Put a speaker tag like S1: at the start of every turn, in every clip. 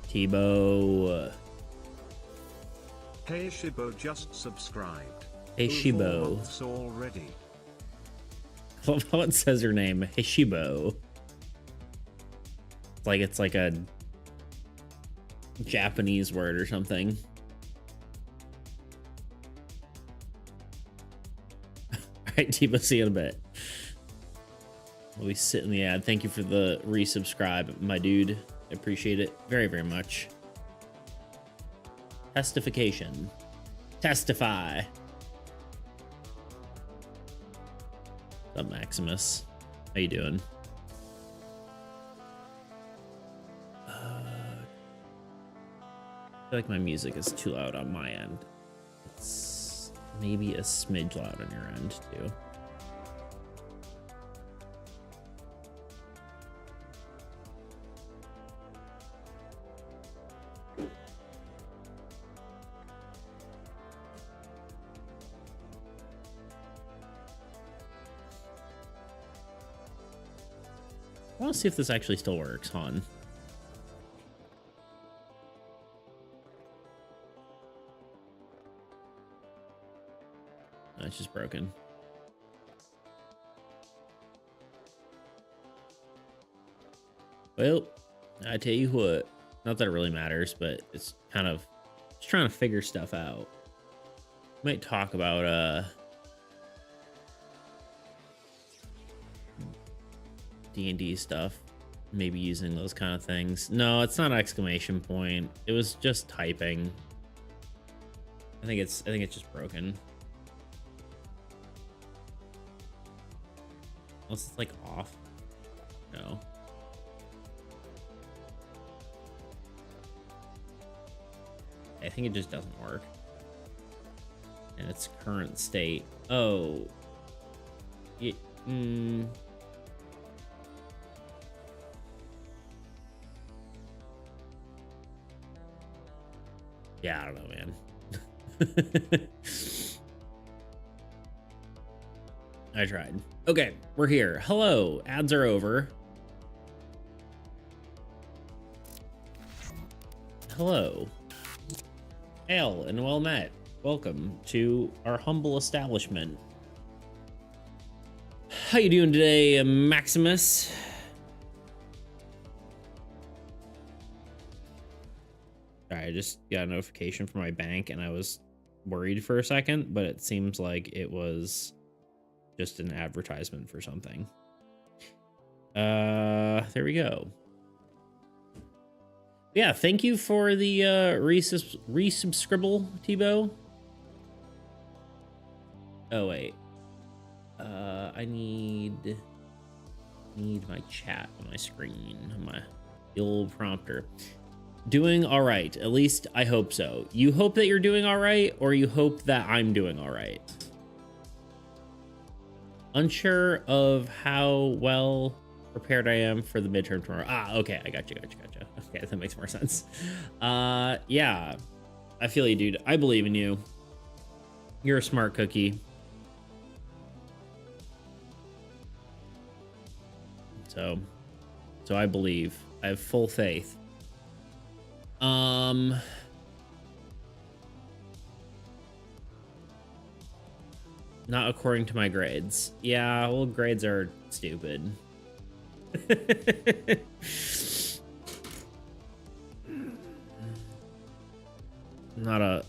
S1: Tebow.
S2: Hey Shibo just subscribed.
S1: Hey
S2: Ooh, 4
S1: Shibo.
S2: months already.
S1: What says her name? Hey Shibo. It's like a Japanese word or something. Alright, Tebow, see you in a bit. We sit in the ad. Thank you for the resubscribe, my dude. I appreciate it very, very much. Testification. Testify. What's up, Maximus? How you doing? I feel like my music is too loud on my end. It's maybe a smidge loud on your end, too. I want to see if this actually still works, hon. No, it's just broken. Well, I tell you what, not that it really matters, but it's kind of just trying to figure stuff out. Might talk about D&D stuff, maybe using those kind of things. No, it's not exclamation point. It was just typing. I think it's just broken. Unless it's like off. No. I think it just doesn't work in its current state. Oh. Yeah. Yeah, I don't know, man. I tried. Okay, we're here. Hello, ads are over. Hello. Hail and well met. Welcome to our humble establishment. How you doing today, Maximus? I just got a notification from my bank and I was worried for a second, but it seems like it was just an advertisement for something. There we go. Yeah, thank you for the resubscribe, Tebow. Oh wait. I need my chat on my screen, my old prompter. Doing all right. At least I hope so. You hope that you're doing all right, or you hope that I'm doing all right? Unsure of how well prepared I am for the midterm tomorrow. Ah, okay. I got you. Okay, that makes more sense. Yeah, I feel you, dude. I believe in you. You're a smart cookie. So I believe. I have full faith. Not according to my grades. Yeah, well, grades are stupid. Not a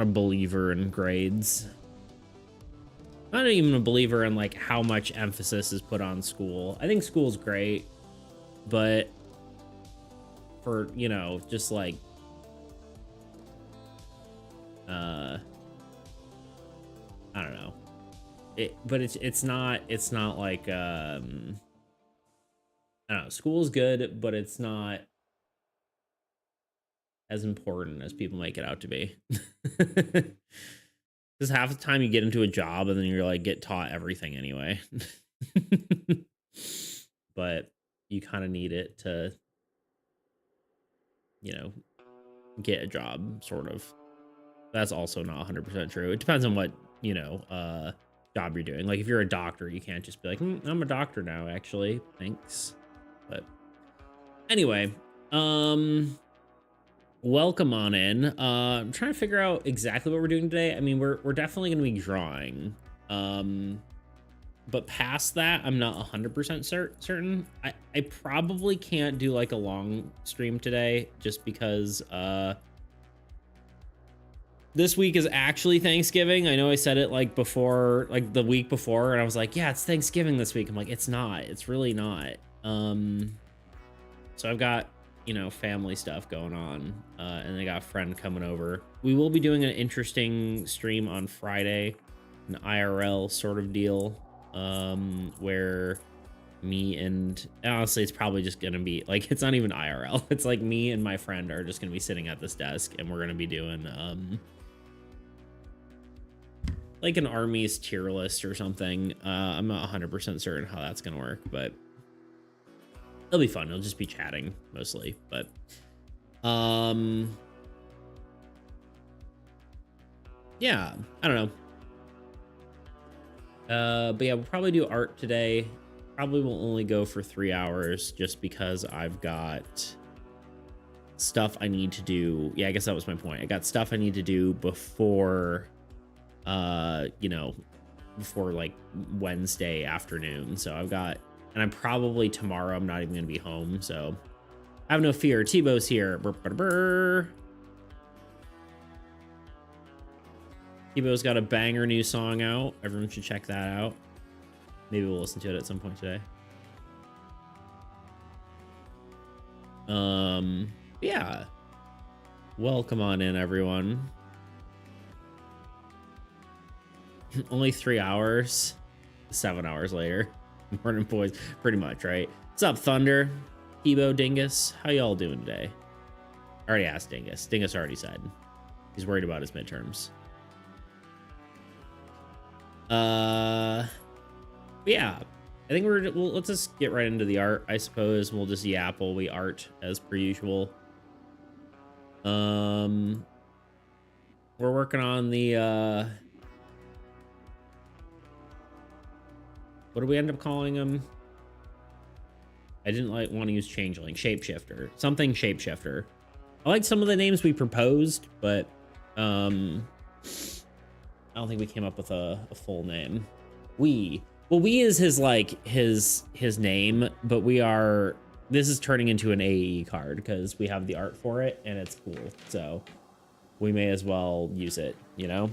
S1: believer in grades. Not even a believer in like how much emphasis is put on school. I think school's great, but for, you know, just like I don't know. But it's not like I don't know, school's good, but it's not as important as people make it out to be. Because half the time you get into a job and then you're like get taught everything anyway. But you kind of need it to, you know, get a job, sort of. That's also not 100% true. It depends on what, you know, job you're doing. Like if you're a doctor, you can't just be like, I'm a doctor now, actually. Thanks. But anyway, welcome on in. I'm trying to figure out exactly what we're doing today. I mean, we're definitely going to be drawing. But past that, I'm not 100% certain. I probably can't do like a long stream today just because this week is actually Thanksgiving. I know I said it like before, like the week before, and I was like, yeah, it's Thanksgiving this week. I'm like, it's not. It's really not. So I've got, you know, family stuff going on, and I got a friend coming over. We will be doing an interesting stream on Friday, an IRL sort of deal, where me and honestly, it's probably just gonna be like, it's not even IRL. It's like me and my friend are just gonna be sitting at this desk, and we're gonna be doing like an armies tier list or something. I'm not 100% certain how that's gonna work, but it'll be fun. It'll just be chatting mostly, but yeah, I don't know. But yeah, we'll probably do art today. Probably will only go for 3 hours just because I've got stuff I need to do. Yeah, I guess that was my point. I got stuff I need to do before you know, before like Wednesday afternoon. So I've got, and I'm probably tomorrow, I'm not even gonna be home, so have no fear. Tebow's here. Burr, burr, burr. Tebow's got a banger new song out. Everyone should check that out. Maybe we'll listen to it at some point today. Yeah. Welcome on in, everyone. Only 3 hours. 7 hours later. Morning, boys. Pretty much, right? What's up, Thunder? Tebow, Dingus? How y'all doing today? I already asked Dingus. Dingus already said he's worried about his midterms. Yeah, I think let's just get right into the art, I suppose. We'll just yap while we art as per usual. We're working on the what do we end up calling him? I didn't want to use changeling. Shapeshifter. Something shapeshifter. I like some of the names we proposed, but I don't think we came up with a full name. Well, we is his like his name, but this is turning into an AAE card because we have the art for it and it's cool. So we may as well use it, you know?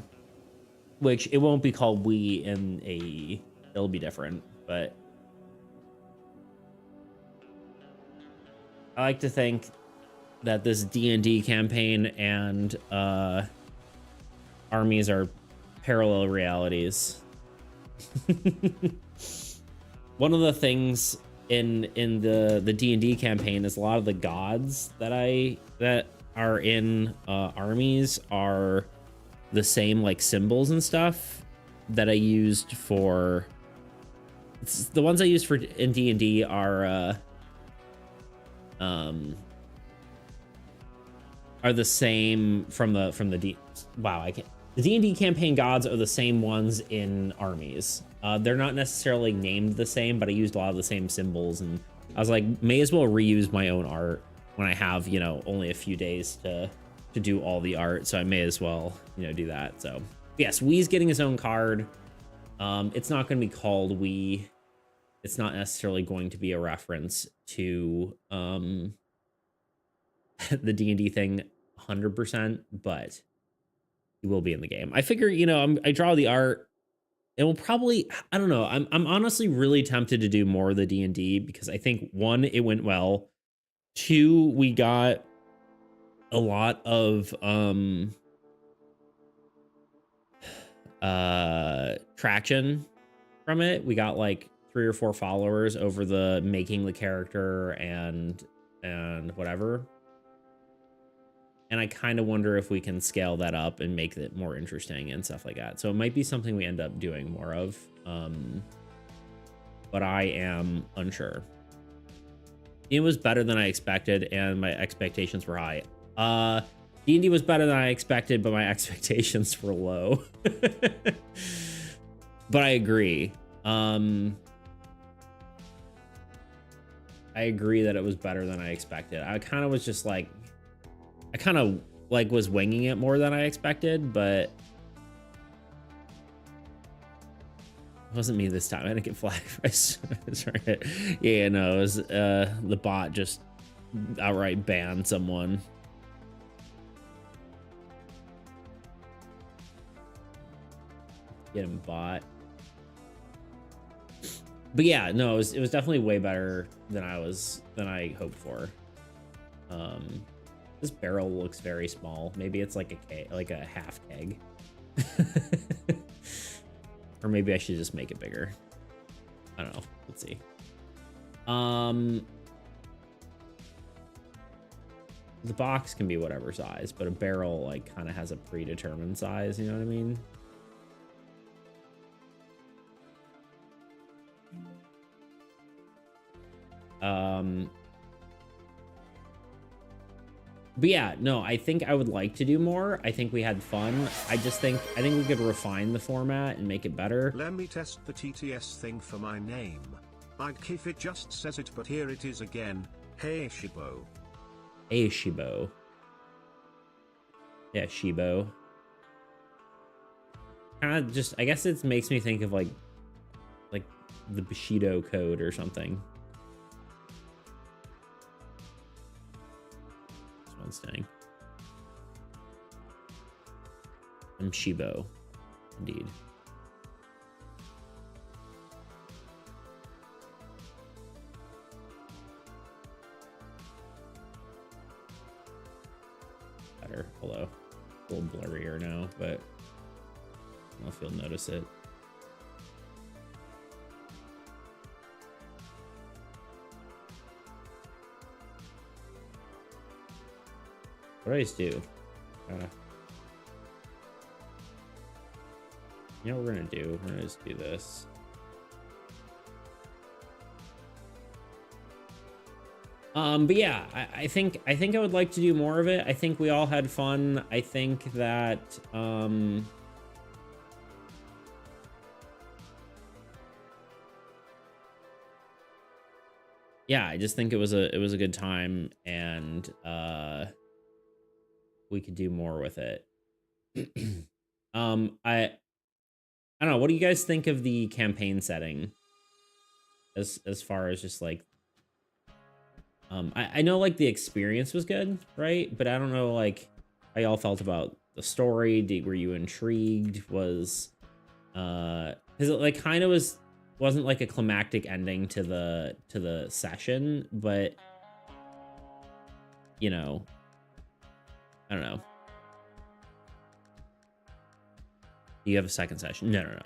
S1: Which it won't be called we in AAE. It'll be different, but I like to think that this D&D campaign and armies are parallel realities. One of the things in the D&D campaign is a lot of the gods that are in armies are the same like symbols and stuff that I used for. The ones I used for in D&D are the same from the D&D campaign gods are the same ones in armies. They're not necessarily named the same, but I used a lot of the same symbols, and I was like, may as well reuse my own art when I have, you know, only a few days to do all the art, so I may as well, you know, do that. So yes, Wee's getting his own card. It's not going to be called Wee. It's not necessarily going to be a reference to the D&D thing 100%, but he will be in the game. I figure, you know, I draw the art. It will probably, I don't know. I'm honestly really tempted to do more of the D&D because I think, one, it went well. Two, we got a lot of traction from it. We got like 3 or 4 followers over the making the character and whatever. And I kind of wonder if we can scale that up and make it more interesting and stuff like that. So it might be something we end up doing more of. But I am unsure. It was better than I expected, and my expectations were high. D&D was better than I expected, but my expectations were low. But I agree. I agree that it was better than I expected. I kind of was just like, I kind of like was winging it more than I expected, but it wasn't me this time. I didn't get flagged. Sorry. Yeah, no, it was the bot just outright banned someone. Get him bot. But yeah, no, it was definitely way better than I hoped for. This barrel looks very small. Maybe it's like a half keg. Or maybe I should just make it bigger. I don't know. Let's see. The box can be whatever size, but a barrel like kind of has a predetermined size, you know what I mean? But yeah, no, I think I would like to do more. I think we had fun. I think we could refine the format and make it better.
S2: Let me test the TTS thing for my name. I'd if it just says it, but here it is again. Hey Shibo.
S1: Hey Shibo. Yeah, Shibo. Kind of just, I guess it makes me think of like the Bushido code or something. Staying. I'm Shibo, indeed. Better, although a little blurrier now, but I don't know if you'll notice it. What do I just do? You know what we're gonna do? We're gonna just do this. But yeah, I think I would like to do more of it. I think we all had fun. I think that yeah, I just think it was a good time, and we could do more with it. I don't know. What do you guys think of the campaign setting? As far as just like, I know like the experience was good, right? But I don't know like how y'all felt about the story. Were you intrigued? Was because it like kind of wasn't like a climactic ending to the session, but you know, I don't know. Do you have a second session? No.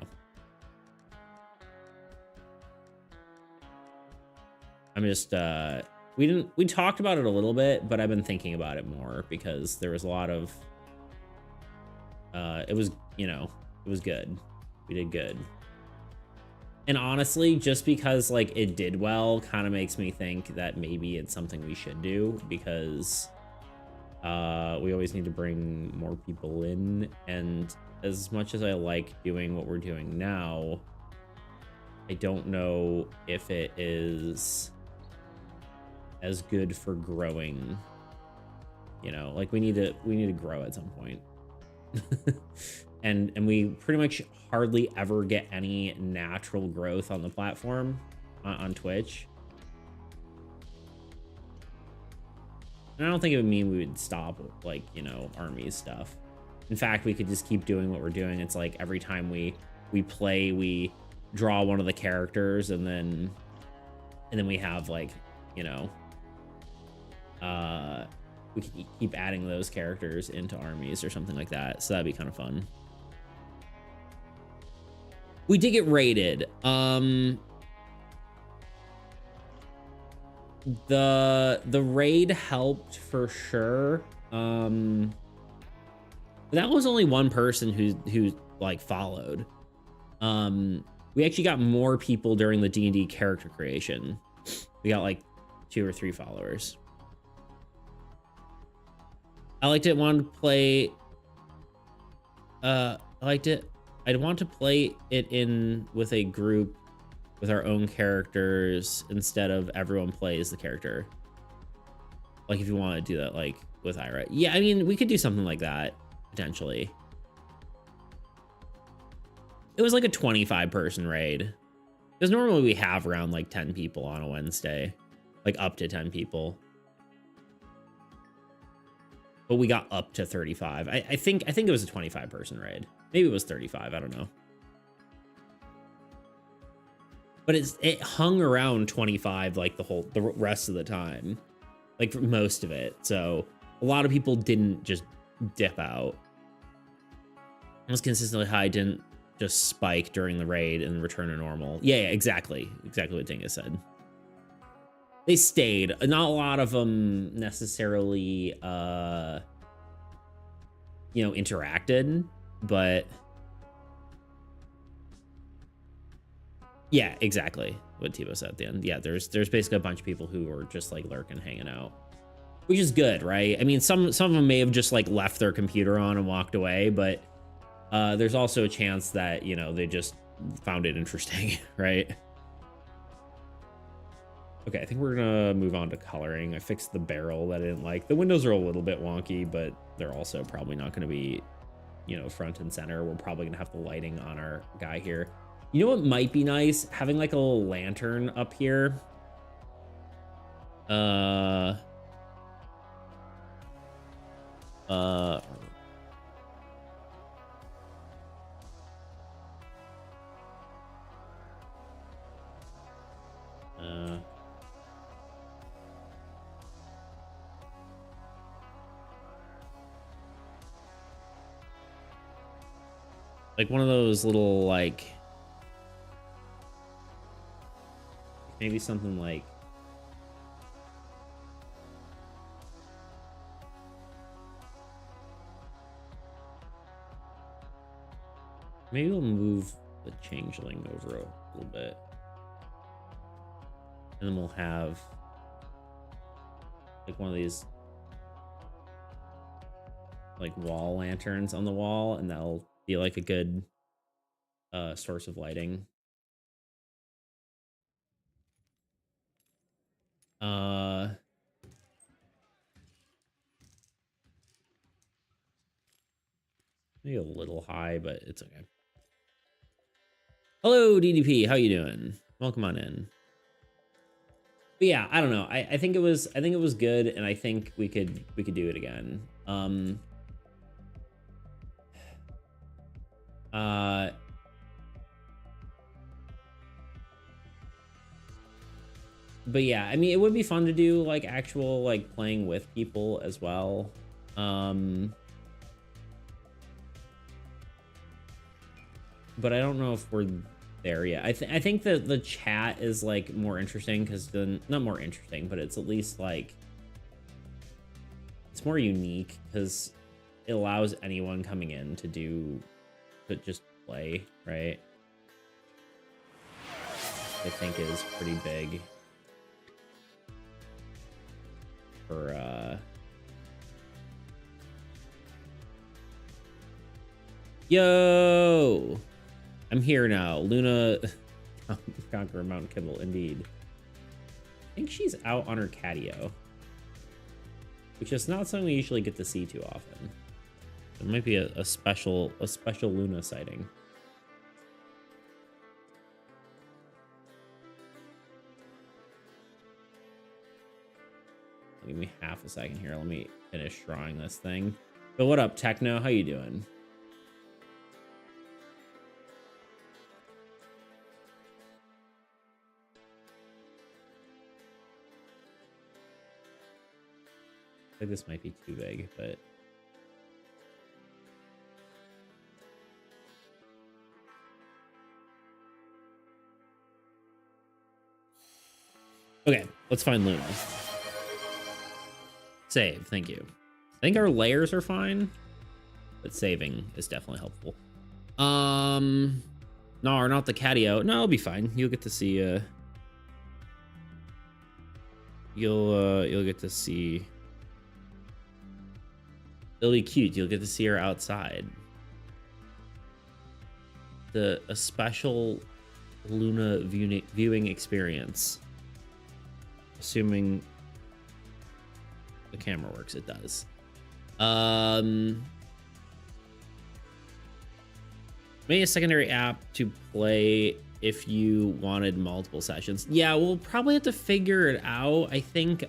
S1: I'm just we talked about it a little bit, but I've been thinking about it more because there was a lot of it was, you know, it was good. We did good. And honestly, just because like it did well kind of makes me think that maybe it's something we should do, because we always need to bring more people in, and as much as I like doing what we're doing now, I don't know if it is as good for growing. You know, like we need to grow at some point. and we pretty much hardly ever get any natural growth on the platform on Twitch. And I don't think it would mean we would stop like, you know, armies stuff. In fact, we could just keep doing what we're doing. It's like every time we play, we draw one of the characters, and then we have like, you know, we can keep adding those characters into armies or something like that. So that'd be kind of fun. We did get raided. The raid helped for sure. That was only one person who like followed. We actually got more people during the D&D character creation. We got like 2 or 3 followers. I liked it. Wanted to play. I liked it. I'd want to play it in with a group with our own characters instead of everyone plays the character. Like if you want to do that like with Ira. Yeah, I mean, we could do something like that potentially. It was like a 25 person raid. Because normally we have around like 10 people on a Wednesday, like up to 10 people. But we got up to 35. I think it was a 25 person raid. Maybe it was 35. I don't know. But it hung around 25 like the rest of the time, like for most of it. So a lot of people didn't just dip out. It was consistently high, didn't just spike during the raid and return to normal. Yeah, exactly what Dinga said. They stayed. Not a lot of them necessarily, interacted, but yeah, exactly what Tebow said at the end. Yeah, there's basically a bunch of people who are just like lurking, hanging out, which is good, right? I mean, some of them may have just like left their computer on and walked away, but there's also a chance that, they just found it interesting, right? Okay, I think we're gonna move on to coloring. I fixed the barrel that I didn't like. The windows are a little bit wonky, but they're also probably not gonna be, front and center. We're probably gonna have the lighting on our guy here. You know what might be nice? Having like a little lantern up here. Like one of those little, like, maybe something like, maybe we'll move the changeling over a little bit. And then we'll have like one of these like wall lanterns on the wall, and that'll be like a good source of lighting. Maybe a little high, but it's okay. Hello, DDP. How you doing? Welcome on in. But yeah, I don't know. I think it was good, and I think we could do it again. But yeah, I mean, it would be fun to do like actual like playing with people as well. But I don't know if we're there yet. I think that the chat is like more interesting because not more interesting, but it's at least like it's more unique because it allows anyone coming in to just play, right? I think is pretty big for yo, I'm here now. Luna Conqueror Mount Kibble, indeed. I think she's out on her catio, which is not something we usually get to see too often. It might be a special Luna sighting. Give me half a second here. Let me finish drawing this thing. But what up, Techno? How you doing? I think this might be too big, but okay, let's find Luna. Save, thank you. I think our layers are fine, but saving is definitely helpful. No, not the catio. No, it'll be fine. You'll get to see you'll get to see. It'll be cute. You'll get to see her outside. A special Luna viewing experience. Assuming the camera works. It does. Maybe a secondary app to play if you wanted multiple sessions. Yeah, we'll probably have to figure it out. I think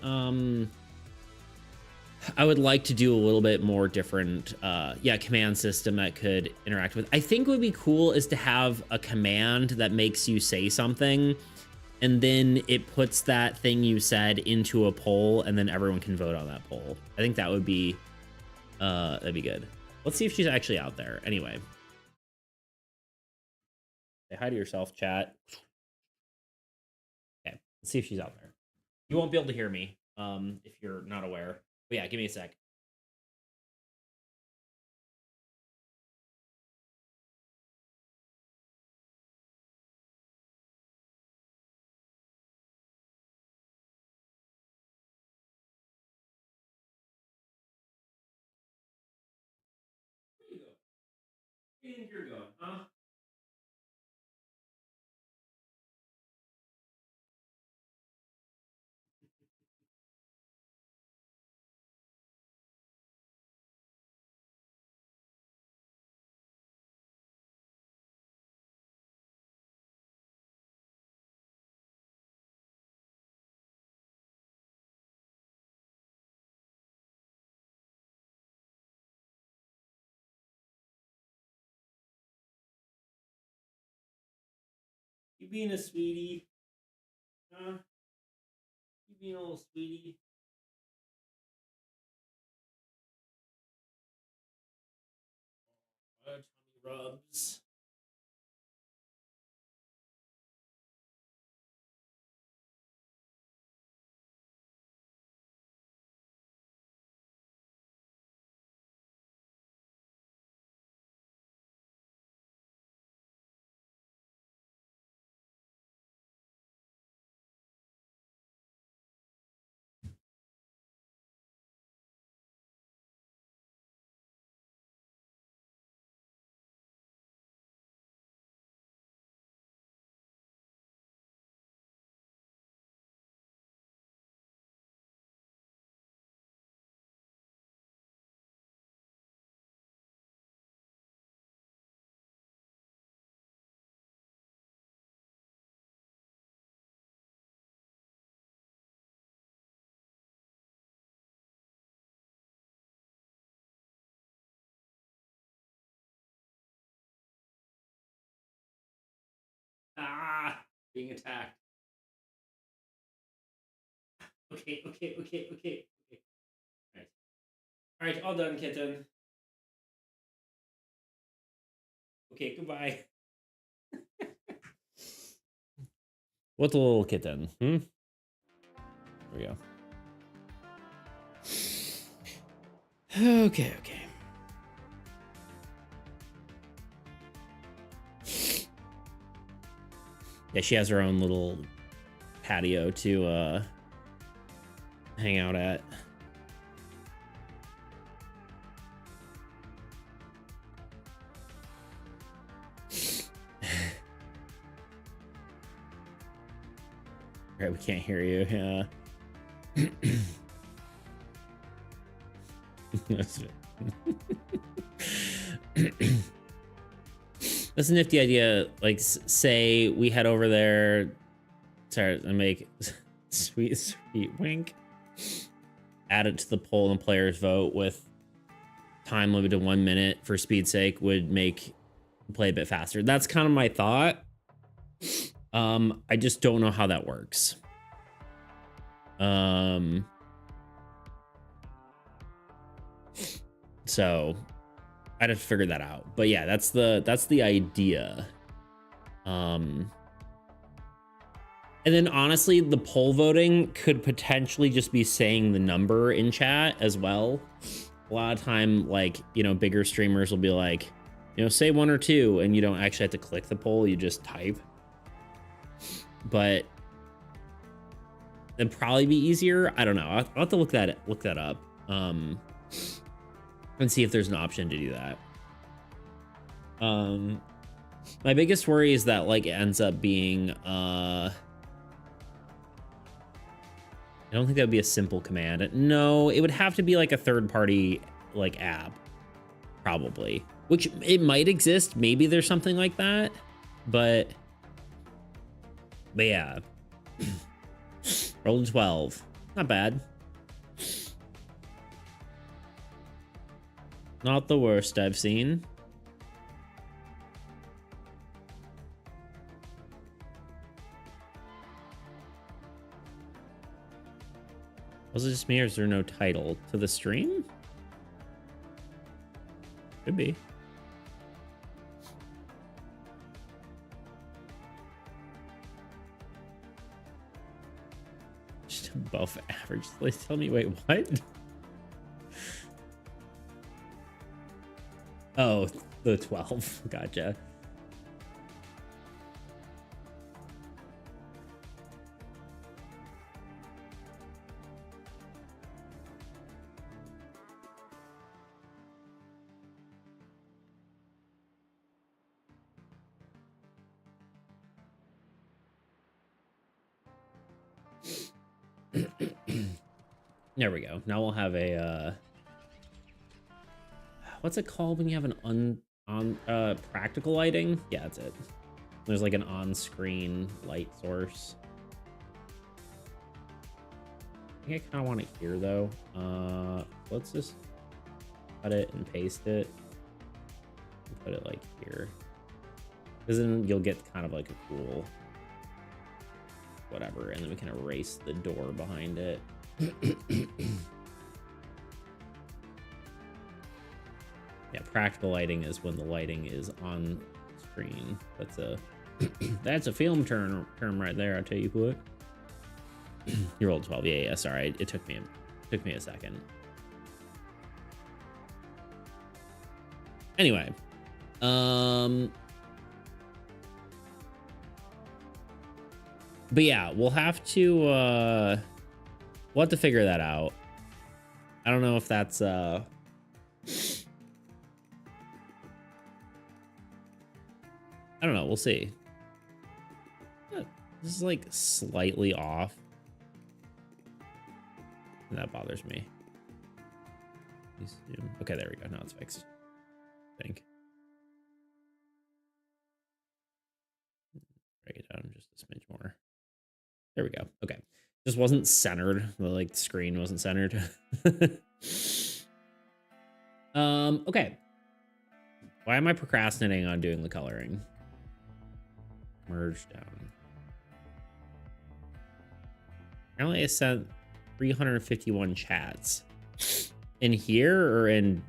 S1: I would like to do a little bit more different command system that could interact with. I think what would be cool is to have a command that makes you say something, and then it puts that thing you said into a poll, and then everyone can vote on that poll. I think that would be that'd be good. Let's see if she's actually out there. Anyway, say hi to yourself, chat. Okay, let's see if she's out there. You won't be able to hear me if you're not aware. But yeah, give me a sec. Where you go? Where do you think you're going, huh? You being a sweetie? Huh? You being a little sweetie? Tummy rubs. Ah, being attacked. Okay, okay, okay, okay, okay. All right, all right, all done, kitten. Okay, goodbye. What's a little kitten? There we go. Okay, okay. Yeah, she has her own little patio to hang out at. Right, we can't hear you. Yeah. That's a nifty idea. Like, say we head over there, start and make sweet wink. Add it to the poll and players vote with time limited to 1 minute for speed's sake would make play a bit faster. That's kind of my thought. I just don't know how that works. So I'd have to figure that out. But yeah, that's the idea. And then honestly, the poll voting could potentially just be saying the number in chat as well. A lot of time, like, you know, bigger streamers will be like, you know, say 1 or 2, and you don't actually have to click the poll, you just type. But it'd probably be easier. I don't know. I'll have to look that up. And see if there's an option to do that. My biggest worry is that, like, it ends up being I don't think that would be a simple command. No, it would have to be like a third-party like app, probably. Which it might exist. Maybe there's something like that, but yeah. Roll 12. Not bad. Not the worst I've seen. Was it just me, or is there no title to the stream? Could be. Just above average. Please tell me, wait, what? Oh, the 12. Gotcha. There we go. Now we'll have a what's it called when you have an practical lighting? Yeah, that's it. There's like an on-screen light source. I think I kind of want it here though. Let's just cut it and paste it and put it like here, because then you'll get kind of like a cool whatever, and then we can erase the door behind it. Yeah, practical lighting is when the lighting is on screen. That's a that's a film term right there. I'll tell you what. You rolled 12. Yeah, sorry. It took me a second. Anyway, but yeah, we'll have to figure that out. I don't know if that's I don't know, we'll see. This is like slightly off. And that bothers me. Okay, there we go. Now it's fixed, I think. Break it down just a smidge more. There we go. Okay. Just wasn't centered. The like screen wasn't centered. Okay. Why am I procrastinating on doing the coloring? Merge down. Apparently I sent 351 chats. In here or in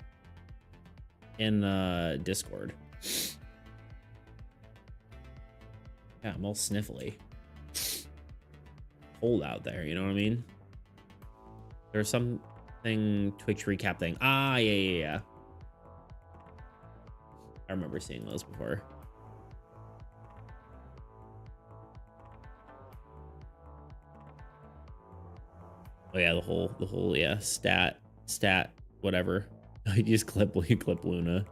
S1: Discord? Yeah, I'm all sniffly. Cold out there, you know what I mean? There's something Twitch recap thing. Ah, yeah. I remember seeing those before. Oh yeah, the whole yeah, stat whatever. I just clip Luna.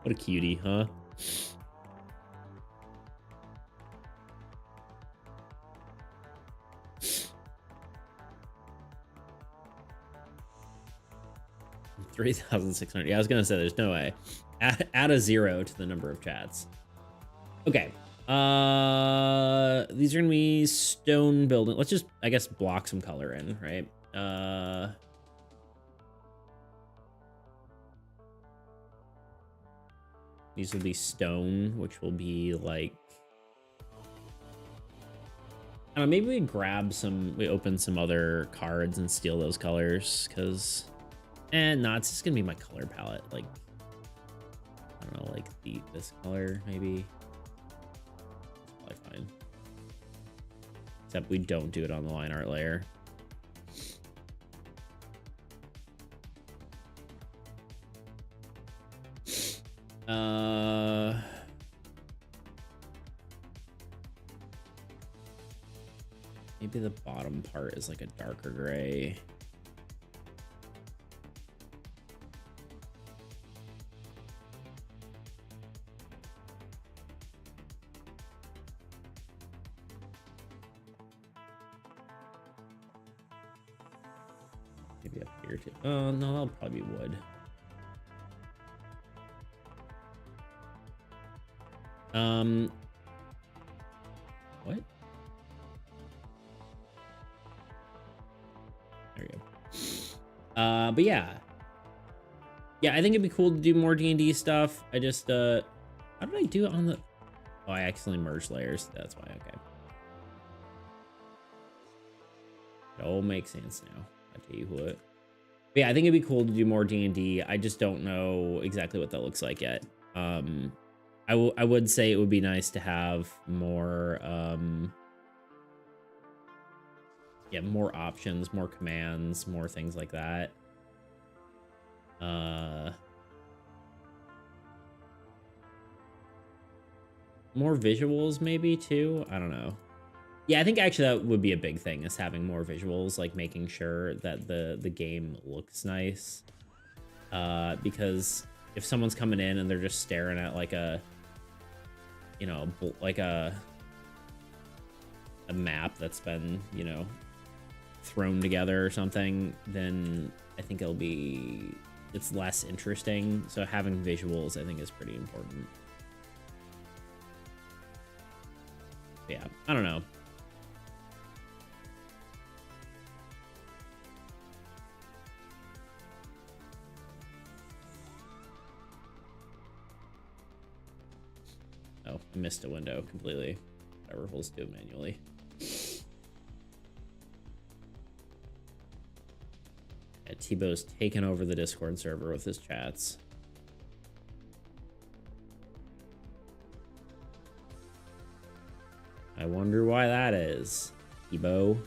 S1: What a cutie, huh? $3,600. Yeah, I was gonna say there's no way. Add a 0 to the number of chats. Okay. These are gonna be stone building. Let's just, I guess, block some color in, right? These will be stone, which will be like, I don't know, maybe we open some other cards and steal those colors, because no, it's just gonna be my color palette. Like, I don't know, like this color maybe. It's probably fine. Except we don't do it on the line art layer. Maybe the bottom part is like a darker gray. maybe up here too. Oh, no, that'll probably be wood. What? There we go. But yeah. Yeah, I think it'd be cool to do more D&D stuff. I just, how did I do it on the... Oh, I accidentally merged layers. That's why, okay. It all makes sense now. I tell you what. But yeah, I think it'd be cool to do more D&D. I just don't know exactly what that looks like yet. I would say it would be nice to have more, yeah, more options, more commands, more things like that. More visuals maybe too. I don't know. Yeah, I think actually that would be a big thing, is having more visuals, like making sure that the game looks nice. Because if someone's coming in and they're just staring at like a, you know, like a map that's been, you know, thrown together or something, then I think it's less interesting. So having visuals, I think, is pretty important. Yeah, I don't know. Oh, I missed a window completely. Whatever, we'll just do it manually. Yeah, Tebow's taken over the Discord server with his chats. I wonder why that is, Tebow.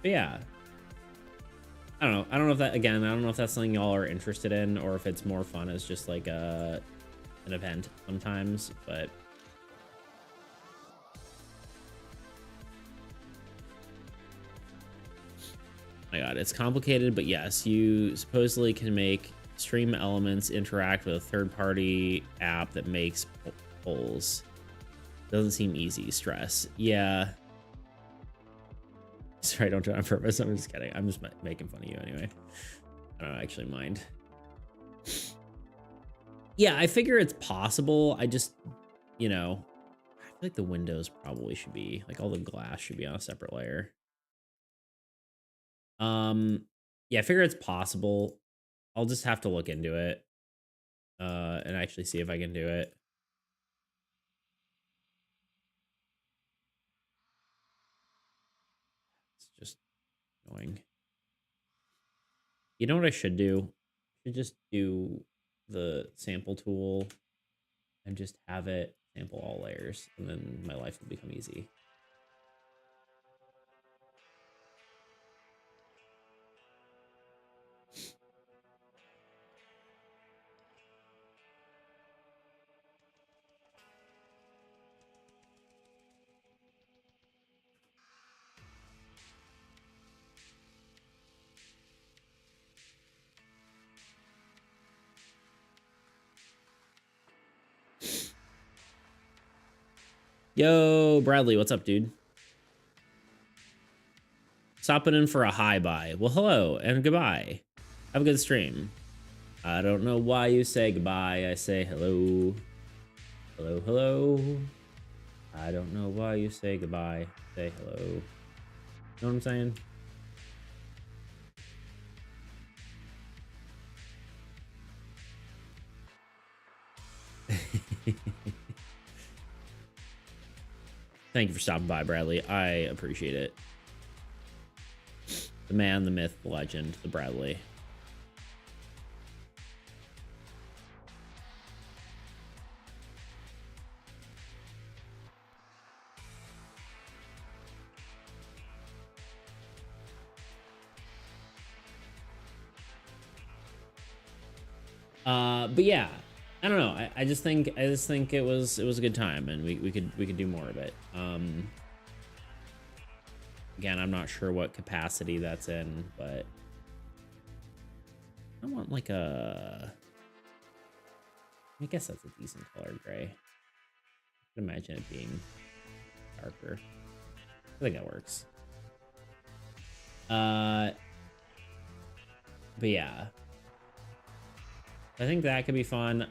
S1: But yeah, I don't know. I don't know if that, again, I don't know if that's something y'all are interested in, or if it's more fun as just like an event sometimes, but my god, it's complicated. But yes, you supposedly can make stream elements interact with a third-party app that makes polls. Doesn't seem easy. Stress. Yeah. Sorry, don't do it on purpose. I'm just kidding. I'm just making fun of you anyway. I don't actually mind. Yeah, I figure it's possible. I just, you know, I feel like the windows probably should be, like, all the glass should be on a separate layer. Yeah, I figure it's possible. I'll just have to look into it and actually see if I can do it. It's just annoying. You know what I should do? I should just do the sample tool and just have it sample all layers, and then my life will become easy. Yo, Bradley, what's up, dude? Stopping in for a hi bye. Well, hello and goodbye. Have a good stream. I don't know why you say goodbye. I say hello. Hello, hello. I don't know why you say goodbye. Say hello. You know what I'm saying? Thank you for stopping by, Bradley. I appreciate it. The man, the myth, the legend, the Bradley. But yeah, I don't know. I just think it was a good time, and we could do more of it. Again, I'm not sure what capacity that's in, but I want like a I guess that's a decent color gray. I can imagine it being darker. I think that works. But yeah, I think that could be fun.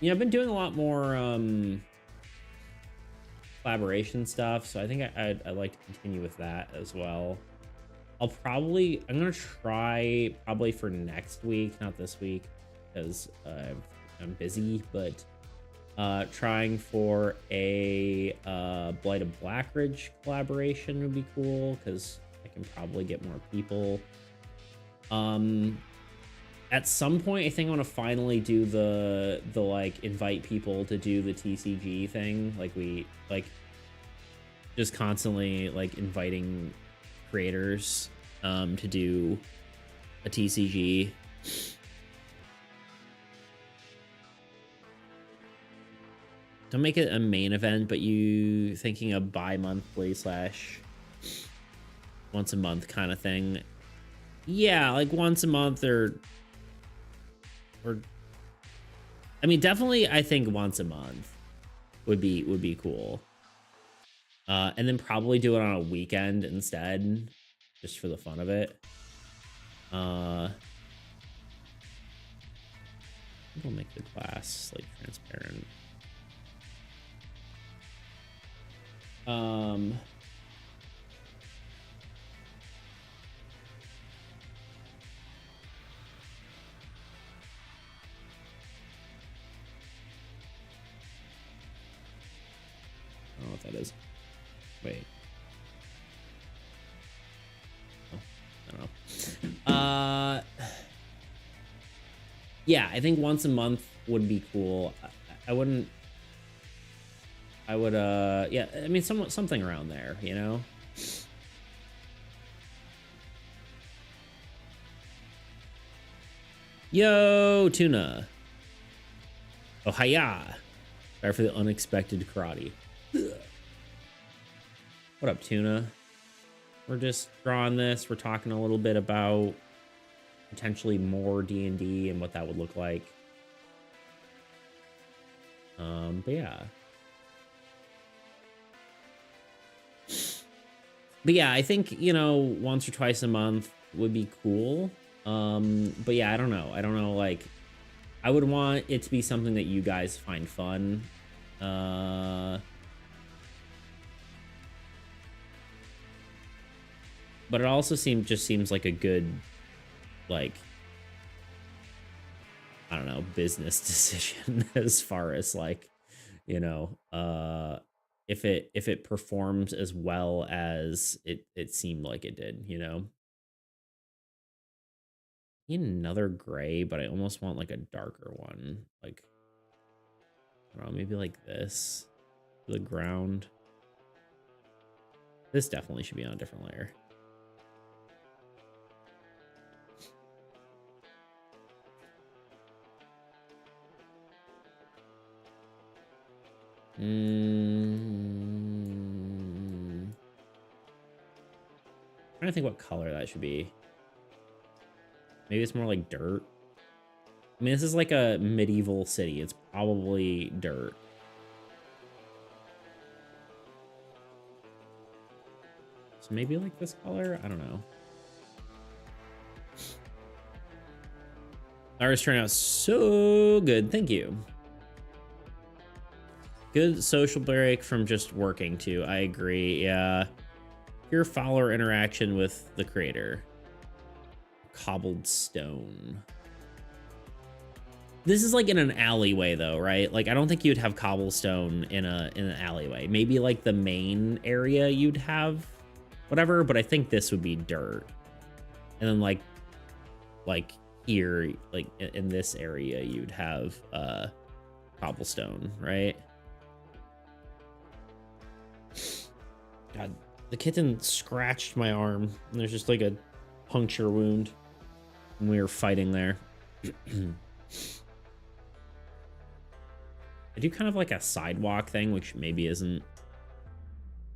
S1: Yeah, I've been doing a lot more collaboration stuff, so I think I'd like to continue with that as well. I'm gonna try probably for next week, not this week, because I'm busy, but trying for a Blight of Blackridge collaboration would be cool, because I can probably get more people. At some point, I think I want to finally do the like invite people to do the TCG thing. Like we just constantly like inviting creators to do a TCG. Don't make it a main event, but you thinking a bi-monthly / once a month kind of thing. Yeah, like once a month or I mean, definitely I think once a month would be cool. And then probably do it on a weekend instead, just for the fun of it. We'll make the glass like transparent. I don't know what that is. Wait. Oh, I don't know. Yeah, I think once a month would be cool. I would, yeah, I mean, something around there, you know? Yo, Tuna. Oh, hiya. Sorry for the unexpected karate. What up, Tuna? We're just drawing this. We're talking a little bit about potentially more D&D and what that would look like. But yeah. But yeah, I think, you know, once or twice a month would be cool. But yeah, I don't know. Like, I would want it to be something that you guys find fun. But it also seems like a good, like, I don't know, business decision as far as like, you know, if it performs as well as it seemed like it did, you know. Need another gray, but I almost want like a darker one, like, I don't know, maybe like this, the ground. This definitely should be on a different layer. Trying to think what color that should be. Maybe it's more like dirt. I mean, this is like a medieval city. It's probably dirt. So maybe like this color? I don't know. Ours turned out so good. Thank you. Good social break from just working too. I agree. Yeah. Pure follower interaction with the creator. Cobbled stone. This is like in an alleyway though, right? Like I don't think you'd have cobblestone in an alleyway. Maybe like the main area you'd have whatever, but I think this would be dirt. And then like here, like in this area, you'd have cobblestone, right? God, the kitten scratched my arm. And there's just like a puncture wound when we were fighting there. I do kind of like a sidewalk thing, which maybe isn't,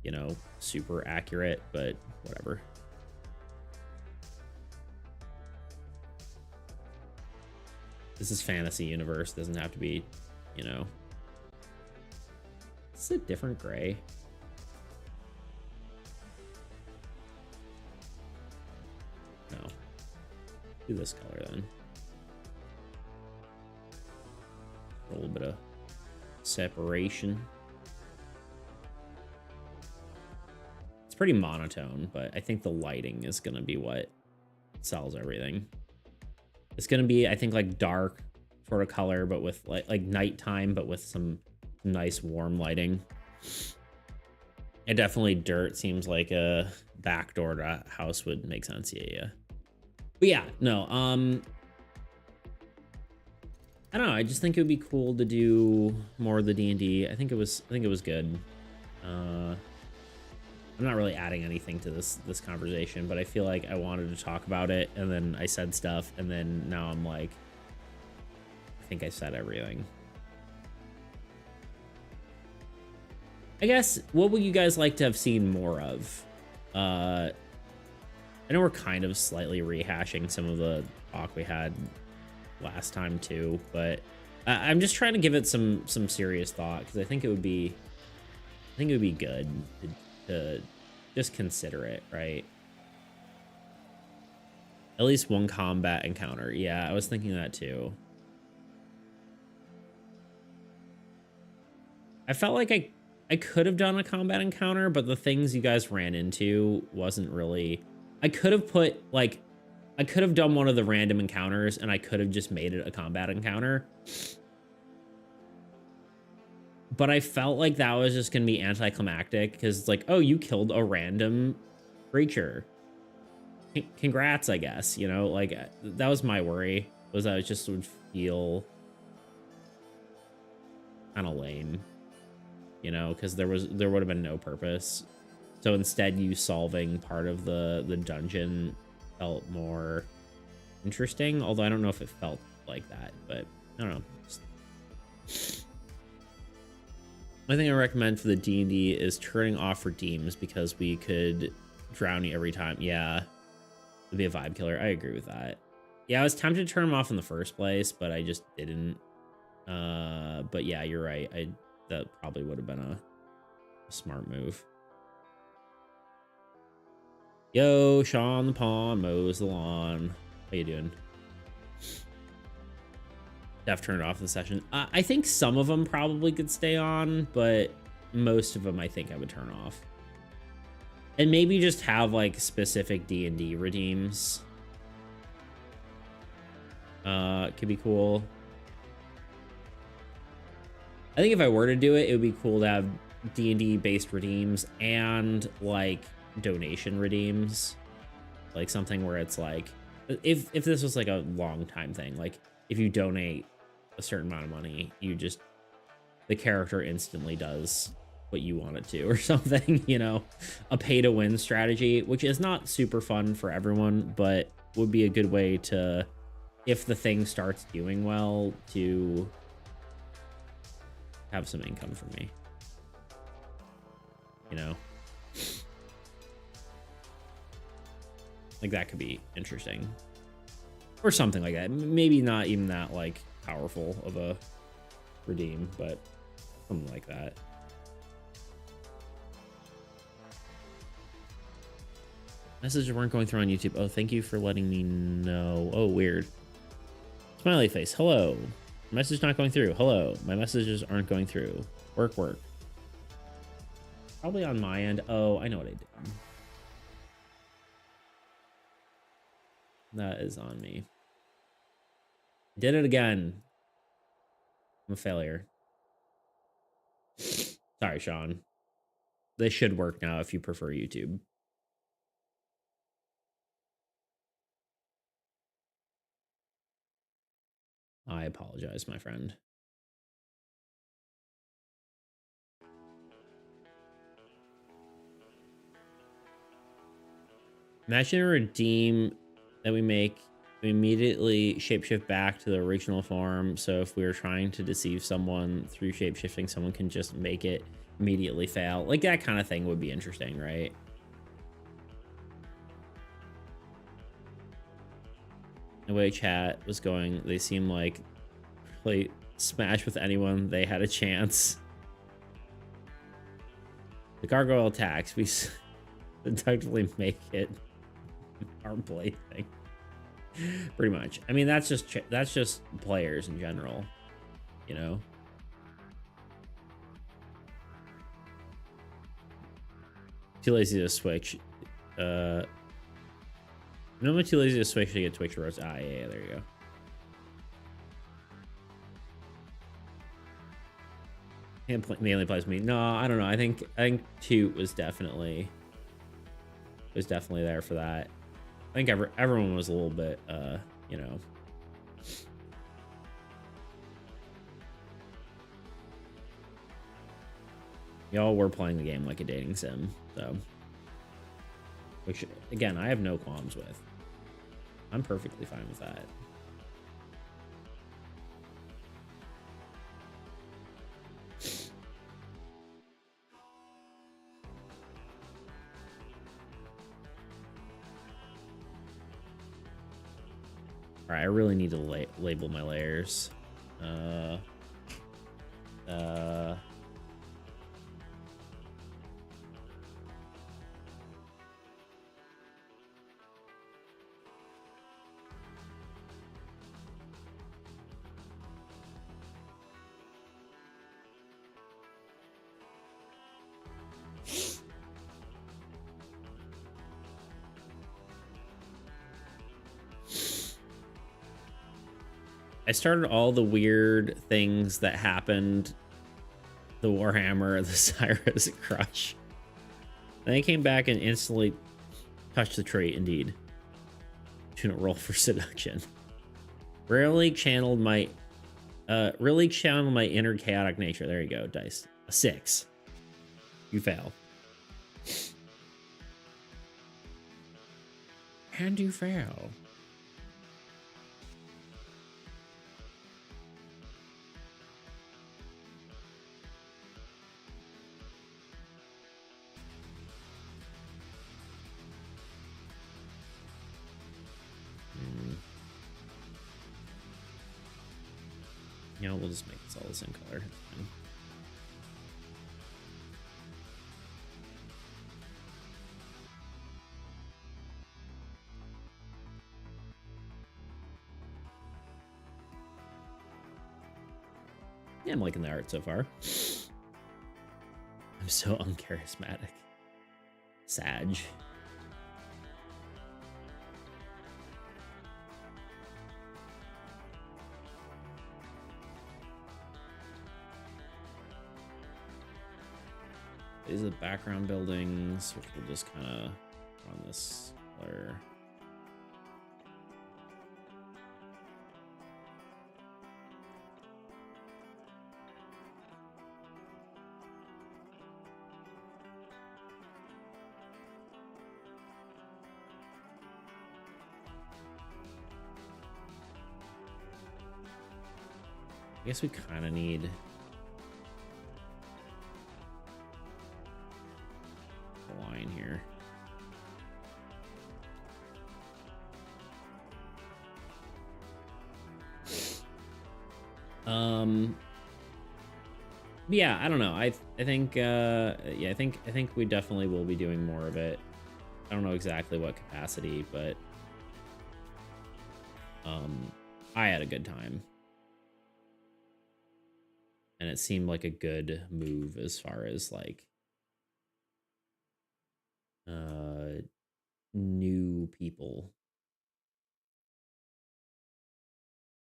S1: you know, super accurate, but whatever. This is fantasy universe. Doesn't have to be, you know. It's a different gray. No. Do this color then. A little bit of separation. It's pretty monotone, but I think the lighting is gonna be what sells everything. It's gonna be, I think, like dark sort of color, but with like nighttime, but with some nice warm lighting. And definitely dirt seems like a backdoor to house would make sense. Yeah. But yeah, no, I don't know. I just think it would be cool to do more of the D&D. I think it was good. I'm not really adding anything to this conversation, but I feel like I wanted to talk about it, and then I said stuff, and then now I'm like, I think I said everything. I guess, what would you guys like to have seen more of? I know we're kind of slightly rehashing some of the talk we had last time too, but I'm just trying to give it some serious thought, because I think it would be good to just consider it, right? At least one combat encounter. Yeah, I was thinking that too. I felt like I could have done a combat encounter, but the things you guys ran into wasn't really... I could have put, like... I could have done one of the random encounters, and I could have just made it a combat encounter. But I felt like that was just going to be anticlimactic, because it's like, oh, you killed a random creature. Congrats, I guess, you know? Like, that was my worry, was that it just would feel kind of lame, you know? Because there would have been no purpose. So instead, you solving part of the dungeon felt more interesting, although I don't know if it felt like that, but I don't know. One thing I recommend for the D&D is turning off redeems, because we could drown you every time. Yeah, it'd be a vibe killer. I agree with that. Yeah, I was tempted to turn them off in the first place, but I just didn't. But yeah, you're right. That probably would have been a smart move. Yo, Sean the Pawn mows the lawn. How you doing? Def turned off the session. I think some of them probably could stay on, but most of them I think I would turn off. And maybe just have like specific D&D redeems. Could be cool. I think if I were to do it, it would be cool to have D&D based redeems and like donation redeems, like something where it's like, if this was like a long time thing, like if you donate a certain amount of money, the character instantly does what you want it to, or something, you know, a pay to win strategy, which is not super fun for everyone, but would be a good way to, if the thing starts doing well, to have some income for me, you know. Like that could be interesting, or something like that. Maybe not even that like powerful of a redeem, but something like that. Messages weren't going through on YouTube. Oh, thank you for letting me know. Oh, weird. Smiley face. Hello. Message not going through. Hello. My messages aren't going through. Work. Probably on my end. Oh, I know what I did. That is on me. Did it again. I'm a failure. Sorry, Sean. They should work now if you prefer YouTube. I apologize, my friend. Imagine a redeem that we make, we immediately shapeshift back to the original form. So if we were trying to deceive someone through shapeshifting, someone can just make it immediately fail. Like that kind of thing would be interesting, right? The way chat was going, they seem like play Smash with anyone, they had a chance. The gargoyle attacks. We deductively make it our play thing. Pretty much. I mean, that's just players in general, you know. Too lazy to switch. No, I'm too lazy to switch to get Twitch Rose. Ah, yeah, there you go. Can't mainly plays me. No, I don't know. I think Toot was definitely there for that. I think everyone was a little bit, you know. Y'all were playing the game like a dating sim, so. Which, again, I have no qualms with. I'm perfectly fine with that. All right, I really need to label my layers. I started all the weird things that happened. The Warhammer, the Cyrus Crush. Then I came back and instantly touched the trait, indeed. Shouldn't roll for seduction. Really channeled my inner chaotic nature. There you go, dice. A 6. You fail. And you fail. You know, we'll just make this all the same color. Yeah, I'm liking the art so far. I'm so uncharismatic. Sag. These are the background buildings, which we'll just kind of run this color. I guess we kind of need a line here. Yeah, I don't know. I think yeah, I think we definitely will be doing more of it. I don't know exactly what capacity, but I had a good time. And it seemed like a good move as far as like new people.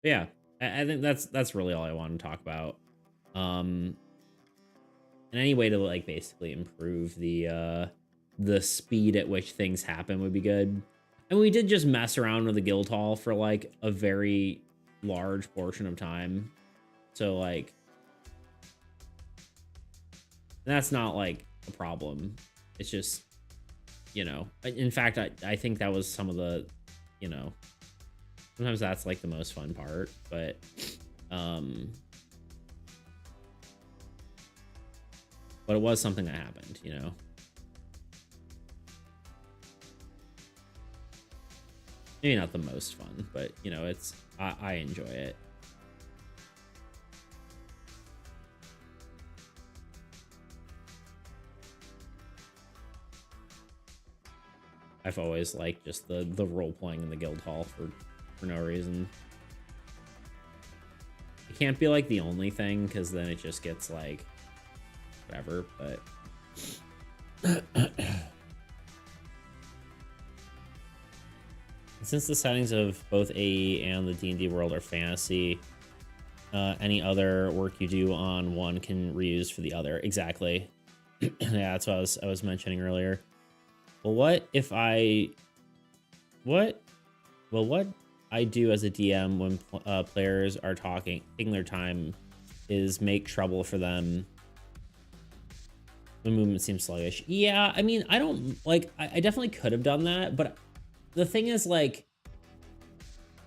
S1: But yeah, I think that's really all I want to talk about. And any way to like basically improve the speed at which things happen would be good. And we did just mess around with the guild hall for like a very large portion of time. So like that's not like a problem. It's just, you know, in fact, I think that was some of the, you know, sometimes that's like the most fun part, but it was something that happened, you know. Maybe not the most fun, but you know, it's I enjoy it. I've always liked just the role playing in the guild hall for no reason. It can't be like the only thing, because then it just gets like whatever, but since the settings of both AE and the D&D world are fantasy, any other work you do on one can reuse for the other. Exactly. Yeah, that's what I was mentioning earlier. Well, what I do as a DM when players are taking their time is make trouble for them when movement seems sluggish. Yeah, I mean, I don't like, I definitely could have done that, but the thing is, like,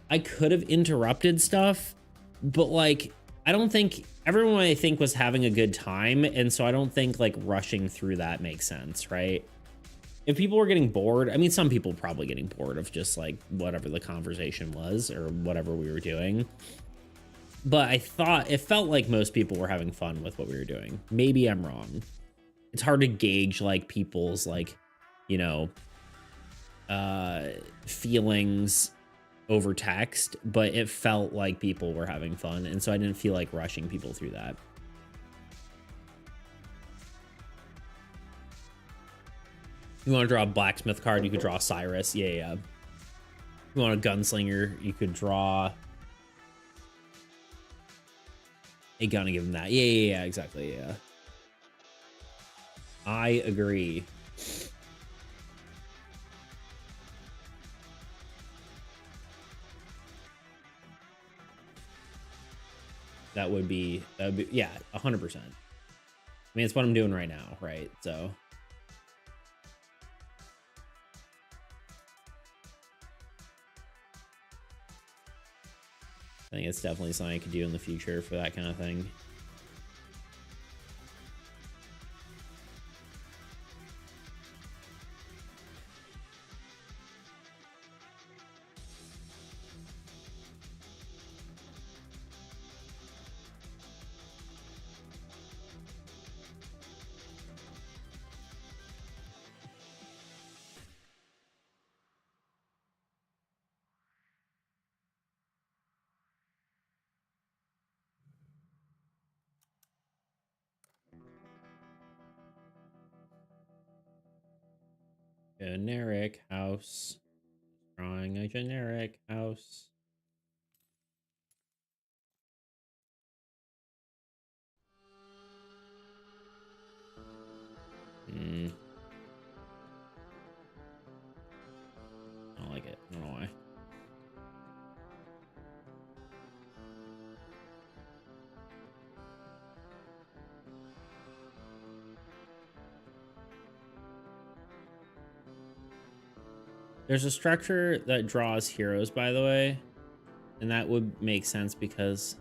S1: I could have interrupted stuff, but like, I don't think everyone, I think, was having a good time, and so I don't think like rushing through that makes sense, right? If people were getting bored, I mean, some people probably getting bored of just like whatever the conversation was or whatever we were doing. But I thought it felt like most people were having fun with what we were doing. Maybe I'm wrong. It's hard to gauge like people's like, you know, feelings over text, but it felt like people were having fun. And so I didn't feel like rushing people through that. You want to draw a blacksmith card, you could draw Cyrus. Yeah. You want a gunslinger, you could draw a gun and give him that. Yeah, exactly. Yeah. I agree. That would be yeah, 100%. I mean, it's what I'm doing right now, right? So I think it's definitely something I could do in the future for that kind of thing. Generic house. Drawing a generic house. I don't like it. I don't know why. There's a structure that draws heroes, by the way, and that would make sense because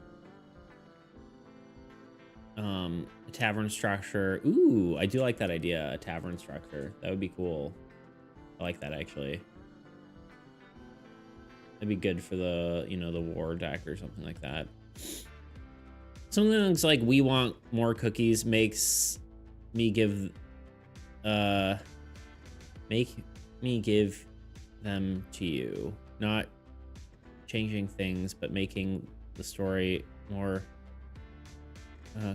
S1: a tavern structure. Ooh, I do like that idea. A tavern structure. That would be cool. I like that, actually. That'd be good for the, you know, the war deck or something like that. Something that's like, we want more cookies makes me give make me give them to you. Not changing things, but making the story more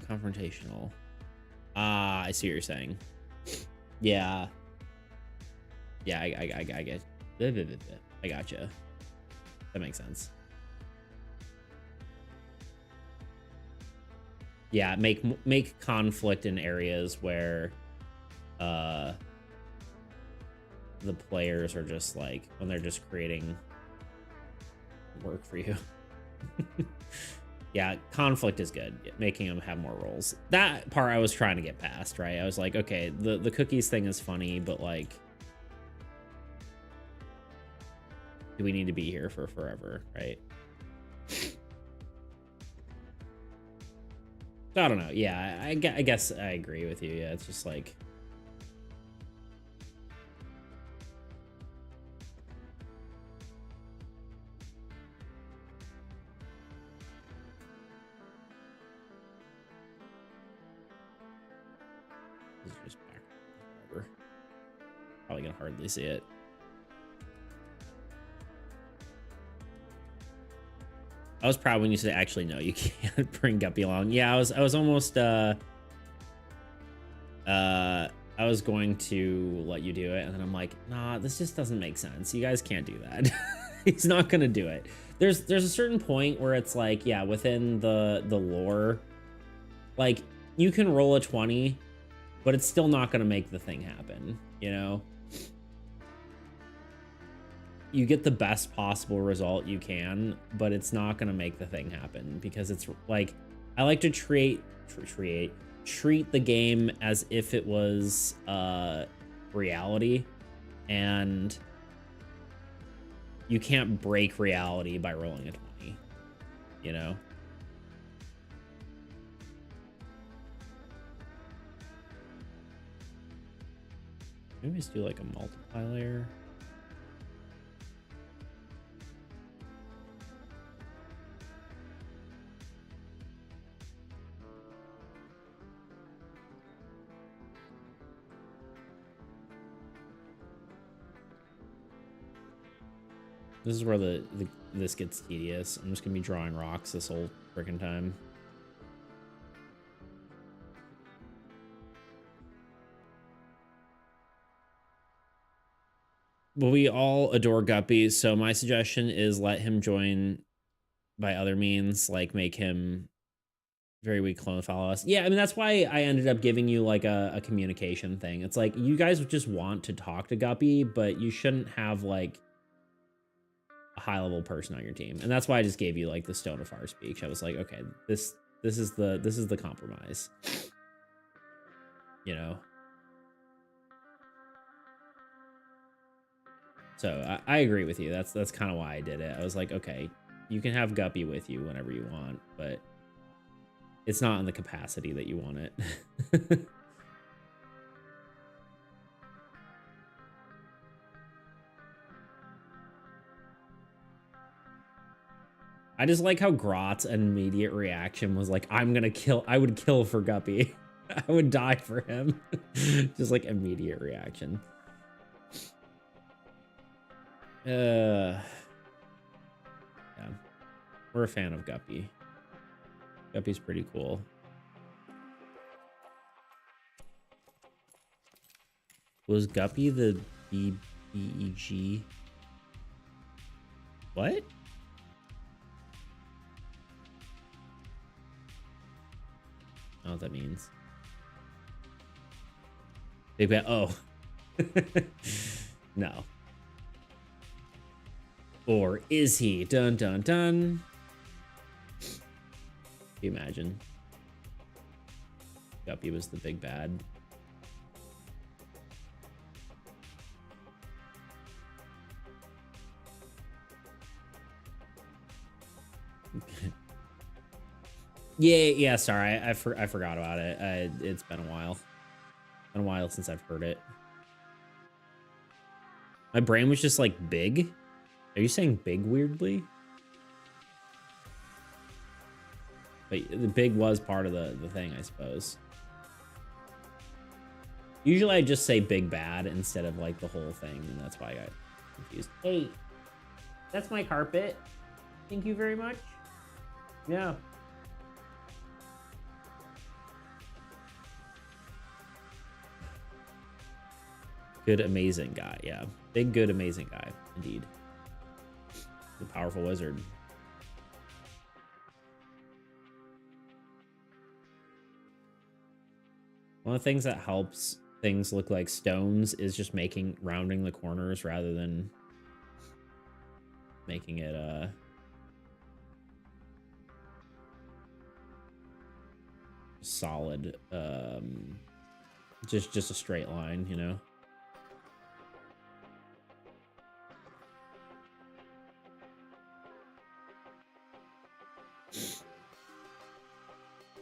S1: confrontational. Ah, I see what you're saying. Yeah. Yeah, I get. I gotcha. That makes sense. Yeah, make conflict in areas where the players are just like, when they're just creating work for you. Yeah, conflict is good. Making them have more roles. That part I was trying to get past, right? I was like, okay, the cookies thing is funny, but like, do we need to be here for forever, right? I don't know. Yeah, I guess I agree with you. Yeah, it's just like, this is just back. Whatever. Probably gonna hardly see it. I was proud when you said, actually, no, you can't bring Guppy along. Yeah, I was almost, I was going to let you do it, and then I'm like, nah, this just doesn't make sense. You guys can't do that. He's not gonna do it. There's a certain point where it's like, yeah, within the lore, like, you can roll a 20, but it's still not gonna make the thing happen, you know? You get the best possible result you can, but it's not gonna make the thing happen, because it's like, I like to treat the game as if it was reality, and you can't break reality by rolling a 20, you know? Maybe just do like a multiply layer. This is where this gets tedious. I'm just gonna be drawing rocks this whole freaking time. But we all adore Guppy, so my suggestion is let him join by other means, like make him very weak clone follow us. Yeah, I mean, that's why I ended up giving you like a communication thing. It's like, you guys just want to talk to Guppy, but you shouldn't have like a high level person on your team. And that's why I just gave you like the Stone of Fire speech. I was like, okay, this is the compromise. You know? So I agree with you. That's kind of why I did it. I was like, okay, you can have Guppy with you whenever you want, but it's not in the capacity that you want it. I just like how Grot's immediate reaction was like, I would kill for Guppy. I would die for him. Just like immediate reaction. Yeah. We're a fan of Guppy. Guppy's pretty cool. Was Guppy the BBEG? What? I don't know what that means. Big bad. Oh. No. Or is he? Dun dun dun. Can you imagine? Guppy was the big bad. Yeah, sorry, I forgot about it. It's been a while. Been a while since I've heard it. My brain was just like big. Are you saying big weirdly? But the big was part of the thing, I suppose. Usually I just say big bad instead of like the whole thing, and that's why I got confused. Hey, that's my carpet. Thank you very much. Yeah. Good, amazing guy. Yeah. Big, good, amazing guy. Indeed. The powerful wizard. One of the things that helps things look like stones is just rounding the corners rather than making it solid, just a straight line, you know.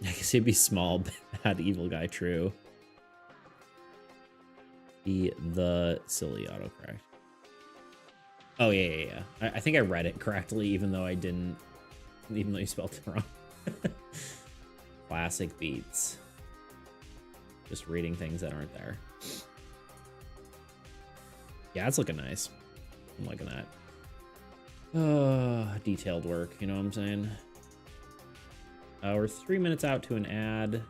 S1: I guess he'd be small, bad, evil guy. True. Be the silly autocorrect. Oh yeah. I think I read it correctly, even though I didn't. Even though you spelled it wrong. Classic beats. Just reading things that aren't there. Yeah, it's looking nice. I'm liking that. Detailed work, you know what I'm saying? We're 3 minutes out to an ad.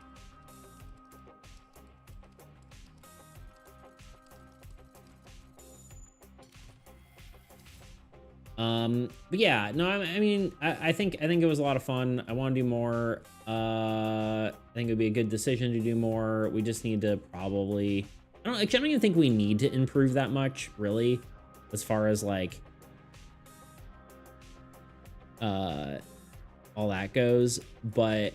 S1: But yeah, no, I mean, I think it was a lot of fun. I want to do more. I think it would be a good decision to do more. We just need to probably, I don't even think we need to improve that much, really, as far as like, all that goes. But,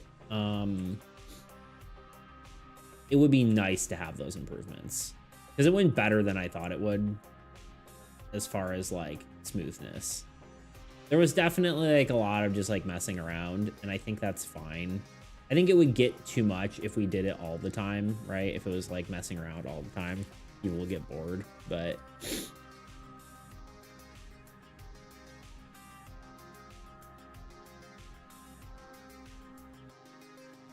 S1: it would be nice to have those improvements because it went better than I thought it would as far as like smoothness. There was definitely like a lot of just like messing around, and I think that's fine. I think it would get too much if we did it all the time, right? If it was like messing around all the time, people will get bored. But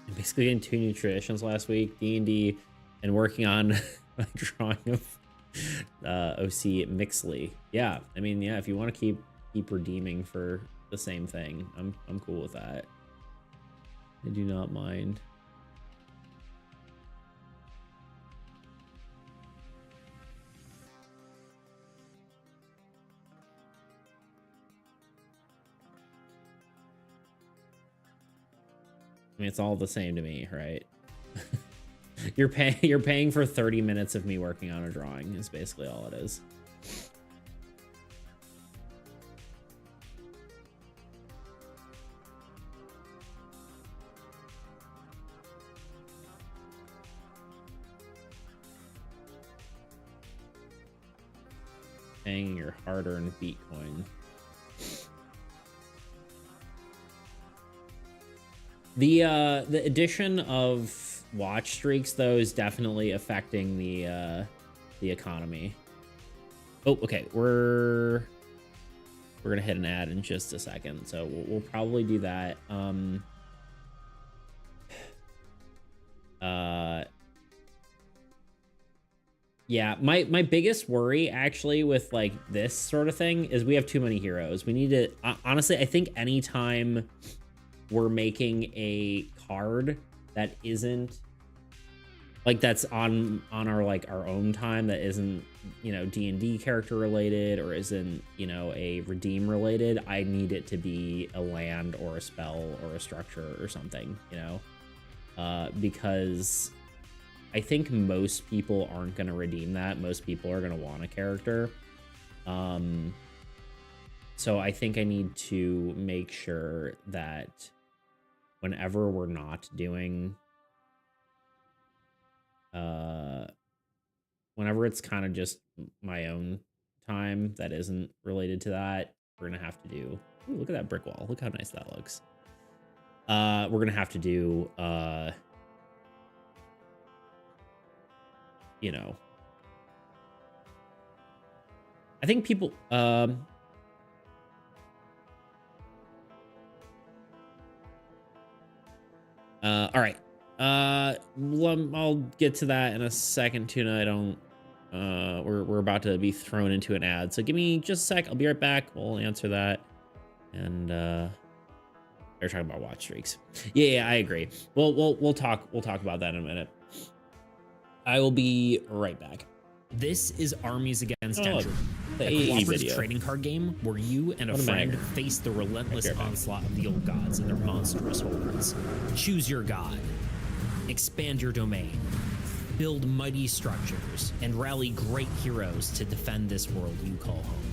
S1: I'm basically getting 2 new traditions last week, D&D, and working on my drawing of OC Mixley. Yeah, I mean, yeah, if you want to keep redeeming for the same thing, I'm cool with that. I do not mind. I mean, it's all the same to me, right? You're paying for 30 minutes of me working on a drawing is basically all it is. Paying your hard-earned Bitcoin. The addition of watch streaks, though, is definitely affecting the economy. Oh, okay. We're gonna hit an ad in just a second, so we'll probably do that. Yeah, my biggest worry actually with like this sort of thing is we have too many heroes. We need to honestly, I think anytime we're making a card that isn't like that's on our like our own time, that isn't, you know, D&D character related or isn't, you know, a redeem related, I need it to be a land or a spell or a structure or something, you know, because I think most people aren't going to redeem that. Most people are going to want a character. So I think I need to make sure that whenever we're not doing, whenever it's kind of just my own time that isn't related to that, we're going to have to do, ooh, look at that brick wall. Look how nice that looks. We're going to have to do, you know, I think people, all right. I'll get to that in a second, Tuna. I don't, we're about to be thrown into an ad, so give me just a sec. I'll be right back. We'll answer that. And, they're talking about watch streaks. Yeah, I agree. We'll talk about that in a minute. I will be right back.
S3: This is Armies Against Entropy, a cooperative trading card game where you and a friend face the relentless onslaught of the old gods and their monstrous hordes. Choose your god, expand your domain, build mighty structures, and rally great heroes to defend this world you call home.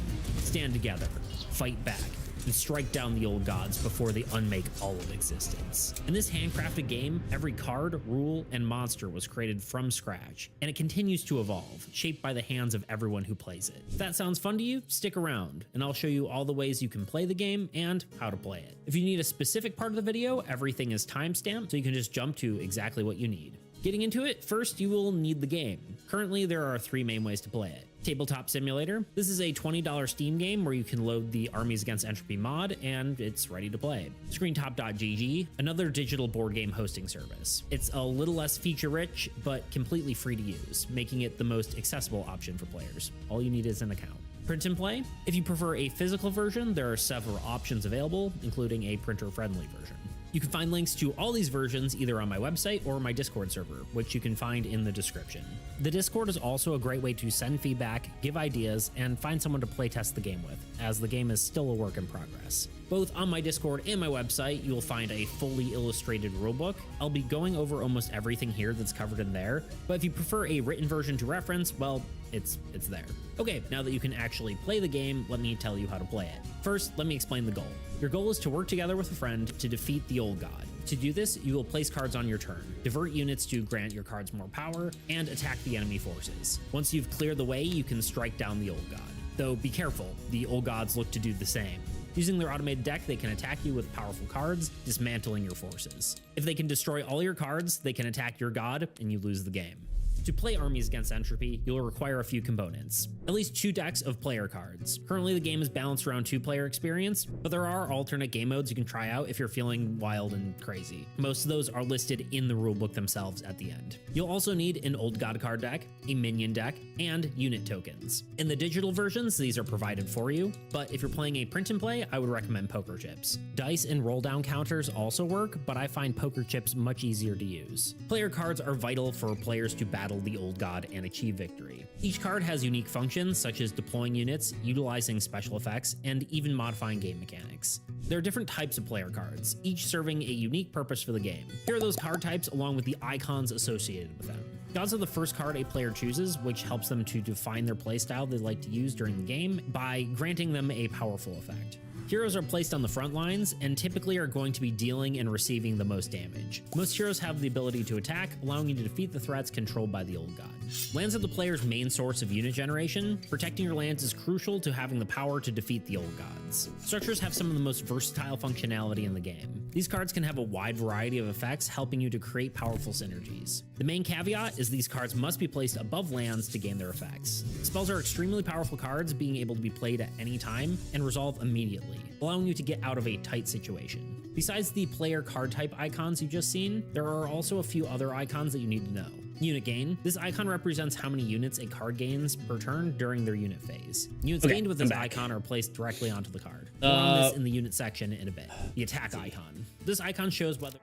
S3: Stand together, fight back, and strike down the old gods before they unmake all of existence. In this handcrafted game, every card, rule, and monster was created from scratch, and it continues to evolve, shaped by the hands of everyone who plays it. If that sounds fun to you, stick around, and I'll show you all the ways you can play the game and how to play it. If you need a specific part of the video, everything is timestamped, so you can just jump to exactly what you need. Getting into it, first you will need the game. Currently, there are 3 main ways to play it. Tabletop Simulator. This is a $20 Steam game where you can load the Armies Against Entropy mod and it's ready to play. Screentop.gg, another digital board game hosting service. It's a little less feature rich, but completely free to use, making it the most accessible option for players. All you need is an account. Print and play. If you prefer a physical version, there are several options available, including a printer-friendly version. You can find links to all these versions either on my website or my Discord server, which you can find in the description. The Discord is also a great way to send feedback, give ideas, and find someone to playtest the game with, as the game is still a work in progress. Both on my Discord and my website, you will find a fully illustrated rulebook. I'll be going over almost everything here that's covered in there, but if you prefer a written version to reference, well, it's there. Okay, now that you can actually play the game, let me tell you how to play it. First, let me explain the goal. Your goal is to work together with a friend to defeat the Old God. To do this, you will place cards on your turn, divert units to grant your cards more power, and attack the enemy forces. Once you've cleared the way, you can strike down the Old God. Though be careful, the Old Gods look to do the same. Using their automated deck, they can attack you with powerful cards, dismantling your forces. If they can destroy all your cards, they can attack your god, and you lose the game. To play armies against Entropy, you'll require a few components. At least 2 decks of player cards. Currently, the game is balanced around 2-player experience, but there are alternate game modes you can try out if you're feeling wild and crazy. Most of those are listed in the rulebook themselves at the end. You'll also need an Old God card deck, a minion deck, and unit tokens. In the digital versions, these are provided for you, but if you're playing a print and play, I would recommend poker chips. Dice and roll down counters also work, but I find poker chips much easier to use. Player cards are vital for players to battle the Old God and achieve victory. Each card has unique functions such as deploying units, utilizing special effects, and even modifying game mechanics. There are different types of player cards, each serving a unique purpose for the game. Here are those card types along with the icons associated with them. Gods are the first card a player chooses, which helps them to define their playstyle they like to use during the game by granting them a powerful effect. Heroes are placed on the front lines and typically are going to be dealing and receiving the most damage. Most heroes have the ability to attack, allowing you to defeat the threats controlled by the Old God. Lands are the player's main source of unit generation. Protecting your lands is crucial to having the power to defeat the Old Gods. Structures have some of the most versatile functionality in the game. These cards can have a wide variety of effects, helping you to create powerful synergies. The main caveat is these cards must be placed above lands to gain their effects. Spells are extremely powerful cards, being able to be played at any time and resolve immediately, allowing you to get out of a tight situation. Besides the player card type icons you've just seen, there are also a few other icons that you need to know. Unit gain. This icon represents how many units a card gains per turn during their unit phase. Units gained with this icon are placed directly onto the card. More on this in the unit section in a bit. The attack icon. This icon shows whether...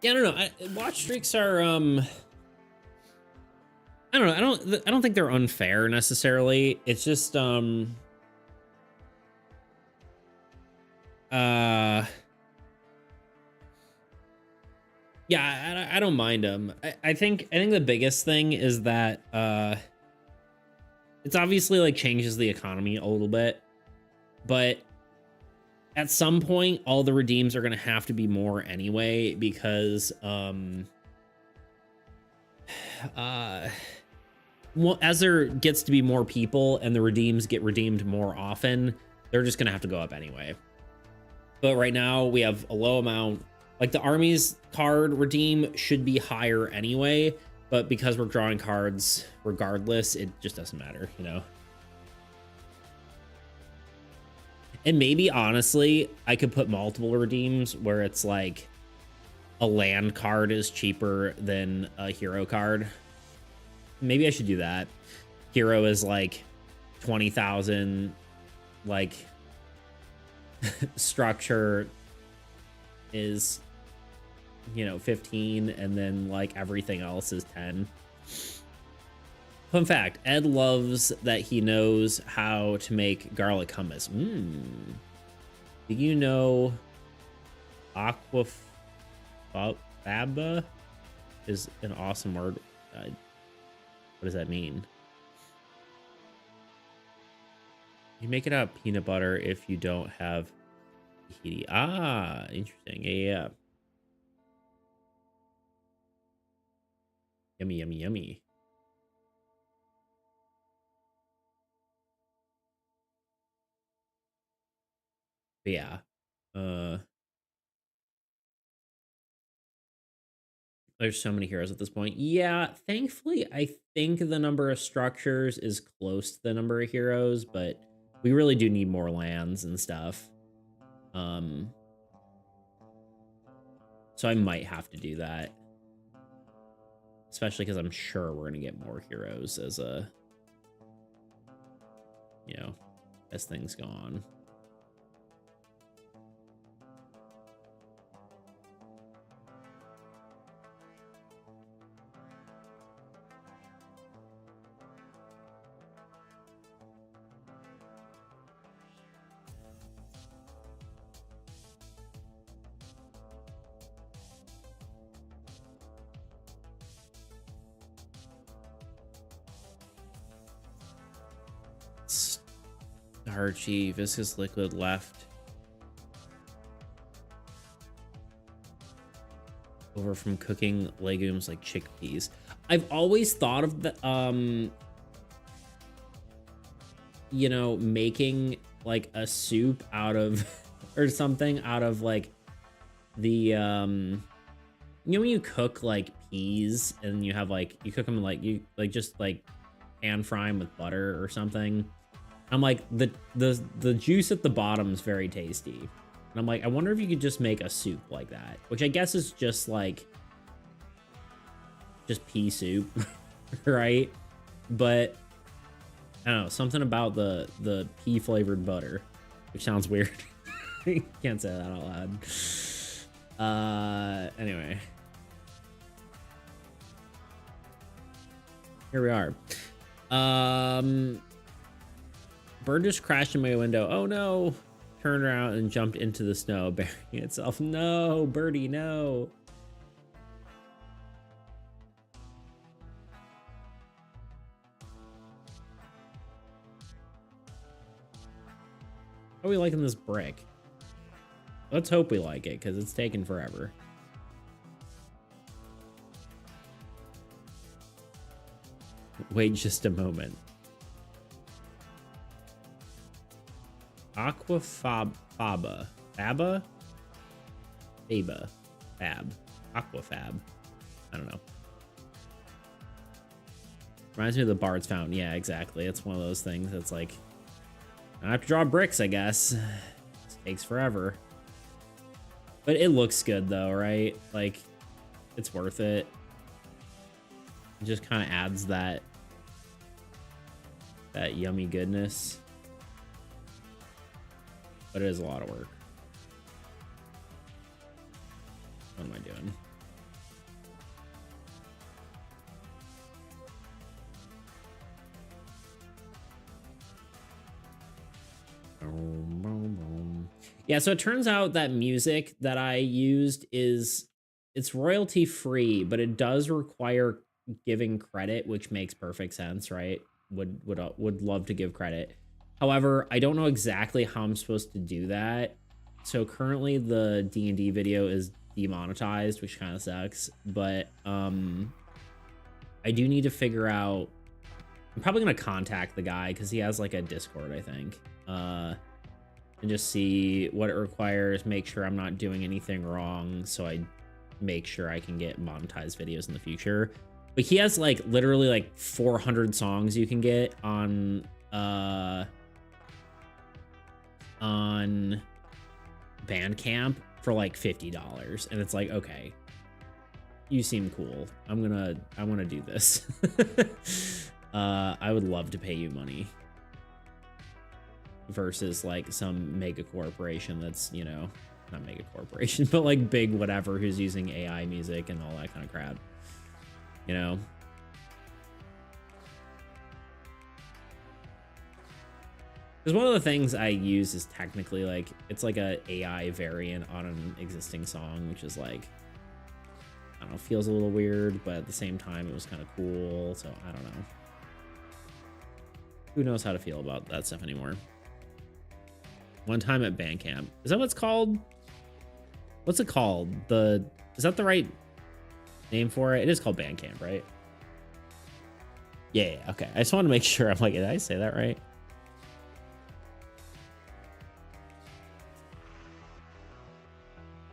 S1: Yeah, I don't know. Watch streaks are, I don't know. I don't think they're unfair necessarily. It's just, yeah, I don't mind them. I think the biggest thing is that it's obviously like changes the economy a little bit, but at some point all the redeems are going to have to be more anyway, because well, as there gets to be more people and the redeems get redeemed more often, they're just going to have to go up anyway. But right now we have a low amount. Like the armies card redeem should be higher anyway, but because we're drawing cards regardless, it just doesn't matter, you know? And maybe honestly, I could put multiple redeems where it's like a land card is cheaper than a hero card. Maybe I should do that. Hero is like 20,000, like structure is, you know, 15, and then like everything else is 10. Fun fact, Ed loves that he knows how to make garlic hummus. Do you know aquafaba is an awesome word? What does that mean? You make it out of peanut butter if you don't have tahiti. Ah, interesting. Yeah. Yummy, yummy, yummy. But yeah. There's so many heroes at this point. Yeah, thankfully, I think the number of structures is close to the number of heroes, but we really do need more lands and stuff. So I might have to do that. Especially because I'm sure we're going to get more heroes as a you know, as things go on. Starchy, viscous liquid left over from cooking legumes like chickpeas. I've always thought of the you know, making like a soup out of or something out of like the you know, when you cook like peas and you have like you cook them like you like just like pan fry them with butter or something. I'm like, the juice at the bottom is very tasty. And I'm like, I wonder if you could just make a soup like that, which I guess is just like, just pea soup, right? But I don't know, something about the pea flavored butter, which sounds weird. Can't say that out loud. Anyway. Here we are. Bird just crashed in my window. Oh no. Turned around and jumped into the snow, burying itself. No, birdie, no. How are we liking this brick? Let's hope we like it, because it's taken forever. Wait just a moment. Aquafaba. Faba? Fab? Aquafab. I don't know. Reminds me of the Bard's Fountain. Yeah, exactly. It's one of those things that's like, I have to draw bricks, I guess. It takes forever. But it looks good though, right? Like, it's worth it. It just kind of adds that yummy goodness. But it is a lot of work. What am I doing? Yeah, so it turns out that music that I used it's royalty free, but it does require giving credit, which makes perfect sense, right? Would love to give credit. However, I don't know exactly how I'm supposed to do that. So currently the D&D video is demonetized, which kind of sucks, but I do need to figure out. I'm probably gonna contact the guy because he has like a Discord, I think, and just see what it requires, make sure I'm not doing anything wrong, so I make sure I can get monetized videos in the future. But he has like literally like 400 songs you can get on Bandcamp for like $50, and it's like, okay, you seem cool. I want to do this. I would love to pay you money versus like some mega corporation that's, you know, not mega corporation, but like big whatever who's using AI music and all that kind of crap, you know. Because one of the things I use is technically like, it's like a AI variant on an existing song, which is like, I don't know, feels a little weird, but at the same time it was kind of cool, so I don't know. Who knows how to feel about that stuff anymore? One time at Bandcamp. Is that what it's called? What's it called? Is that the right name for it? It is called Bandcamp, right? Yeah, okay. I just want to make sure. I'm like, did I say that right?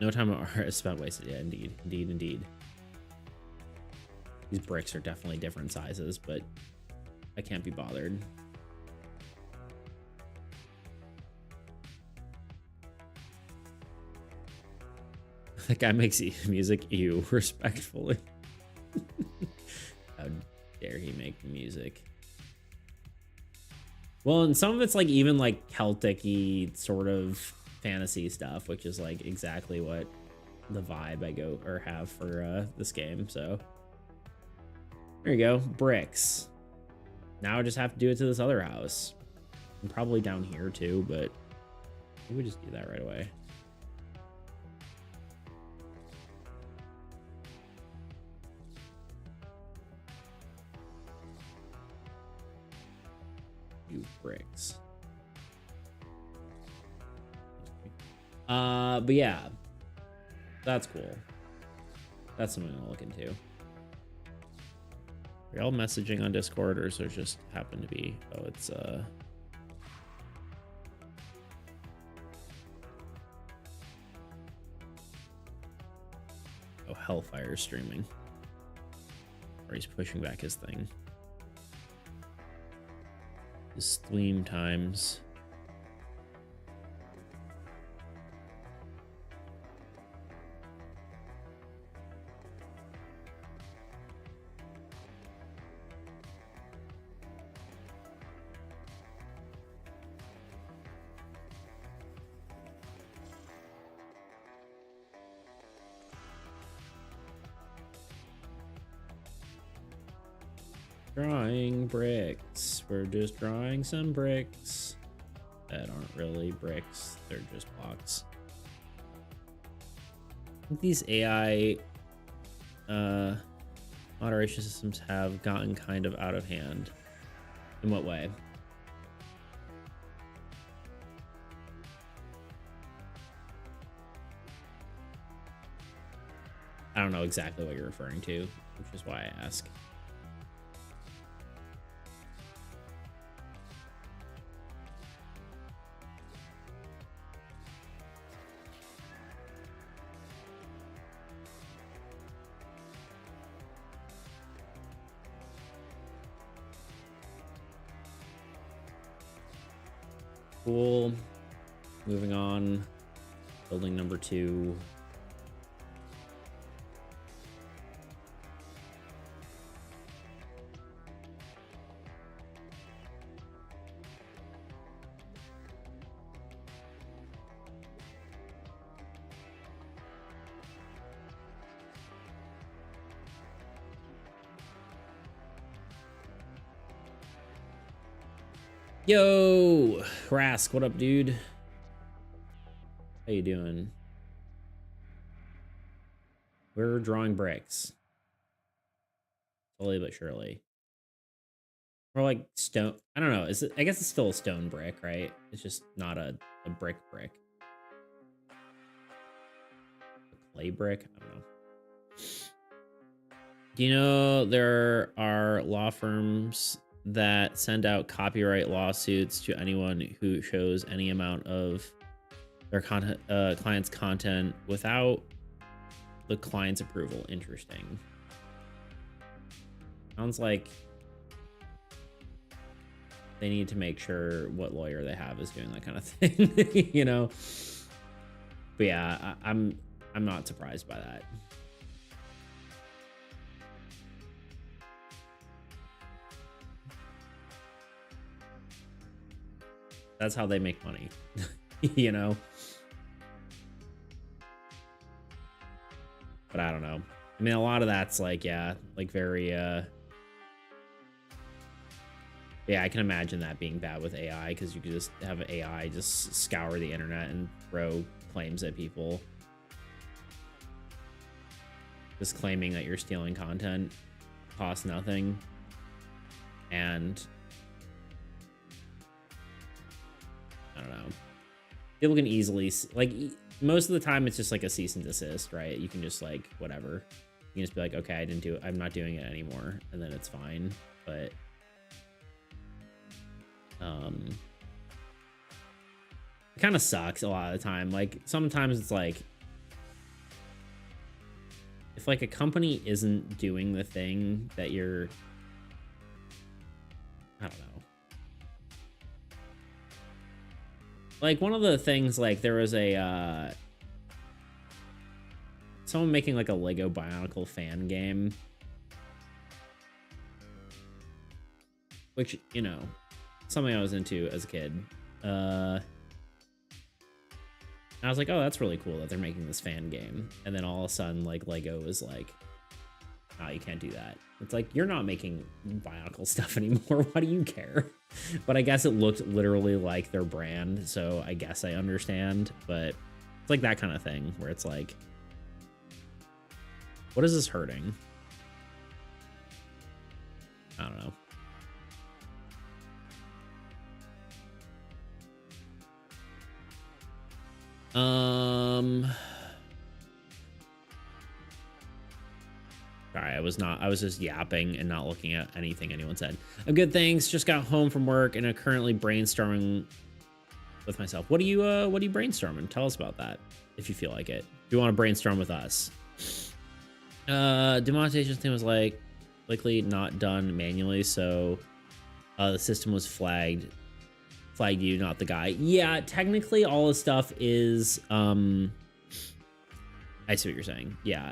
S1: No time of art is spent wasted. Yeah, indeed. Indeed, indeed. These bricks are definitely different sizes, but I can't be bothered. That guy makes music, ew, respectfully. How dare he make music? Well, and some of it's like even like Celtic-y sort of fantasy stuff, which is like exactly what the vibe I go or have for this game. So there you go, bricks. Now I just have to do it to this other house. And probably down here too, but we just do that right away. Bricks. But yeah, that's cool. That's something I'll look into. Are y'all messaging on Discord, or is there just happen to be? Oh, it's oh, Hellfire streaming, or he's pushing back his thing. His stream times. Drawing bricks. We're just drawing some bricks that aren't really bricks. They're just blocks. I think these AI moderation systems have gotten kind of out of hand. In what way? I don't know exactly what you're referring to, which is why I ask. Cool. Moving on. Building number 2. Yo, Rask, what up, dude? How you doing? We're drawing bricks. Slowly but surely. Or like stone. I don't know. Is it? I guess it's still a stone brick, right? It's just not a brick. A clay brick? I don't know. Do you know there are law firms that send out copyright lawsuits to anyone who shows any amount of their client's content without the client's approval? Interesting. Sounds like they need to make sure what lawyer they have is doing that kind of thing, you know? But yeah, I'm not surprised by that. That's how they make money, you know? But I don't know. I mean, a lot of that's like, yeah, like very, yeah, I can imagine that being bad with AI, because you could just have AI just scour the internet and throw claims at people. Just claiming that you're stealing content costs nothing. And I don't know. People can easily, like, most of the time it's just like a cease and desist, right? You can just like, whatever. You can just be like, okay, I'm not doing it anymore. And then it's fine. But it kind of sucks a lot of the time. Like sometimes it's like, if like a company isn't doing the thing that you're, I don't know. Like one of the things, like there was a someone making like a Lego Bionicle fan game, which, you know, something I was into as a kid. I was like, oh, that's really cool that they're making this fan game. And then all of a sudden, like, Lego was like, oh, you can't do that. It's like, you're not making Bionicle stuff anymore. Why do you care? But I guess it looked literally like their brand, so I guess I understand. But it's like that kind of thing where it's like, what is this hurting? I don't know. Sorry, I was just yapping and not looking at anything anyone said. I'm good, thanks. Just got home from work and I'm currently brainstorming with myself. What are you brainstorming? Tell us about that if you feel like it. If you want to brainstorm with us. Demonetization thing was likely not done manually, so the system was flagged you, not the guy. Yeah, technically all the stuff is I see what you're saying. Yeah.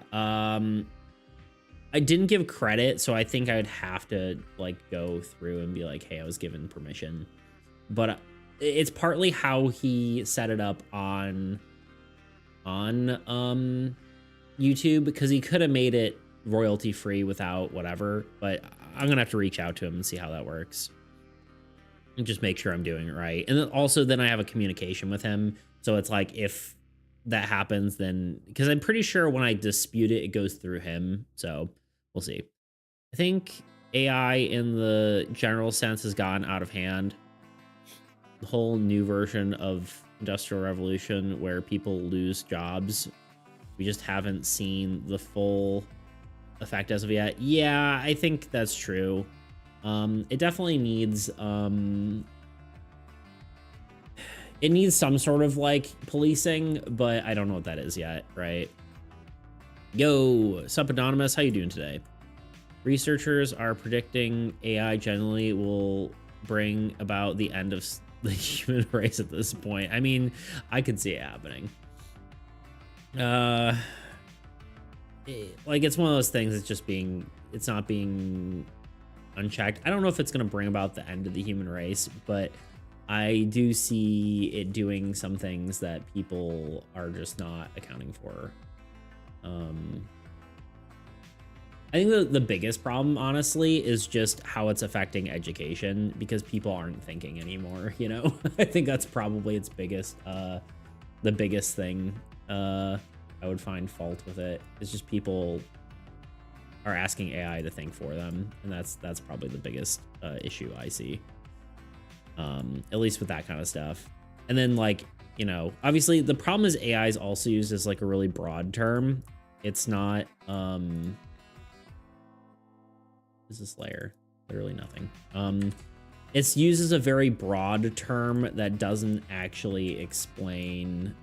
S1: I didn't give credit, so I think I would have to like go through and be like, hey, I was given permission. But it's partly how he set it up on YouTube, because he could have made it royalty free without whatever, but I'm gonna have to reach out to him and see how that works and just make sure I'm doing it right. And then also then I have a communication with him, so it's like if that happens, then because I'm pretty sure when I dispute it, it goes through him, so we'll see. I think AI in the general sense has gotten out of hand. The whole new version of Industrial Revolution where people lose jobs, we just haven't seen the full effect as of yet. Yeah, I think that's true. It definitely needs it needs some sort of like policing, but I don't know what that is yet, right? Yo, sup Anonymous, how you doing today? Researchers are predicting AI generally will bring about the end of the human race at this point. I mean, I could see it happening. Like it's one of those things, it's not being unchecked. I don't know if it's going to bring about the end of the human race, but I do see it doing some things that people are just not accounting for. I think the biggest problem, honestly, is just how it's affecting education, because people aren't thinking anymore, you know? I think that's probably its biggest, the biggest thing I would find fault with it. It's just people are asking AI to think for them, and that's probably the biggest issue I see. At least with that kind of stuff. And then, like, you know, obviously the problem is AI is also used as like a really broad term. It's not business layer, literally nothing. It's used as a very broad term that doesn't actually explain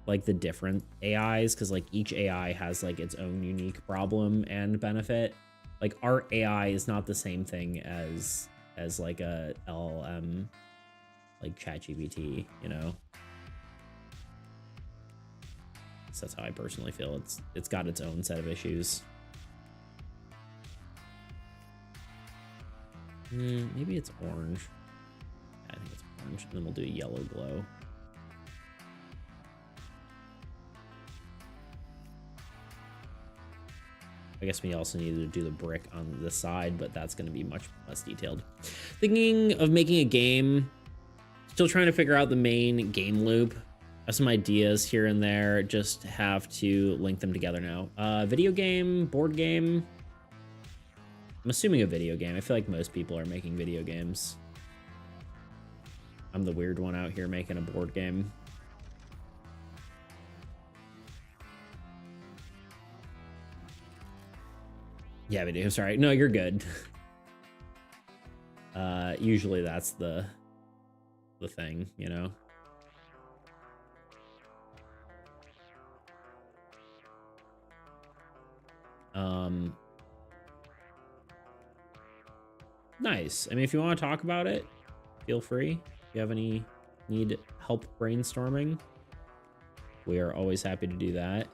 S1: like the different AIs, because like each AI has like its own unique problem and benefit. Like our AI is not the same thing as like a LLM like ChatGPT, you know. So that's how I personally feel. It's got its own set of issues. Maybe it's orange. I think it's orange, and then we'll do a yellow glow. I guess we also need to do the brick on the side, but that's going to be much less detailed. Thinking of making a game. Still trying to figure out the main game loop. I have some ideas here and there. Just have to link them together now. Video game, board game. I'm assuming a video game. I feel like most people are making video games. I'm the weird one out here making a board game. Yeah, video. Sorry. No, you're good. Usually that's the thing, you know. Nice. I mean, if you want to talk about it, feel free. If you have any need help brainstorming, we are always happy to do that.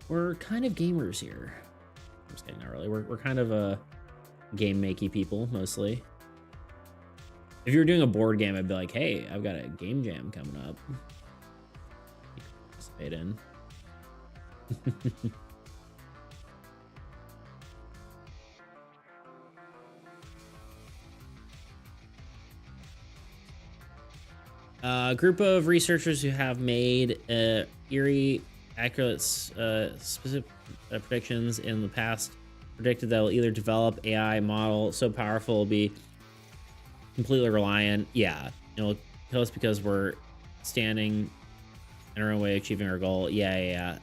S1: we're kind of gamers here. I'm just kidding, not really. We're kind of a game makey people mostly. If you were doing a board game, I'd be like, hey, I've got a game jam coming up. You can participate in. A group of researchers who have made eerie, accurate, specific predictions in the past predicted that will either develop AI model so powerful it'll be completely reliant. Yeah, it'll kill us because we're standing in our own way, achieving our goal. Yeah.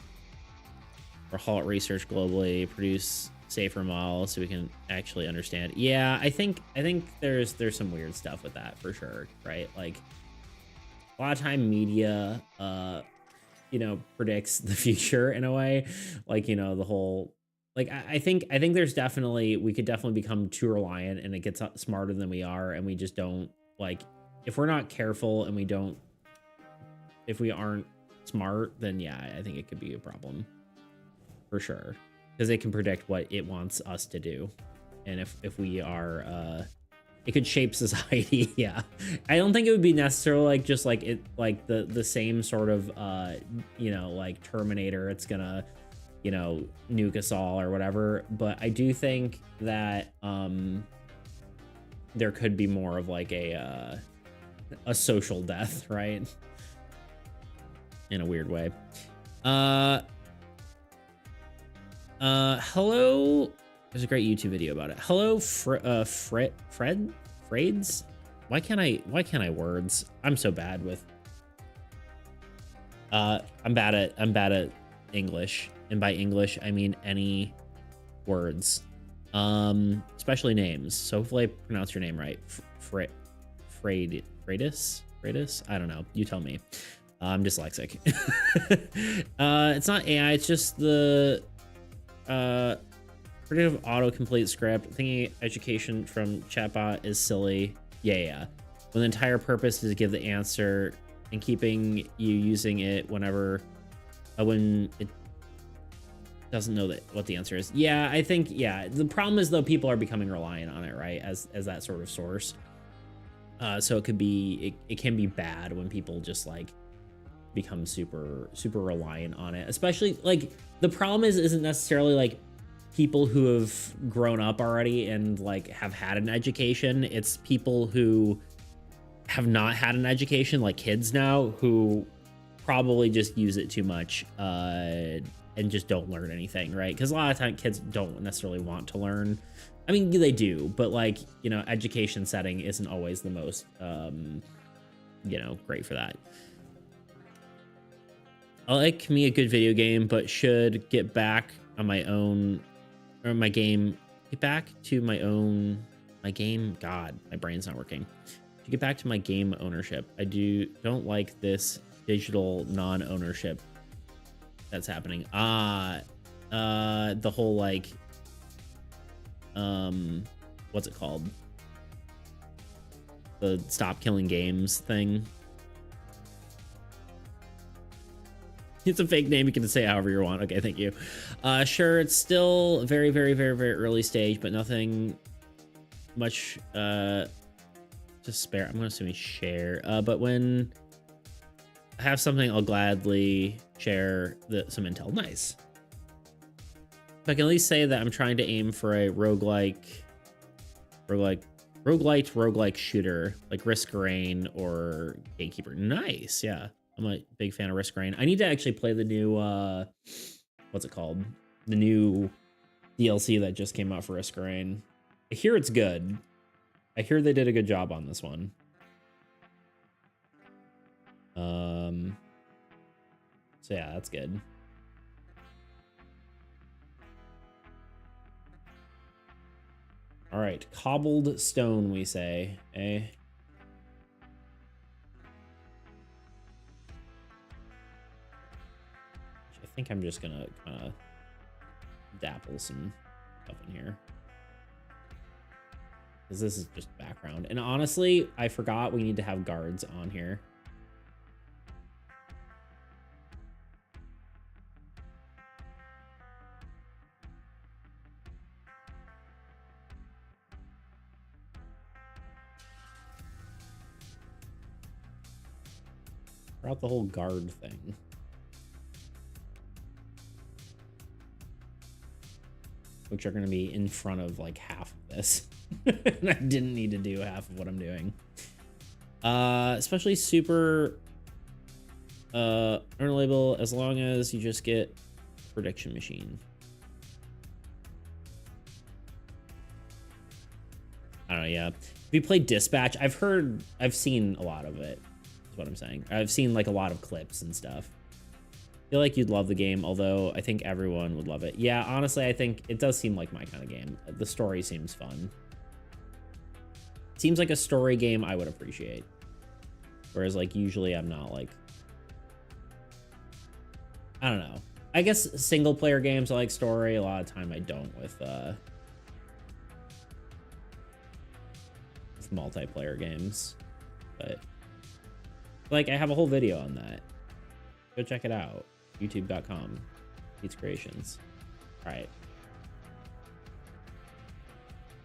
S1: Or halt research globally, produce safer models so we can actually understand. Yeah, I think there's some weird stuff with that for sure, right? Like a lot of time media predicts the future in a way, like, the whole, like, I think there's definitely, we could definitely become too reliant and it gets smarter than we are, and we just don't, like, if we're not careful and if we aren't smart, then yeah, I think it could be a problem for sure, because it can predict what it wants us to do, and if we are it could shape society. Yeah, I don't think it would be necessarily like just like it, like the same sort of like Terminator, it's gonna nuke us all or whatever, but I do think that there could be more of like a social death, right, in a weird way. Hello. There's a great YouTube video about it. Hello, Freds. Why can't I words? I'm so bad with. I'm bad at English, and by English I mean any words, especially names. So hopefully I pronounce your name right. Fredis. I don't know. You tell me. I'm dyslexic. It's not AI. It's just the predictive autocomplete script. Thinking education from chatbot is silly. Yeah. When the entire purpose is to give the answer and keeping you using it when it doesn't know what the answer is. Yeah, I think, yeah. The problem is though, people are becoming reliant on it, right? As that sort of source. So it can be bad when people just like become super reliant on it. Especially like the problem isn't necessarily like people who have grown up already and like have had an education. It's people who have not had an education, like kids now, who probably just use it too much and just don't learn anything, right? Because a lot of times kids don't necessarily want to learn. I mean, they do, but like, education setting isn't always the most great for that. I like me a good video game, but should get back on my own, or my game, get back to my game. God, my brain's not working. To get back to my game ownership. I don't like this digital non-ownership that's happening. The whole like, what's it called? The stop killing games thing. It's a fake name. You can say however you want. Okay, thank you. Sure, it's still very, very, very, very early stage, but nothing much to spare. I'm going to assume share. But when I have something, I'll gladly share some intel. Nice. If I can at least say that I'm trying to aim for a roguelite shooter, like Risk Rain or Gatekeeper. Nice, yeah. I'm a big fan of Risk Rain. I need to actually play the new, what's it called? The new DLC that just came out for Risk Rain. I hear it's good. I hear they did a good job on this one. So yeah, that's good. All right, cobbled stone, we say, eh? I think I'm just gonna kind of dapple some stuff in here, because this is just background. And honestly, I forgot we need to have guards on here. Throughout the whole guard thing. Which are going to be in front of like half of this. And I didn't need to do half of what I'm doing. Especially super earn a label as long as you just get prediction machine. I don't know, yeah. If you play Dispatch, I've seen a lot of it, is what I'm saying. I've seen like a lot of clips and stuff. I feel like you'd love the game, although I think everyone would love it. Yeah, honestly, I think it does seem like my kind of game. The story seems fun. Seems like a story game I would appreciate. Whereas like usually I'm not like, I don't know. I guess single player games I like story. A lot of time I don't with multiplayer games. But like I have a whole video on that. Go check it out. YouTube.com. Pete's Creations. All right.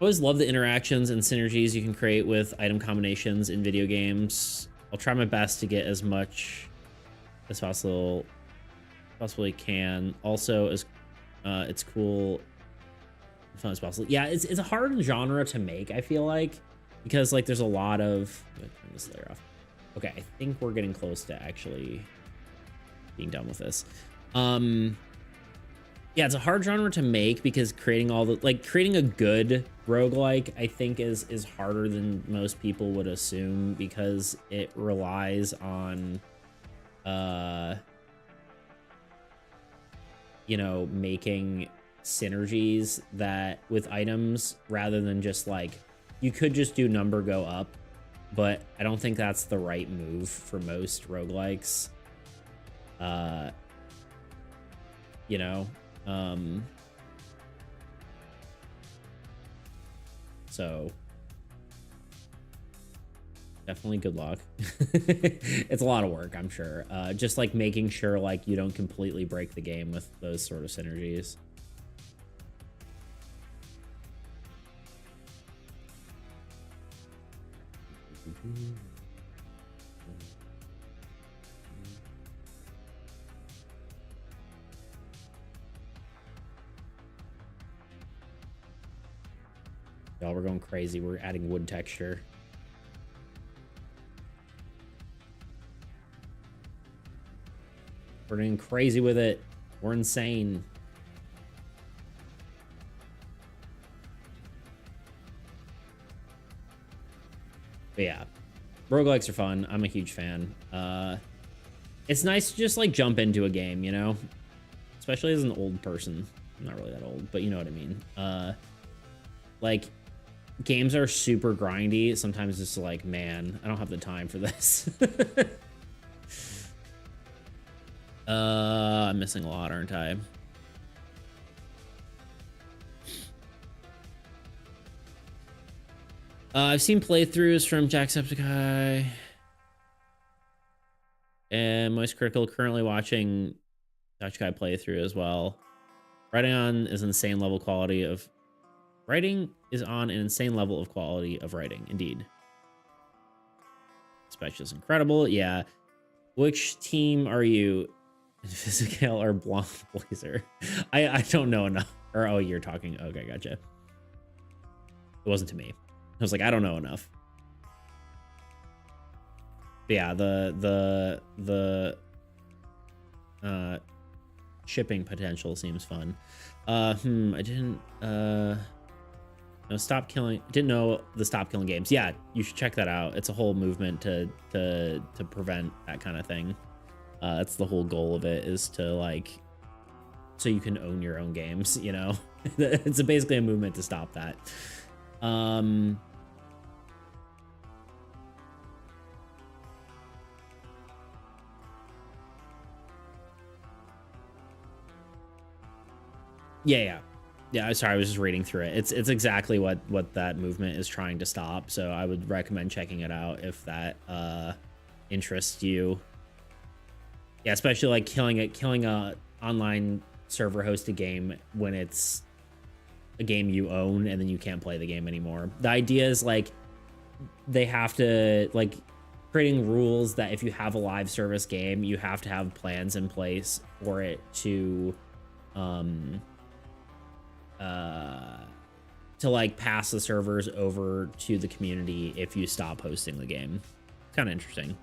S1: I always love the interactions and synergies you can create with item combinations in video games. I'll try my best to get as much as possibly can. Also, as it's cool, as fun as possible. Yeah, it's a hard genre to make, I feel like, because like there's a lot of. Turn this layer off. Okay, I think we're getting close to actually being done with this. Yeah, it's a hard genre to make because creating a good roguelike, I think is harder than most people would assume because it relies on you know, making synergies that with items rather than just like you could just do number go up, but I don't think that's the right move for most roguelikes. You know, so definitely good luck. It's a lot of work, I'm sure. Just like making sure like you don't completely break the game with those sort of synergies. Y'all, we're going crazy. We're adding wood texture. We're getting crazy with it. We're insane. But yeah, roguelikes are fun. I'm a huge fan. It's nice to just like jump into a game, you know, especially as an old person. I'm not really that old, but you know what I mean. Like games are super grindy. Sometimes it's like, man, I don't have the time for this. I'm missing a lot, aren't I? I've seen playthroughs from Jacksepticeye and Moist Critical. Currently watching Jacksepticeye playthrough as well. Writing is on an insane level of writing, indeed. Dispatch is incredible. Yeah. Which team are you? Physical or Blonde Blazer? I don't know enough. Or oh, you're talking. Okay, gotcha. It wasn't to me. I was like, I don't know enough. But yeah, the shipping potential seems fun. I didn't no, stop killing. Didn't know the stop killing games. Yeah, you should check that out. It's a whole movement to prevent that kind of thing. That's the whole goal of it, is to like, so you can own your own games, you know. It's basically a movement to stop that. Yeah. Sorry, I was just reading through it. It's exactly what that movement is trying to stop. So I would recommend checking it out if that interests you. Yeah, especially like killing a online server hosted game when it's a game you own and then you can't play the game anymore. The idea is like they have to like creating rules that if you have a live service game, you have to have plans in place for it to like pass the servers over to the community if you stop hosting the game. Kind of interesting.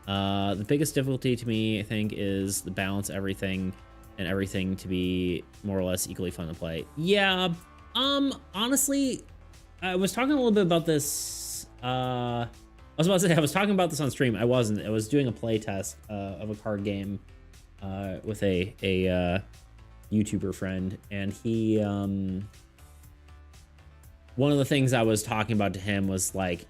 S1: The biggest difficulty to me, I think, is the balance everything and everything to be more or less equally fun to play. Yeah, honestly, I was talking a little bit about this. I was about to say I was talking about this on stream. I wasn't. I was doing a play test of a card game with a YouTuber friend, and he one of the things I was talking about to him was like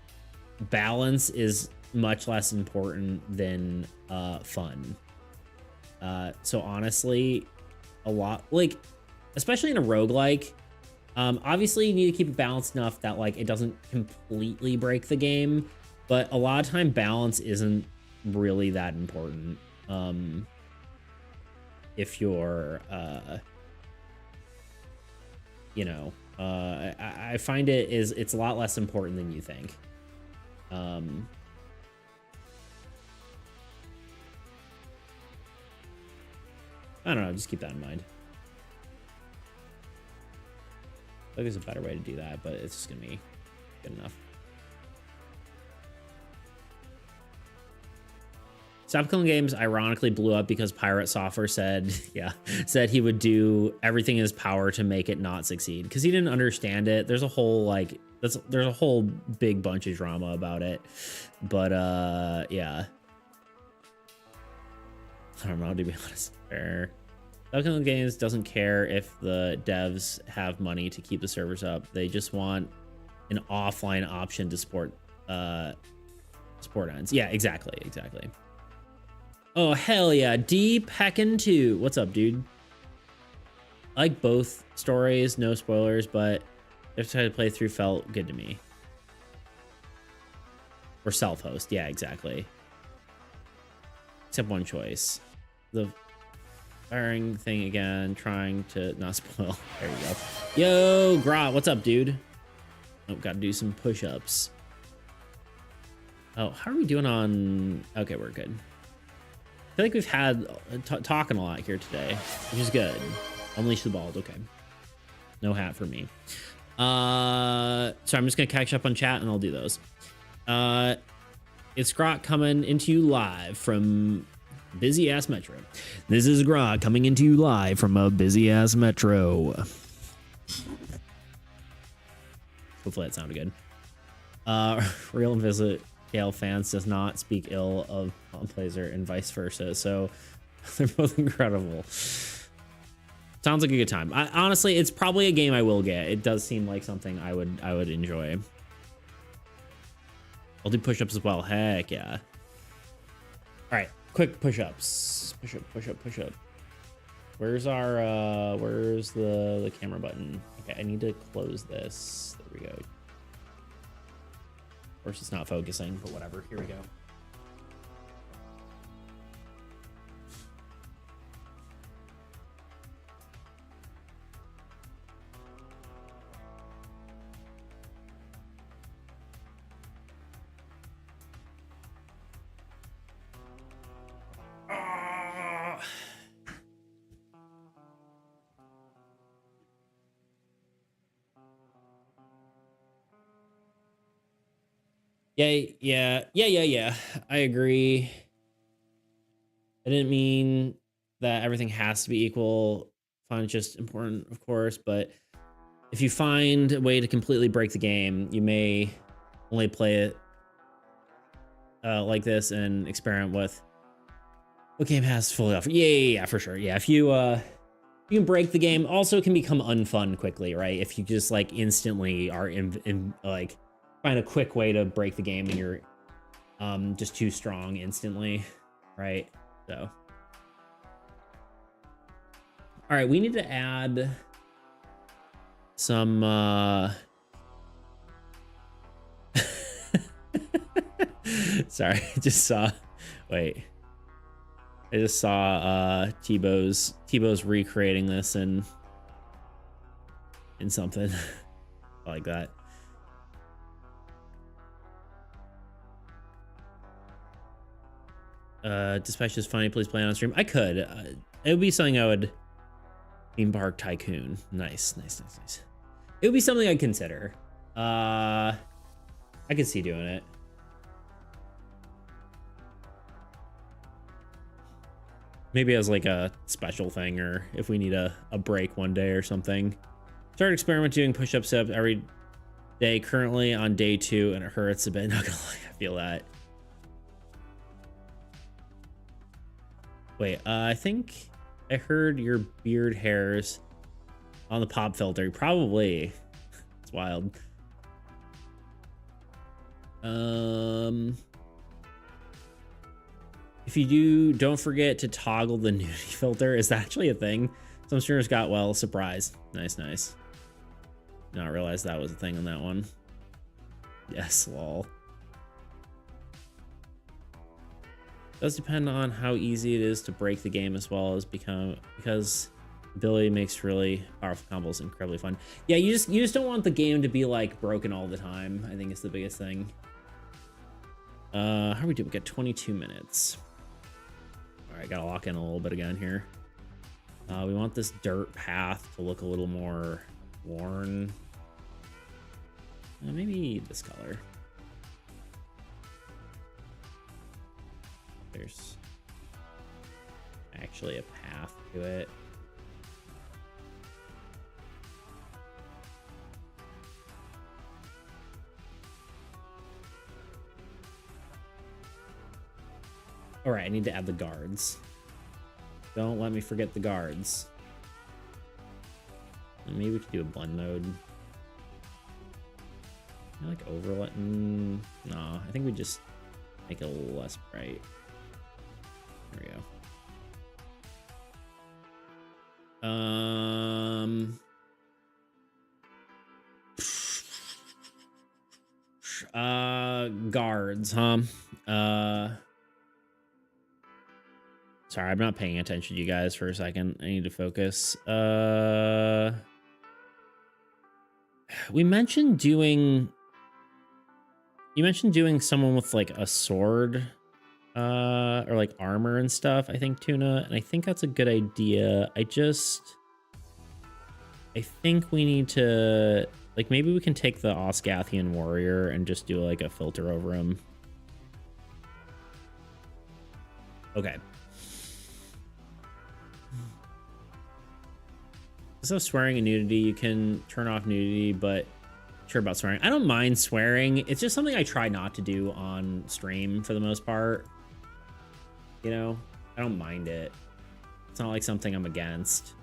S1: balance is much less important than fun. So honestly, a lot, like, especially in a roguelike, obviously you need to keep it balanced enough that like it doesn't completely break the game, but a lot of time balance isn't really that important. If you're you know, I find it's a lot less important than you think. I don't know, just keep that in mind. I think there's a better way to do that, but it's just gonna be good enough. Stop Killing Games ironically blew up because Pirate Software said, said he would do everything in his power to make it not succeed because he didn't understand it. There's a whole like there's a whole big bunch of drama about it, but yeah. I don't know, to be honest. Fair. Stop Killing Games doesn't care if the devs have money to keep the servers up. They just want an offline option to support ends. Yeah, exactly. Oh, hell yeah. Deep Heckin' 2. What's up, dude? I like both stories, no spoilers, but if I had to play through felt good to me. Or self-host. Yeah, exactly. Except one choice. The firing thing again, trying to not spoil. There we go. Yo, Grot, what's up, dude? Oh, gotta do some push-ups. Oh, how are we doing on... Okay, we're good. I feel like we've had talking a lot here today, which is good. Unleash the Bald, okay. No hat for me. So I'm just gonna catch up on chat and I'll do those. It's Grot coming into you live from busy ass metro. This is Grot coming into you live from a busy ass metro. Hopefully that sounded good. Real and Visit Gale fans does not speak ill of Blazer and vice versa, so they're both incredible. Sounds like a good time. Honestly, it's probably a game I will get. It does seem like something I would enjoy. I'll do push-ups as well. Heck yeah. All right, quick push-ups. Push up. Where's our where's the camera button? Okay, I need to close this. There we go. Of course it's not focusing, but whatever. Here we go. Yeah. I agree. I didn't mean that everything has to be equal. Fun is just important, of course, but if you find a way to completely break the game, you may only play it like this and experiment with what game has fully offered. Yeah, for sure. Yeah, if you can break the game, also it can become unfun quickly, right? If you just like instantly are in like find a quick way to break the game and you're just too strong instantly, right? So all right, we need to add some sorry, I just saw Tebow's recreating this in something like that. Dispatch is funny. Please play it on stream. I could. It would be something I would. Theme Park Tycoon. Nice. It would be something I'd consider. I could see doing it. Maybe as like a special thing, or if we need a break one day or something. Start experimenting doing push-ups every day. Currently on day 2, and it hurts a bit. Not gonna lie, I feel that. Wait, I think I heard your beard hairs on the pop filter. Probably. It's wild. If you do, don't forget to toggle the nudity filter. Is that actually a thing? Some streamers got, well, surprise. Nice. Not realize that was a thing on that one. Yes, lol. Does depend on how easy it is to break the game as well as because ability makes really powerful combos incredibly fun. Yeah, you just don't want the game to be like broken all the time. I think it's the biggest thing. How are we doing? We got 22 minutes. All right, gotta lock in a little bit again here. We want this dirt path to look a little more worn. Maybe this color. There's actually a path to it. All right, I need to add the guards. Don't let me forget the guards. And maybe we could do a blend mode. I like overlay. No, I think we just make it a little less bright. There we go. Guards, huh? Sorry, I'm not paying attention to you guys for a second. I need to focus. We mentioned doing. You mentioned doing someone with like a sword, or like armor and stuff. I think, Tuna, and I think that's a good idea. I think we need to like, maybe we can take the Osgathian warrior and just do like a filter over him. Okay. So swearing and nudity, you can turn off nudity, but sure about swearing. I don't mind swearing. It's just something I try not to do on stream for the most part. You know, I don't mind it. It's not like something I'm against.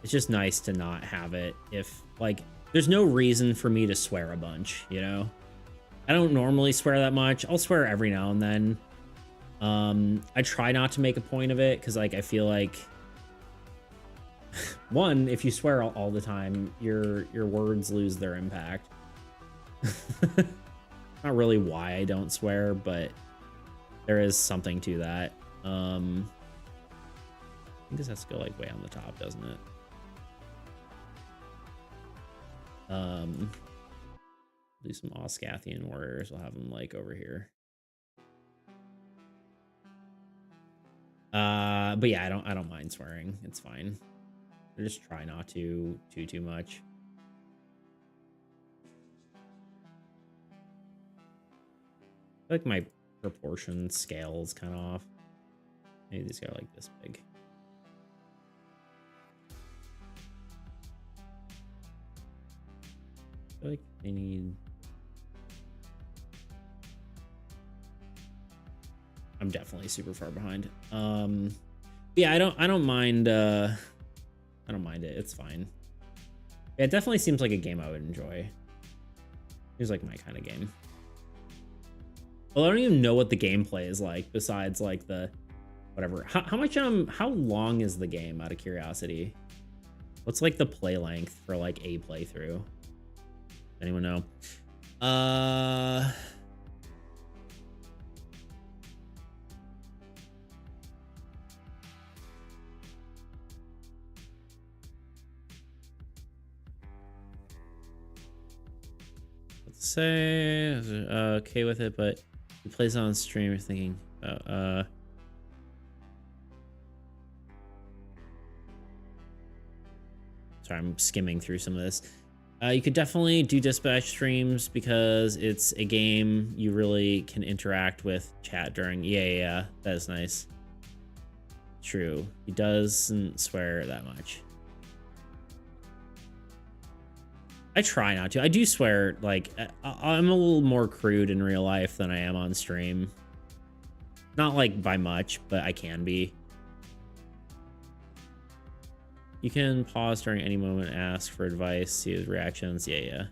S1: It's just nice to not have it. If like, there's no reason for me to swear a bunch, you know? I don't normally swear that much. I'll swear every now and then. I try not to make a point of it because like, I feel like one, if you swear all the time, your words lose their impact. Not really why I don't swear, but there is something to that. I think this has to go like way on the top, doesn't it? Do some Osgathian warriors. We'll have them like over here. But yeah, I don't mind swearing. It's fine. I just try not to too much. I feel like my proportion scale is kind of off. Maybe these are like this big. I feel like they need. I'm definitely super far behind. Yeah, I don't mind. I don't mind it. It's fine. Yeah, it definitely seems like a game I would enjoy. It's like my kind of game. Well, I don't even know what the gameplay is like besides like the whatever. How long is the game, out of curiosity? What's like the play length for like a playthrough? Anyone know? Let's say okay with it, but he plays on stream. You're thinking, Sorry, I'm skimming through some of this. You could definitely do dispatch streams because it's a game you really can interact with chat during. Yeah, that is nice. True. He doesn't swear that much. I try not to. I do swear, like, I'm a little more crude in real life than I am on stream. Not like by much, but I can be. You can pause during any moment, ask for advice, see his reactions. Yeah.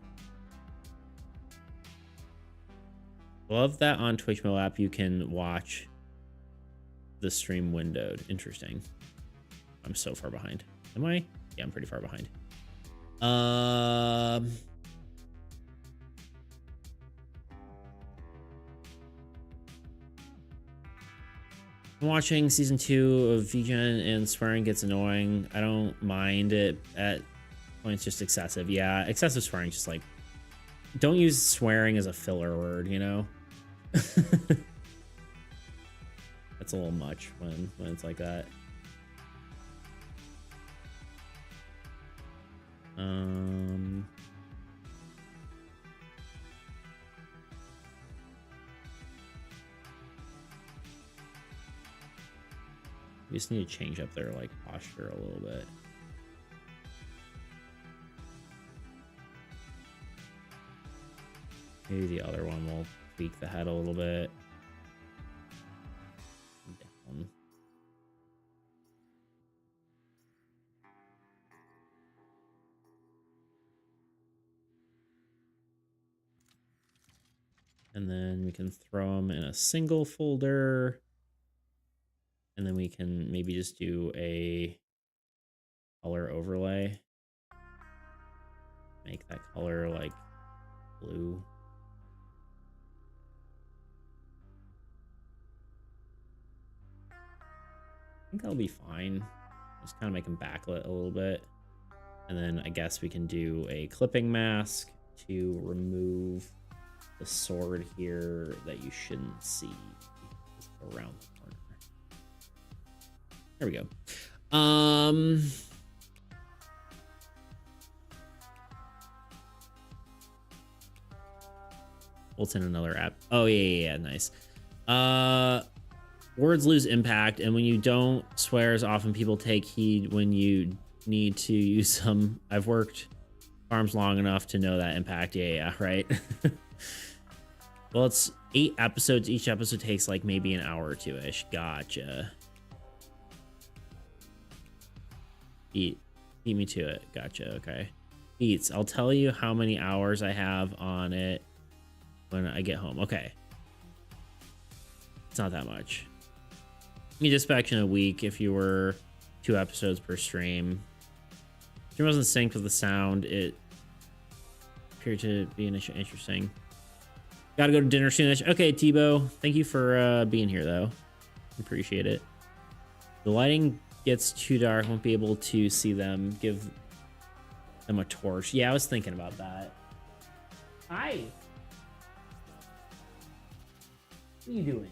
S1: Love that on Twitch Mobile app you can watch the stream windowed. Interesting. I'm so far behind. Am I? Yeah, I'm pretty far behind. I'm watching season 2 of VGen and swearing gets annoying. I don't mind it at points, just excessive. Yeah, excessive swearing, just like, don't use swearing as a filler word, you know? That's a little much when it's like that. We just need to change up their like posture a little bit. Maybe the other one will tweak the head a little bit. Down. And then we can throw them in a single folder. And then we can maybe just do a color overlay. Make that color like blue. I think that'll be fine. Just kind of make them backlit a little bit. And then I guess we can do a clipping mask to remove the sword here that you shouldn't see. Just around the corner. There we go. What's in another app? Oh yeah, nice. Words lose impact, and when you don't swear as often, people take heed when you need to use them. I've worked farms long enough to know that impact. Yeah, right. Well, it's 8 episodes. Each episode takes like maybe an hour or 2-ish. Gotcha. Beat me to it. Gotcha. Okay. Beats. I'll tell you how many hours I have on it when I get home. Okay. It's not that much. You dispatch in a week if you were 2 episodes per stream. Stream wasn't synced with the sound. It appeared to be an issue. Interesting. Gotta go to dinner soon. Okay, Tebow. Thank you for being here, though. Appreciate it. The lighting gets too dark. Won't be able to see them. Give them a torch. Yeah, I was thinking about that. Hi. What are you doing?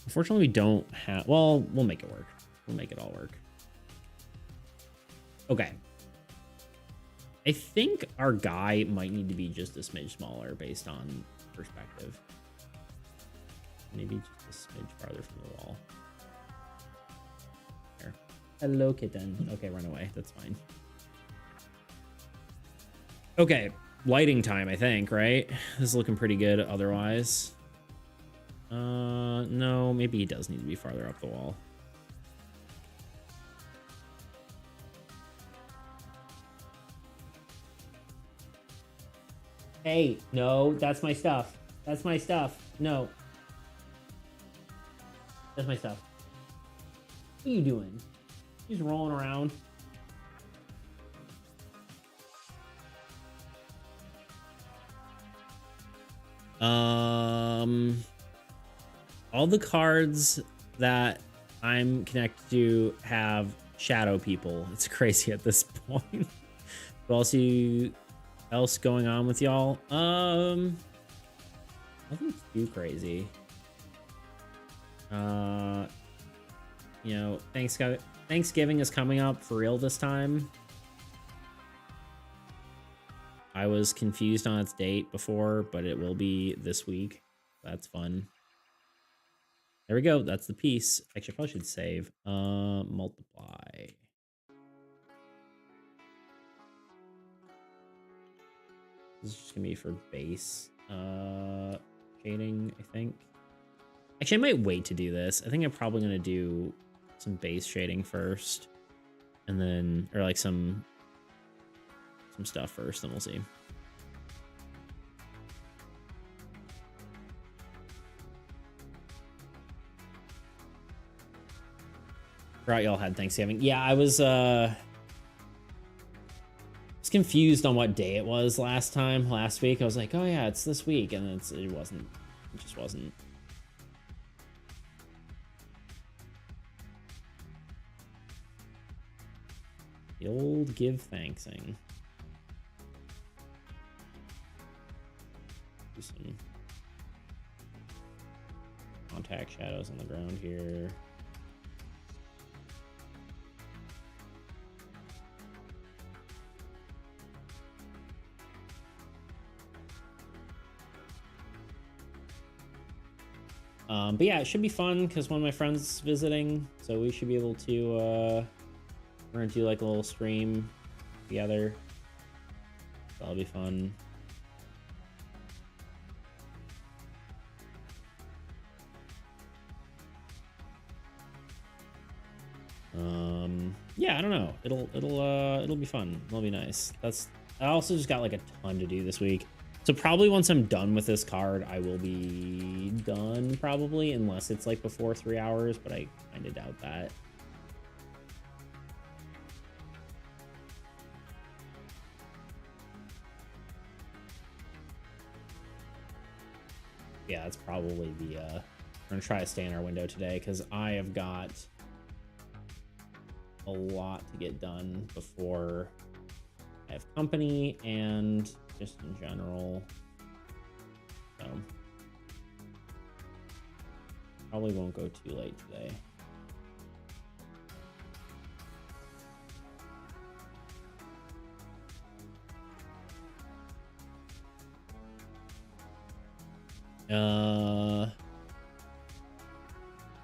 S1: Unfortunately, we don't have... Well, we'll make it work. We'll make it all work. Okay. I think our guy might need to be just a smidge smaller based on perspective. Maybe just a smidge farther from the wall. There. Hello, kitten. Okay, run away. That's fine. Okay. Lighting time, I think, right? This is looking pretty good otherwise. No, maybe he does need to be farther up the wall. Hey, no, that's my stuff. That's my stuff. No. That's my stuff. What are you doing? He's rolling around. All the cards that I'm connected to have shadow people. It's crazy at this point. What else going on with y'all? Nothing too crazy. You you know, Thanksgiving is coming up for real this time. I was confused on its date before, but it will be this week. That's fun. There we go. That's the piece. Actually, I probably should save. Multiply. This is just gonna be for base shading, I think. Actually, I might wait to do this. I think I'm probably gonna do some base shading first, and then, or like some stuff first, then we'll see. Forgot y'all had Thanksgiving. Yeah, I was confused on what day it was last week. I was like, oh yeah, it's this week, and it just wasn't. The old give thanksing. Do some contact shadows on the ground here. But yeah, it should be fun because one of my friends is visiting, so we should be able to we're gonna do like a little stream together. That'll be fun. Yeah, I don't know. It'll be fun. It'll be nice. I also just got like a ton to do this week. So probably once I'm done with this card, I will be done probably, unless it's like before 3 hours, but I kind of doubt that. Yeah, that's probably the, we're gonna try to stay in our window today because I have got a lot to get done before I have company and just in general. So probably won't go too late today.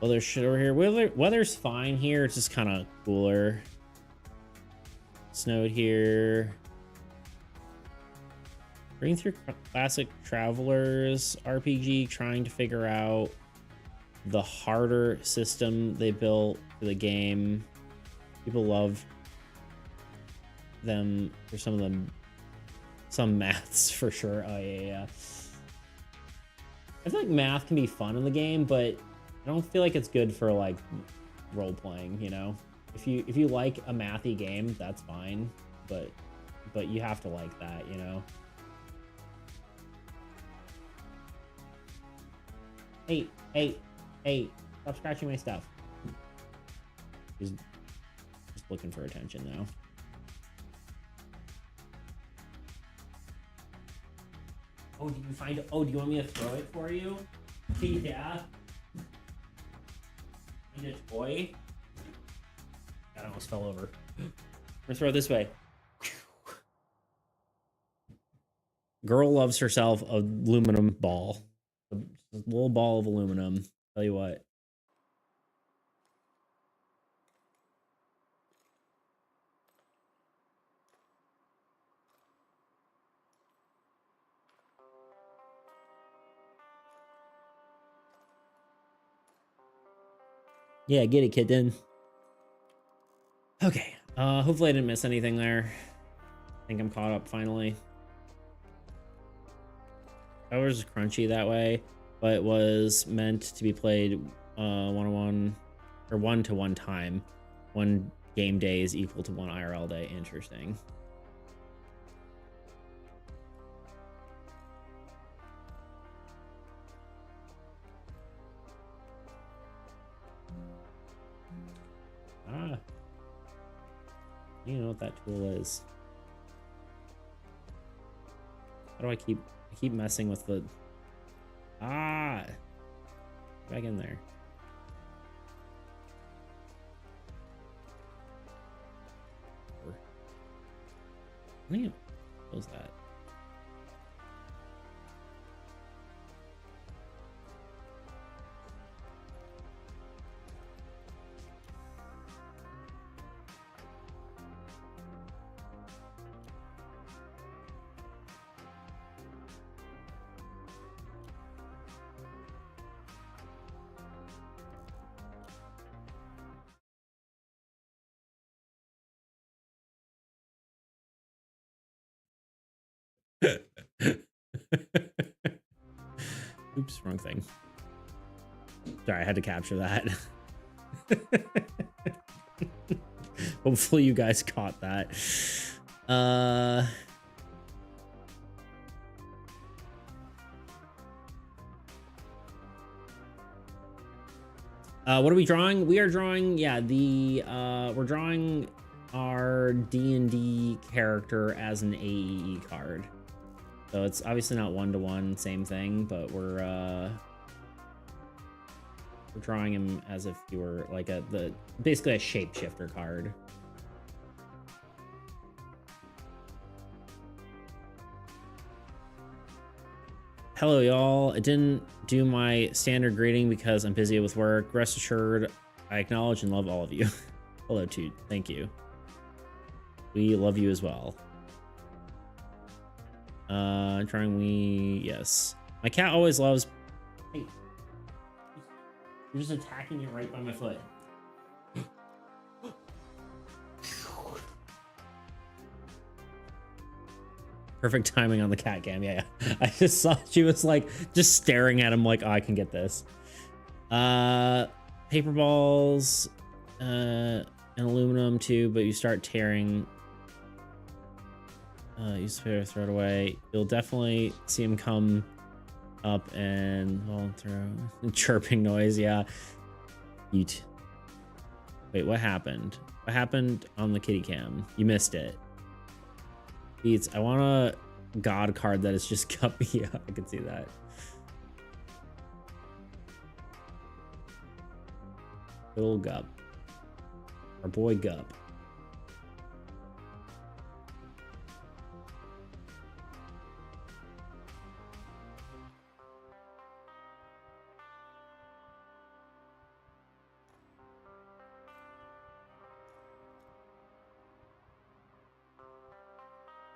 S1: Well, there's shit over here. Weather's fine here. It's just kind of cooler. Snowed here. Reading through Classic Travelers RPG, trying to figure out the harder system they built for the game. People love them for some of them. Some maths for sure. Oh yeah. I feel like math can be fun in the game, but I don't feel like it's good for like role playing, you know? If you like a mathy game, that's fine, but you have to like that, you know? Hey, stop scratching my stuff. He's just looking for attention now. Oh, did you find it? Oh, do you want me to throw it for you? Yeah. Find a toy? God, I almost fell over. I'm gonna throw it this way. Girl loves herself a aluminum ball. A little ball of aluminum. Tell you what. Yeah, get it, kitten. Okay. Hopefully I didn't miss anything there. I think I'm caught up finally. I was crunchy that way, but it was meant to be played one-on-one or one-to-one time. One game day is equal to one IRL day. Interesting. Ah. You know what that tool is. How do I keep messing with the... Ah! Get back in there. What was that? Oops, wrong thing. Sorry, I had to capture that. Hopefully you guys caught that. What are we drawing? We are drawing, yeah, we're drawing our D&D character as an AAE card. So it's obviously not one-to-one, same thing, but we're drawing him as if he were like basically a shapeshifter card. Hello, y'all. I didn't do my standard greeting because I'm busy with work. Rest assured, I acknowledge and love all of you. Hello, Toot. Thank you. We love you as well. Yes. My cat always loves... Hey. You're just attacking it right by my foot. Perfect timing on the cat cam. Yeah. I just saw she was like just staring at him like, oh, I can get this. Paper balls and aluminum too, but you start tearing. You throw it away. You'll definitely see him come up and throw chirping noise. Yeah. Eat. Wait, what happened? What happened on the kitty cam? You missed it. Beats. I want a god card that is just Guppy. Yeah, I can see that. Little Gup. Our boy Gup.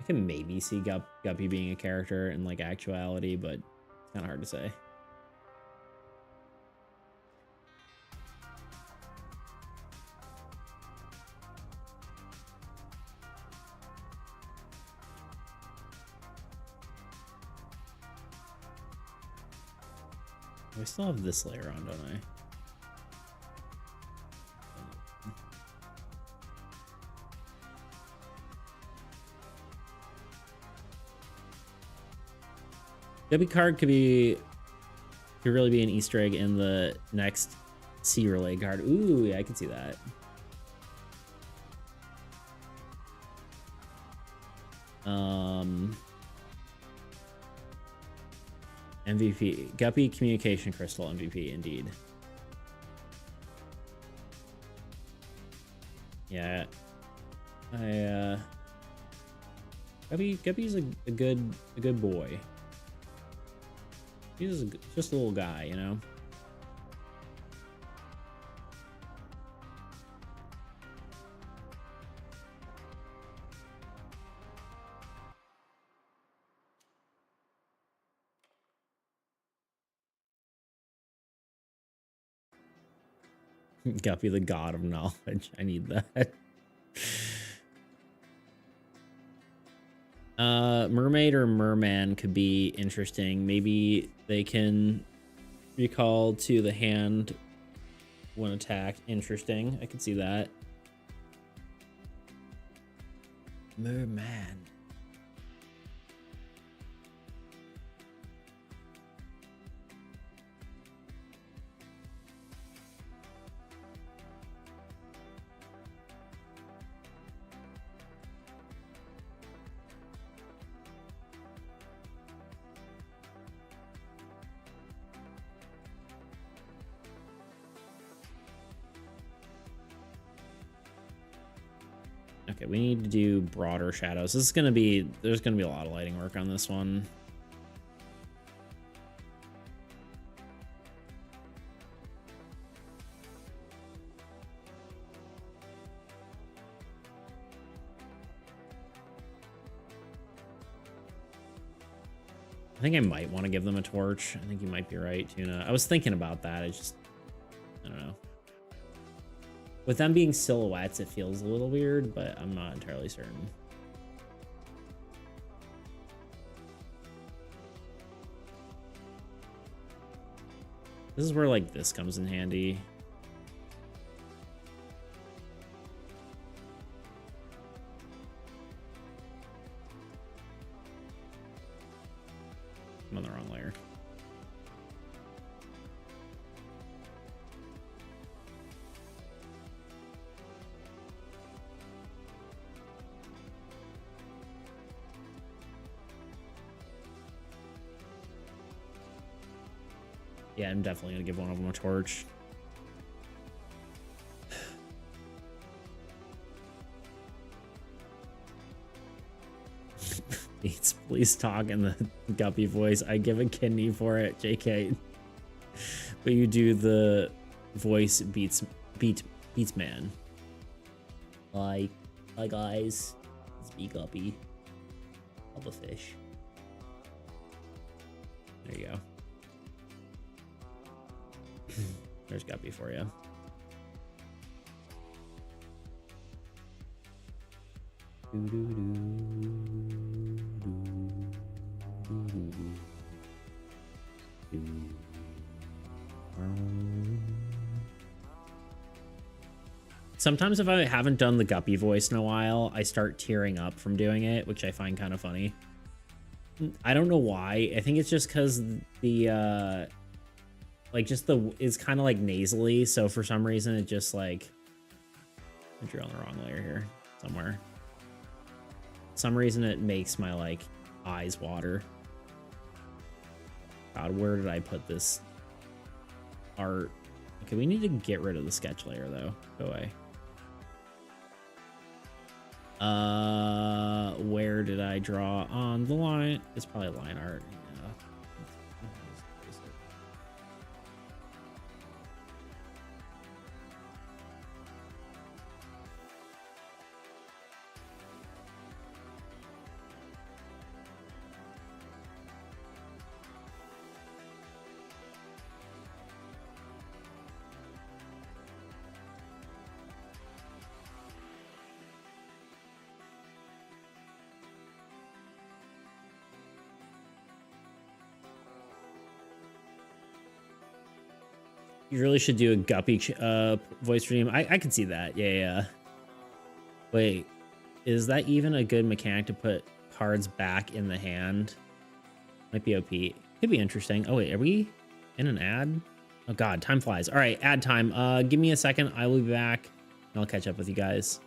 S1: I can maybe see Guppy being a character in like actuality, but it's kind of hard to say. I still have this layer on, don't I? Guppy card could really be an Easter egg in the next Sea Relay card. Ooh, yeah, I can see that. MVP. Guppy Communication Crystal MVP, indeed. Yeah. Guppy's a good boy. He's just a little guy, you know? Guppy, the god of knowledge. I need that. Mermaid or merman could be interesting. Maybe they can recall to the hand when attacked. Interesting. I could see that. Merman. Okay, we need to do broader shadows. This is gonna be, there's gonna be a lot of lighting work on this one. I think I might want to give them a torch. I think you might be right, Tuna. I was thinking about that. I don't know. With them being silhouettes, it feels a little weird, but I'm not entirely certain. This is where like this comes in handy. I'm on the wrong layer. Yeah, I'm definitely gonna give one of them a torch. Please talk in the guppy voice. I give a kidney for it, JK. But you do the voice beats man. Hi guys. It's me, Guppy. All the fish. There you go. There's Guppy for you. Sometimes if I haven't done the Guppy voice in a while, I start tearing up from doing it, which I find kind of funny. I don't know why. I think it's just because the like just the is kind of like nasally, so for some reason it just like I drew on the wrong layer here somewhere. Some reason it makes my like eyes water. God, where did I put this art? Okay, we need to get rid of the sketch layer though. Go away. Where did I draw on the line? It's probably line art. Yeah. You really should do a Guppy voice stream. I can see that. Yeah. Wait, is that even a good mechanic to put cards back in the hand? Might be OP. Could be interesting. Oh wait, are we in an ad? Oh God, time flies. All right, ad time. Give me a second. I will be back and I'll catch up with you guys.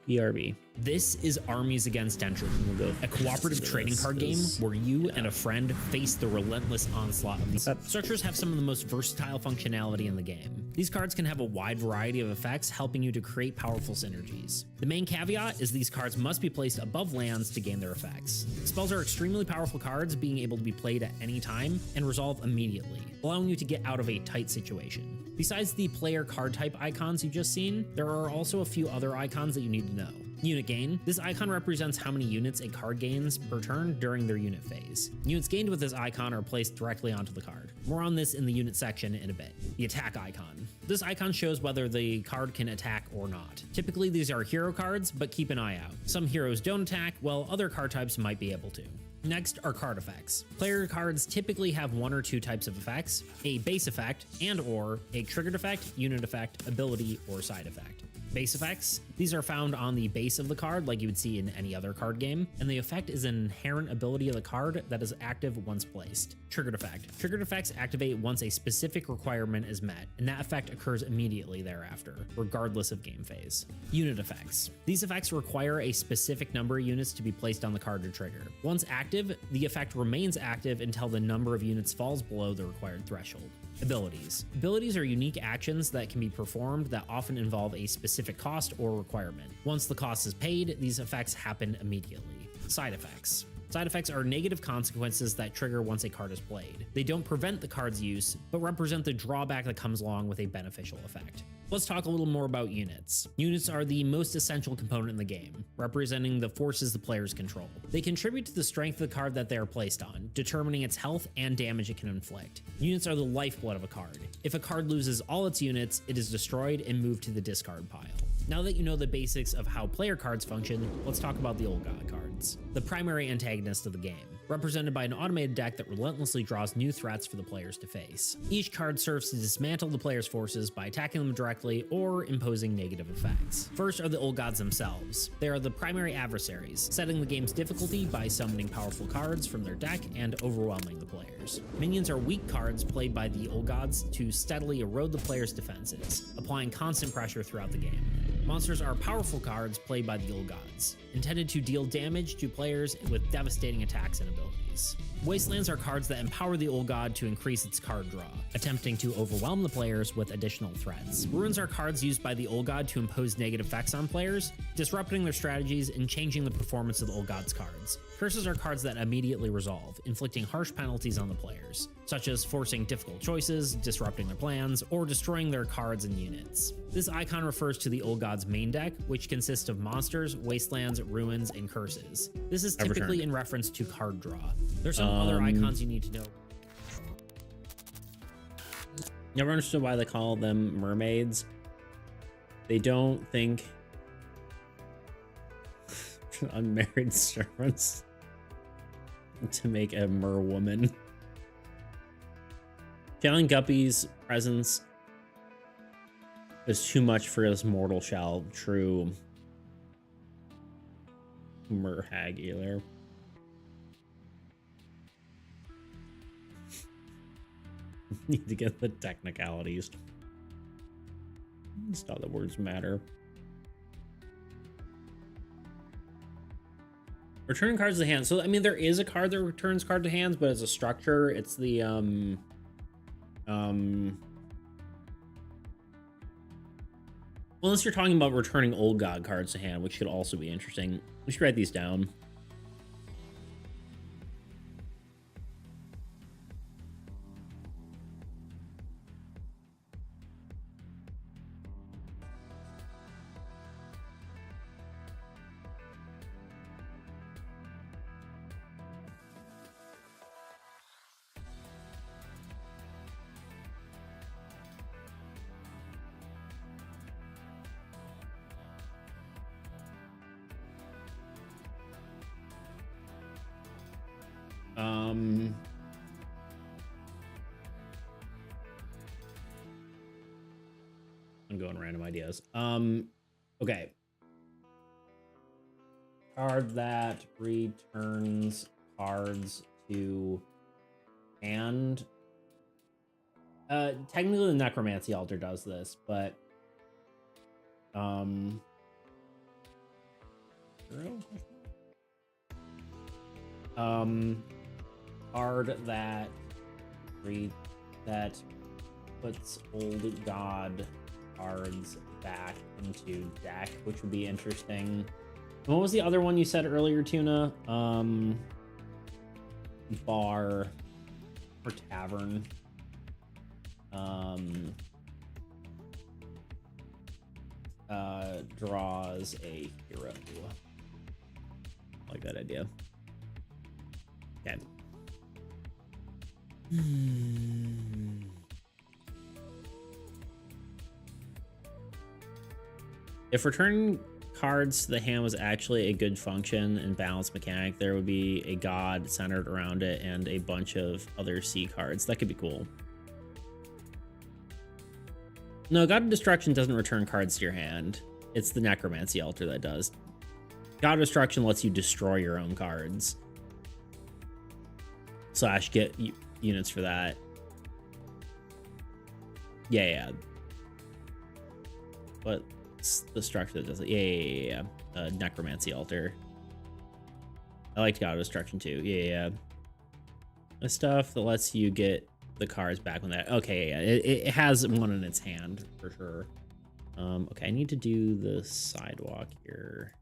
S1: BRB.
S3: This is Armies Against Entropy, a cooperative trading card game where you and a friend face the relentless onslaught of these. Structures have some of the most versatile functionality in the game. These cards can have a wide variety of effects, helping you to create powerful synergies. The main caveat is these cards must be placed above lands to gain their effects. Spells are extremely powerful cards, being able to be played at any time and resolve immediately, allowing you to get out of a tight situation. Besides the player card type icons you've just seen, there are also a few other icons that you need to know. Unit gain. This icon represents how many units a card gains per turn during their unit phase. Units gained with this icon are placed directly onto the card. More on this in the unit section in a bit. The attack icon. This icon shows whether the card can attack or not. Typically these are hero cards, but keep an eye out. Some heroes don't attack, while other card types might be able to. Next are card effects. Player cards typically have one or two types of effects, a base effect and/or a triggered effect, unit effect, ability, or side effect. Base effects, these are found on the base of the card like you would see in any other card game, and the effect is an inherent ability of the card that is active once placed. Triggered effect. Triggered effects activate once a specific requirement is met, and that effect occurs immediately thereafter, regardless of game phase. Unit effects. These effects require a specific number of units to be placed on the card to trigger. Once active, the effect remains active until the number of units falls below the required threshold. Abilities. Abilities are unique actions that can be performed that often involve a specific cost or requirement. Once the cost is paid, these effects happen immediately. Side effects. Side effects are negative consequences that trigger once a card is played. They don't prevent the card's use, but represent the drawback that comes along with a beneficial effect. Let's talk a little more about units. Units are the most essential component in the game, representing the forces the players control. They contribute to the strength of the card that they are placed on, determining its health and damage it can inflict. Units are the lifeblood of a card. If a card loses all its units, it is destroyed and moved to the discard pile. Now that you know the basics of how player cards function, let's talk about the Old God cards, the primary antagonist of the game, represented by an automated deck that relentlessly draws new threats for the players to face. Each card serves to dismantle the player's forces by attacking them directly or imposing negative effects. First are the Old Gods themselves. They are the primary adversaries, setting the game's difficulty by summoning powerful cards from their deck and overwhelming the players. Minions are weak cards played by the Old Gods to steadily erode the player's defenses, applying constant pressure throughout the game. Monsters are powerful cards played by the Old Gods, intended to deal damage to players with devastating attacks and abilities. Wastelands are cards that empower the Old God to increase its card draw, attempting to overwhelm the players with additional threats. Ruins are cards used by the Old God to impose negative effects on players, disrupting their strategies and changing the performance of the Old God's cards. Curses are cards that immediately resolve, inflicting harsh penalties on the players, such as forcing difficult choices, disrupting their plans, or destroying their cards and units. This icon refers to the Old God's main deck, which consists of monsters, wastelands, ruins, and curses. This is typically in reference to card draw. There's some other icons you need to know.
S1: Never understood why they call them mermaids. They don't think unmarried servants to make a mer woman. Channeling Guppy's presence is too much for this mortal shell. True. Mer hag either. Need to get the technicalities. Just how the words matter. Returning cards to the hand. So I mean, there is a card that returns card to hands, but as a structure, it's the unless you're talking about returning Old God cards to hand, which could also be interesting. We should write these down. I'm going random ideas. Okay. Card that returns cards to hand. Technically the Necromancy Altar does this, but card that puts Old God cards back into deck, which would be interesting. What was the other one you said earlier, Tuna? Bar or tavern. Draws a hero. I like that idea. Okay. If returning cards to the hand was actually a good function and balanced mechanic, there would be a god centered around it and a bunch of other C cards. That could be cool. No, God of Destruction doesn't return cards to your hand. It's the Necromancy Altar that does. God of Destruction lets you destroy your own cards. / get units for that. Yeah. What's the structure that does it? Yeah. Necromancy Altar. I liked God of Destruction too. Yeah. The stuff that lets you get the cards back when that. Okay, yeah, it has one in its hand for sure. Okay, I need to do the sidewalk here.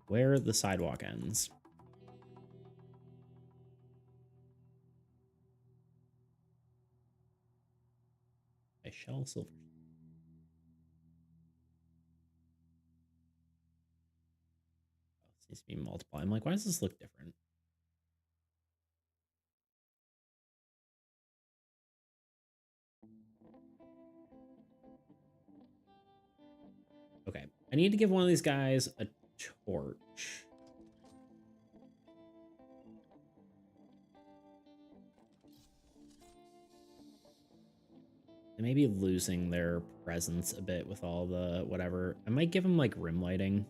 S1: Where the sidewalk ends. I shall silver. This needs to be multiplied. I'm like, why does this look different? Okay, I need to give one of these guys a torch. They may be losing their presence a bit with all the whatever. I might give them like rim lighting.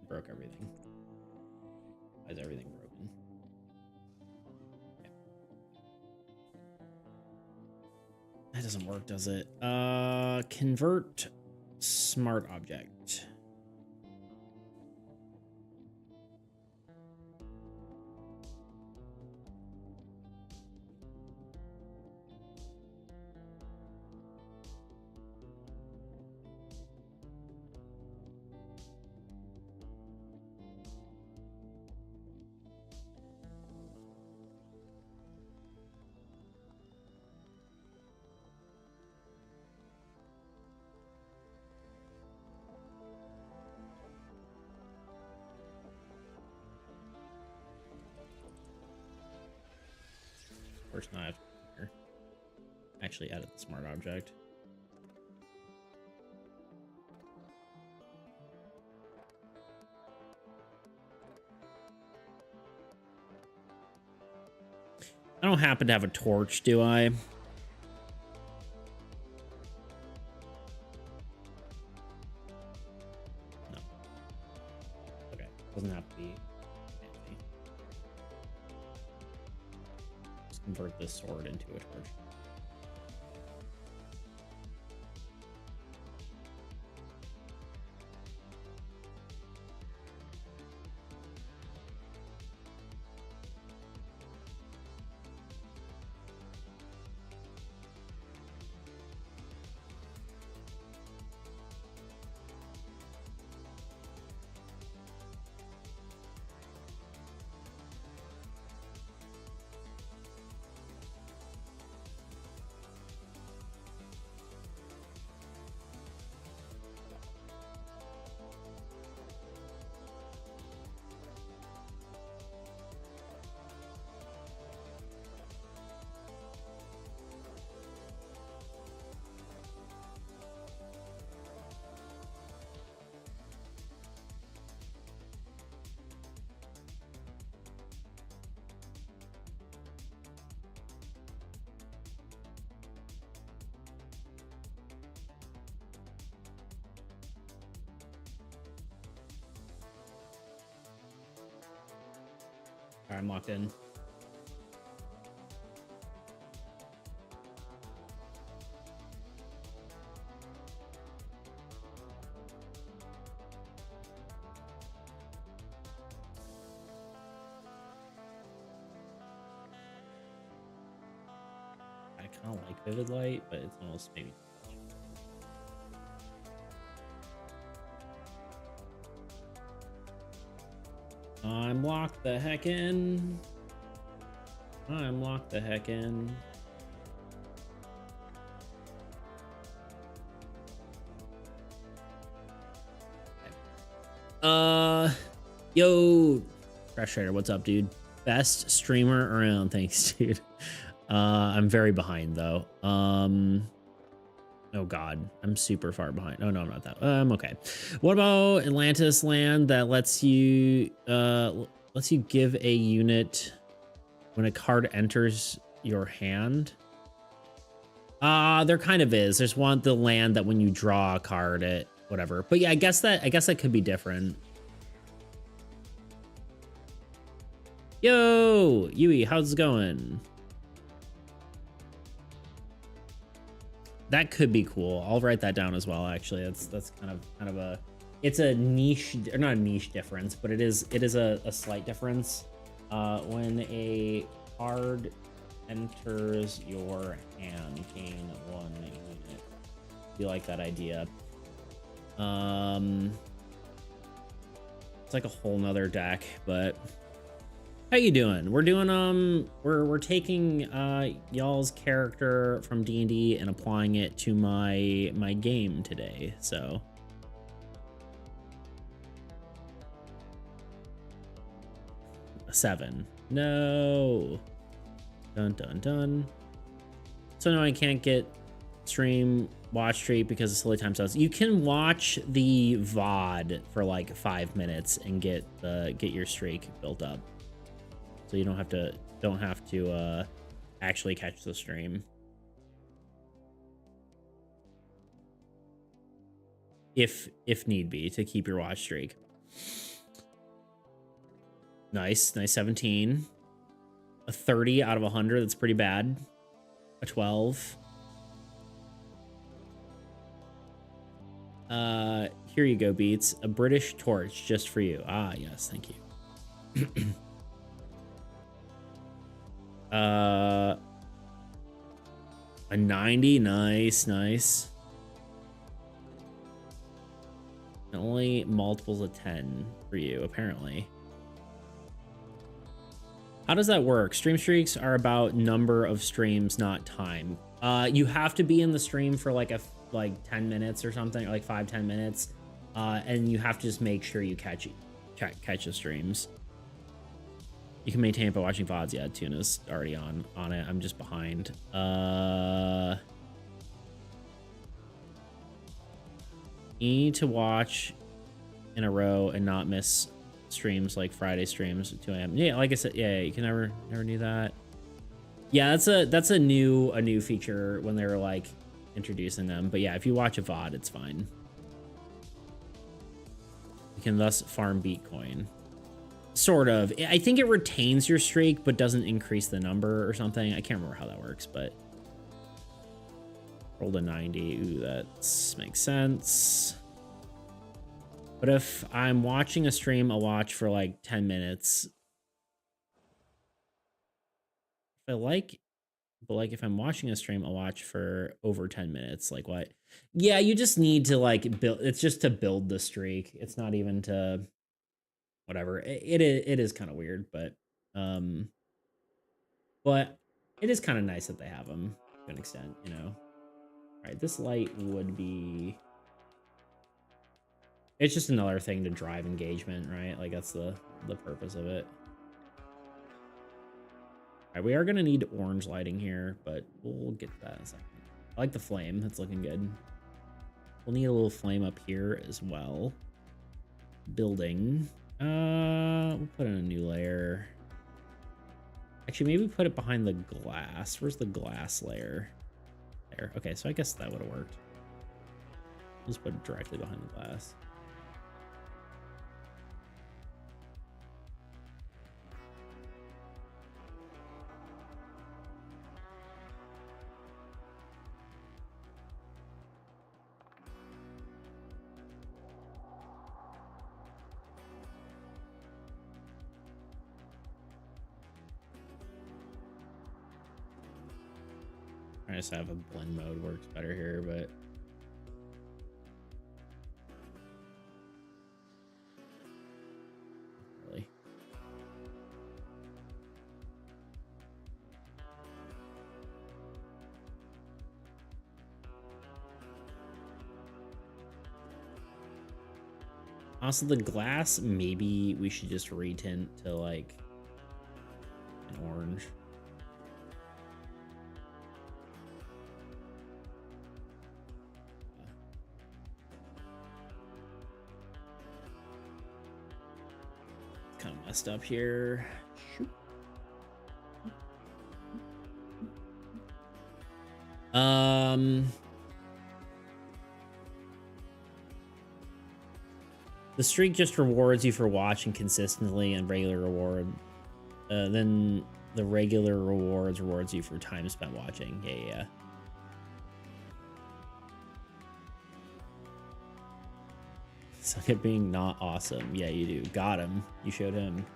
S1: Broke everything. Why is everything broken? Okay. That doesn't work, does it? Convert smart object. Of course not. Here. Actually added the smart object. I don't happen to have a torch, do I? No. Okay, doesn't have to be fancy. Just convert this sword into a torch. All right, I'm locked in. I kind of like Vivid Light, but it's almost maybe. I'm locked the heck in. I'm locked the heck in. Yo, Crash Trader, what's up, dude? Best streamer around, thanks, dude. I'm very behind though. Oh god, I'm super far behind. Oh no, I'm not that. I'm okay. What about Atlantis land that lets you give a unit when a card enters your hand? There kind of is. There's the land that when you draw a card, it whatever. But yeah, I guess that could be different. Yo, Yui, how's it going? That could be cool. I'll write that down as well. Actually, that's kind of a, it's a niche, or not a niche difference, but it is a slight difference. When a card enters your hand, gain 1 unit. You like that idea? It's like a whole nother deck, but how you doing? We're doing we're taking y'all's character from D&D and applying it to my game today. So a 7. No. Dun dun dun. So no, I can't get stream watch streak because of silly time zones. You can watch the VOD for like 5 minutes and get your streak built up. So you don't have to actually catch the stream. If need be, to keep your watch streak. Nice 17. A 30 out of 100, that's pretty bad. A 12. Here you go, Beats. A British torch just for you. Ah, yes, thank you. A 90, nice. And only multiples of 10 for you, apparently. How does that work? Stream streaks are about number of streams, not time. You have to be in the stream for like 10 minutes or something, or like 5-10 minutes, and you have to just make sure you catch the streams. You can maintain it by watching VODs. Yeah, Tuna's already on it. I'm just behind. You need to watch in a row and not miss streams like Friday streams at 2 a.m. Yeah, like I said, yeah, you can never do that. Yeah, that's a new feature when they were like introducing them. But yeah, if you watch a VOD, it's fine. You can thus farm Bitcoin. Sort of. I think it retains your streak, but doesn't increase the number or something. I can't remember how that works, but rolled a 90. Ooh, that makes sense. But if I'm watching a stream, I'll watch for like 10 minutes. If I'm watching a stream, I'll watch for over 10 minutes. Like what? Yeah, you just need to like build. It's just to build the streak. It's not even to whatever. It is kind of weird, but it is kind of nice that they have them to an extent, you know. All right, this light would be. It's just another thing to drive engagement, right? Like that's the purpose of it. All right, we are gonna need orange lighting here, but we'll get to that in a second. I like the flame, that's looking good. We'll need a little flame up here as well. Building. We'll put in a new layer. Actually, maybe put it behind the glass. Where's the glass layer? There. Okay, so I guess that would have worked. Let's put it directly behind the glass. I just have a blend mode works better here, but really. Also, the glass, maybe we should just retint to like an orange. Kind of messed up here. Shoot. The streak just rewards you for watching consistently and regular reward. Then the regular rewards you for time spent watching. Yeah. suck at being not awesome. Yeah, you do. Got him. You showed him.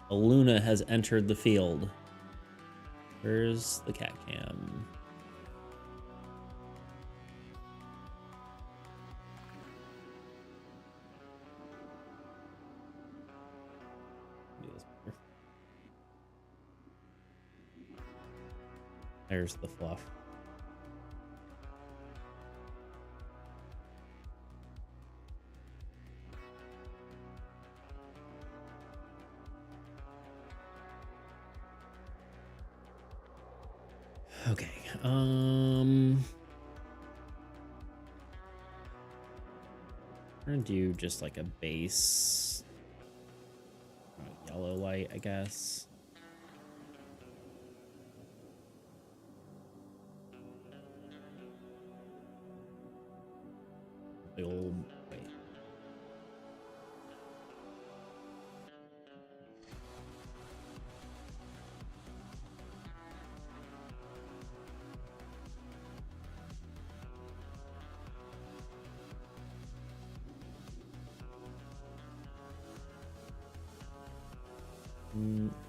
S1: A Luna has entered the field. Where's the cat cam? There's the fluff. Okay. I'm gonna do just like a base yellow light, I guess. The old wait.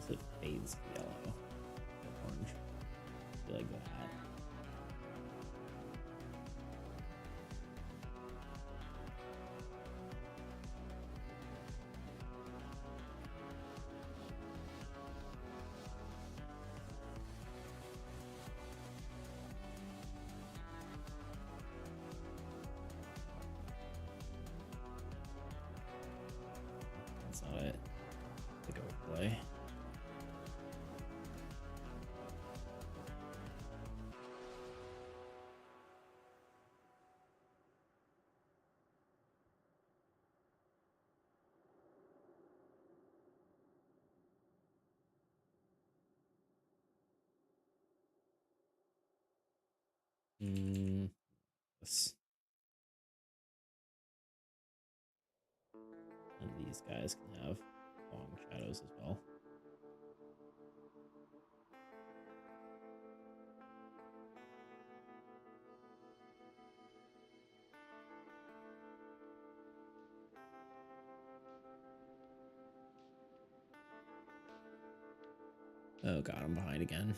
S1: So it fades to yellow or orange. I feel like that. That's not it. Take overplay. Yes. And these guys can have long shadows as well. Oh god, I'm behind again.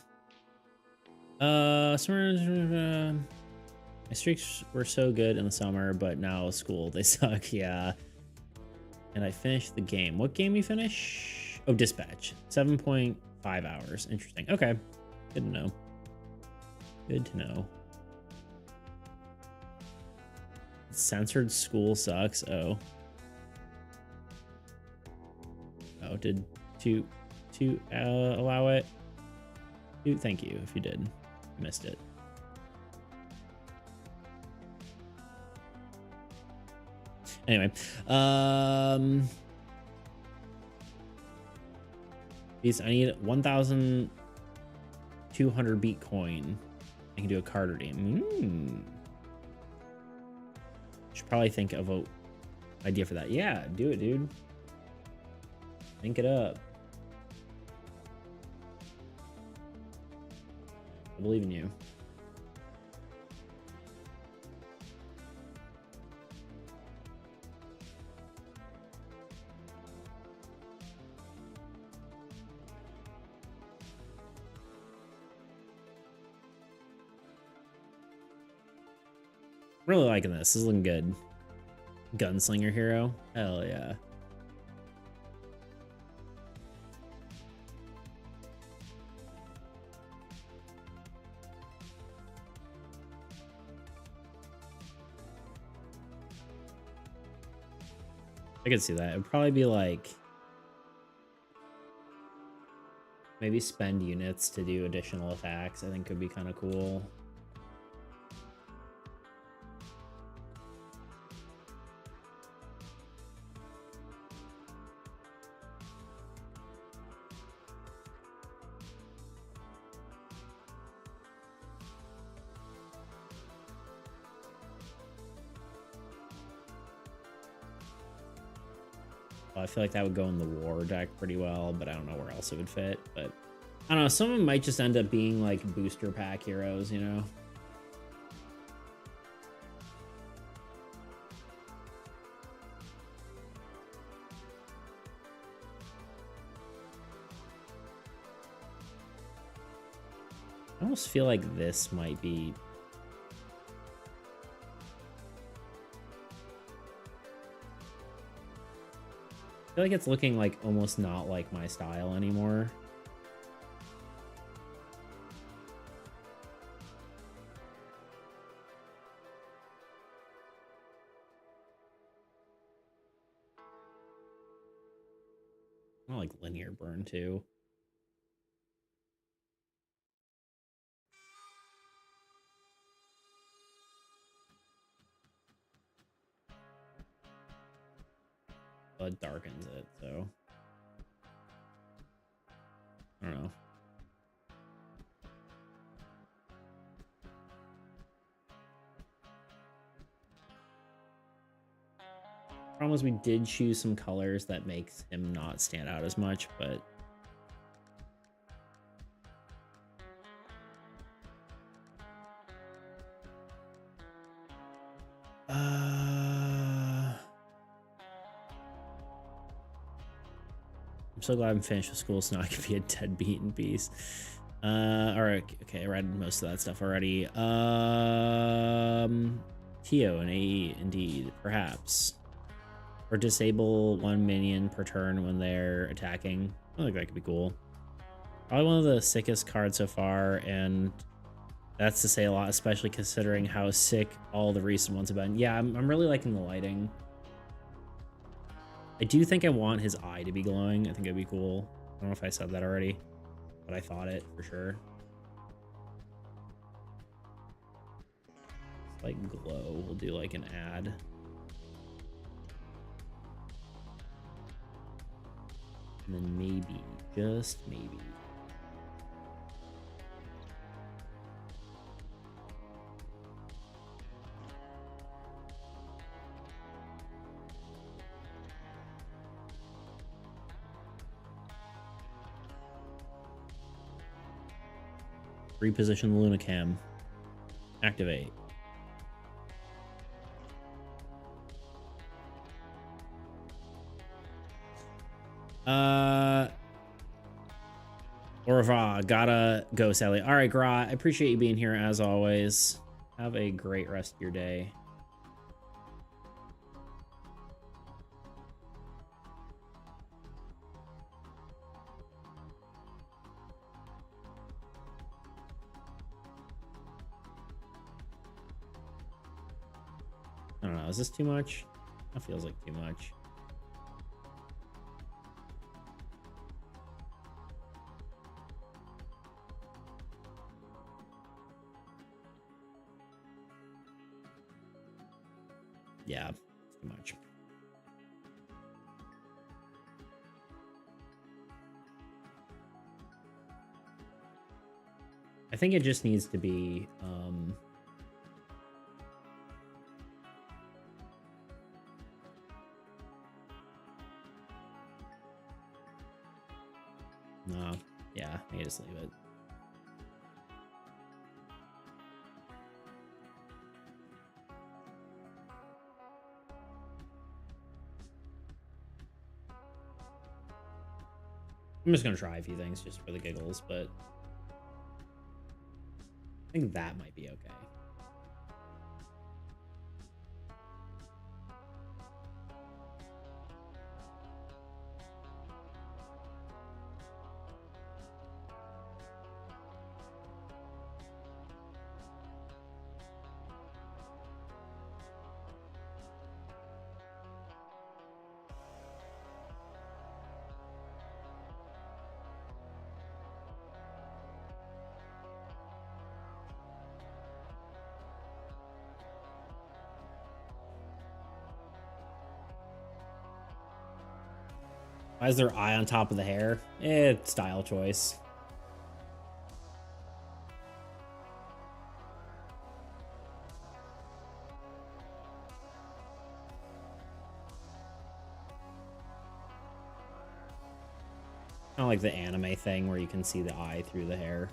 S1: My streaks were so good in the summer, but now school, they suck. Yeah. And I finished the game. What game you finish? Oh, Dispatch. 7.5 hours. Interesting. Okay. Good to know. Good to know. Censored school sucks. Oh. Oh, did to allow it? Thank you if you did. Missed it. Anyway, these I need 1,200 Bitcoin. I can do a card redeem. Should probably think of a idea for that. Yeah, do it, dude. Think it up. I believe in you. Really liking this. This is looking good. Gunslinger hero. Hell yeah. I could see that. It would probably be like maybe spend units to do additional attacks. I think could be kind of cool. I feel like that would go in the war deck pretty well, but I don't know where else it would fit. But I don't know, some of them might just end up being like booster pack heroes, you know? I almost feel like this might be... I feel like it's looking like almost not like my style anymore. I like linear burn too. It darkens it, so I don't know. Problem is we did choose some colors that makes him not stand out as much, but I'm so glad I'm finished with school so now I can be a deadbeat in peace. All right, okay, I read most of that stuff already. Tio and AE, indeed, perhaps. Or disable one minion per turn when they're attacking. I think that could be cool. Probably one of the sickest cards so far, and that's to say a lot, especially considering how sick all the recent ones have been. Yeah, I'm really liking the lighting. I do think I want his eye to be glowing. I think it'd be cool. I don't know if I said that already, but I thought it for sure. It's like glow. We'll do like an ad. And then maybe, just maybe. Reposition the Lunacam. Activate. Au revoir. Gotta go, Sally. All right, Gra, I appreciate you being here as always. Have a great rest of your day. I don't know. Is this too much? That feels like too much. Yeah, too much. I think it just needs to be no, yeah, maybe just leave it. I'm just gonna try a few things just for the giggles, but I think that might be okay. Why is their eye on top of the hair? It's style choice. Kind of like the anime thing where you can see the eye through the hair.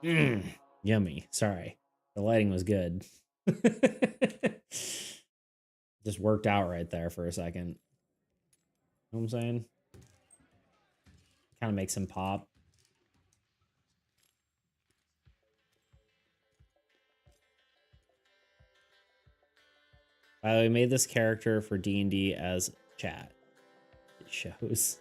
S1: Yummy. Sorry. The lighting was good. Just worked out right there for a second. You know what I'm saying? Kind of makes him pop. I made this character for D&D as chat. It shows.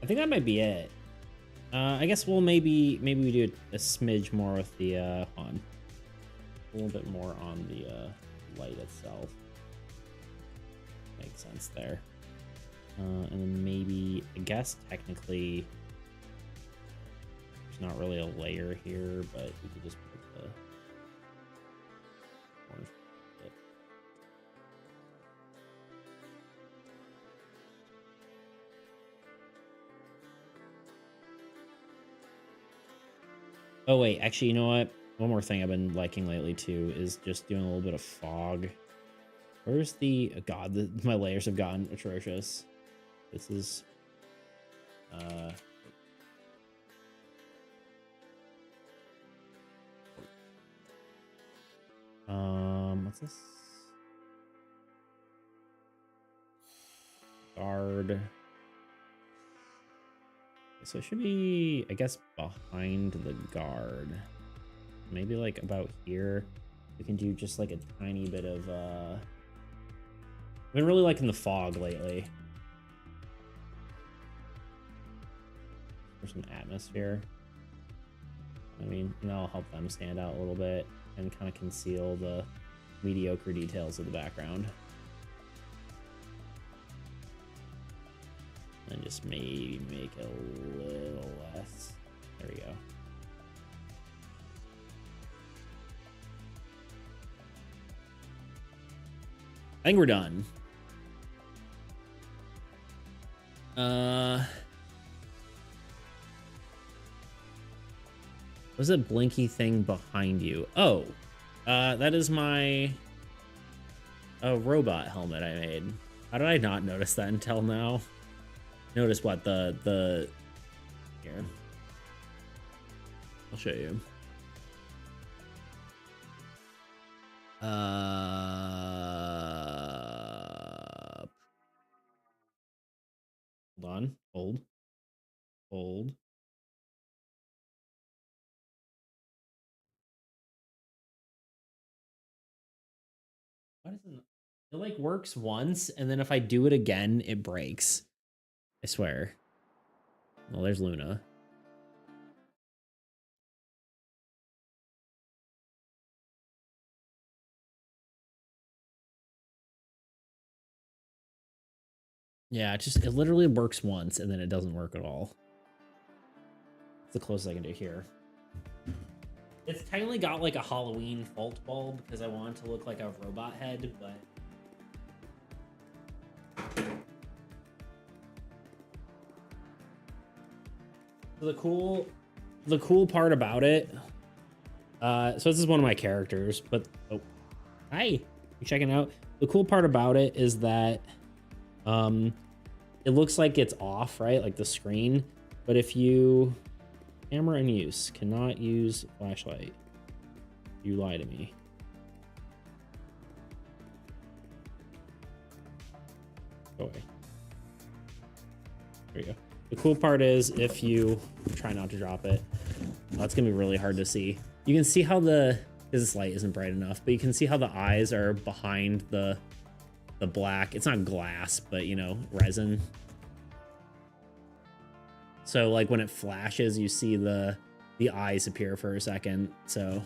S1: I think that might be it. I guess we'll maybe we do a smidge more with the on a little bit more on the light itself. Makes sense there. And then maybe, I guess technically there's not really a layer here, but we could just put the orange bit. Oh wait, actually, you know what? One more thing I've been liking lately too is just doing a little bit of fog. Where's the God? My layers have gotten atrocious. This is what's this? Guard. So it should be, I guess, behind the guard. Maybe like about here. We can do just like a tiny bit of I've been really liking the fog lately. For some atmosphere. I mean, that'll help them stand out a little bit and kind of conceal the mediocre details of the background. And just maybe make it a little less. There we go. I think we're done. What's that blinky thing behind you? Oh, that is my robot helmet I made. How did I not notice that until now? Notice what the here. I'll show you. Hold on. Hold. Why doesn't it like works once and then if I do it again, it breaks? I swear. Well, there's Luna. Yeah, it literally works once and then it doesn't work at all. It's the closest I can do here. It's technically got like a Halloween fault bulb because I want it to look like a robot head, but so the cool part about it, so this is one of my characters, but oh, hi, you checking out? The cool part about it is that it looks like it's off, right? Like the screen, but if you camera in use, cannot use flashlight. You lie to me. Go away. There you go. The cool part is if you try not to drop it, it's gonna be really hard to see. You can see how this light isn't bright enough, but you can see how the eyes are behind the black. It's not glass, but you know, resin. So like when it flashes, you see the the eyes appear for a second. So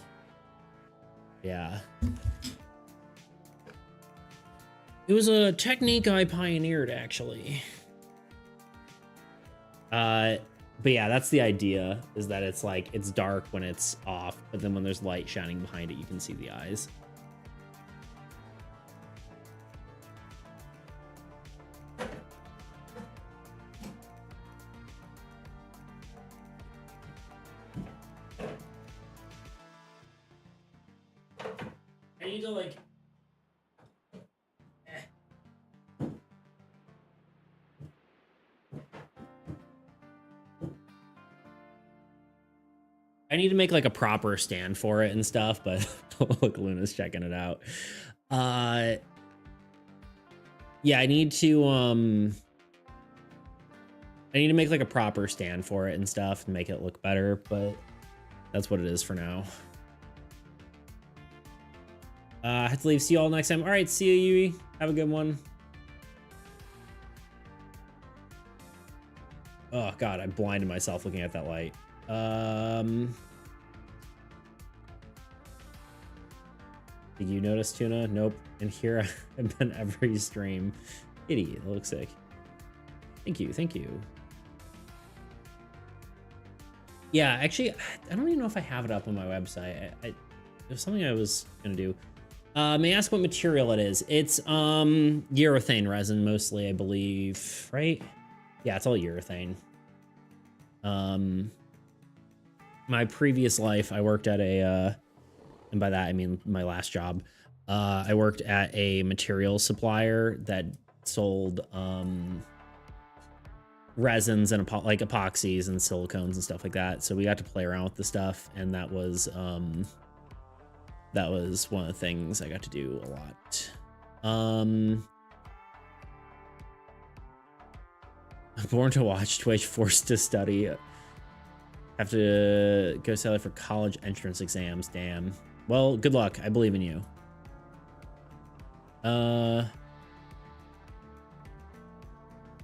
S1: yeah. It was a technique I pioneered, actually. But yeah, that's the idea, is that it's like, it's dark when it's off, but then when there's light shining behind it, you can see the eyes. I need to like... I need to make like a proper stand for it and stuff, but look, Luna's checking it out. Yeah, I need to make like a proper stand for it and stuff and make it look better, but that's what it is for now. I have to leave. See you all next time. All right, see you, Yui. Have a good one. Oh God, I blinded myself looking at that light. Did you notice, Tuna? Nope. And here I've been every stream. Kitty, it looks sick. Thank you, thank you. Yeah, actually, I don't even know if I have it up on my website. It was something I was gonna do. May I ask what material it is? It's urethane resin mostly, I believe, right? Yeah, it's all urethane. My previous life, I worked at a, and by that I mean my last job, I worked at a material supplier that sold resins and like epoxies and silicones and stuff like that. So we got to play around with the stuff, and that was one of the things I got to do a lot. Born to watch, Twitch, forced to study. Have to go study for college entrance exams. Damn. Well, good luck. I believe in you.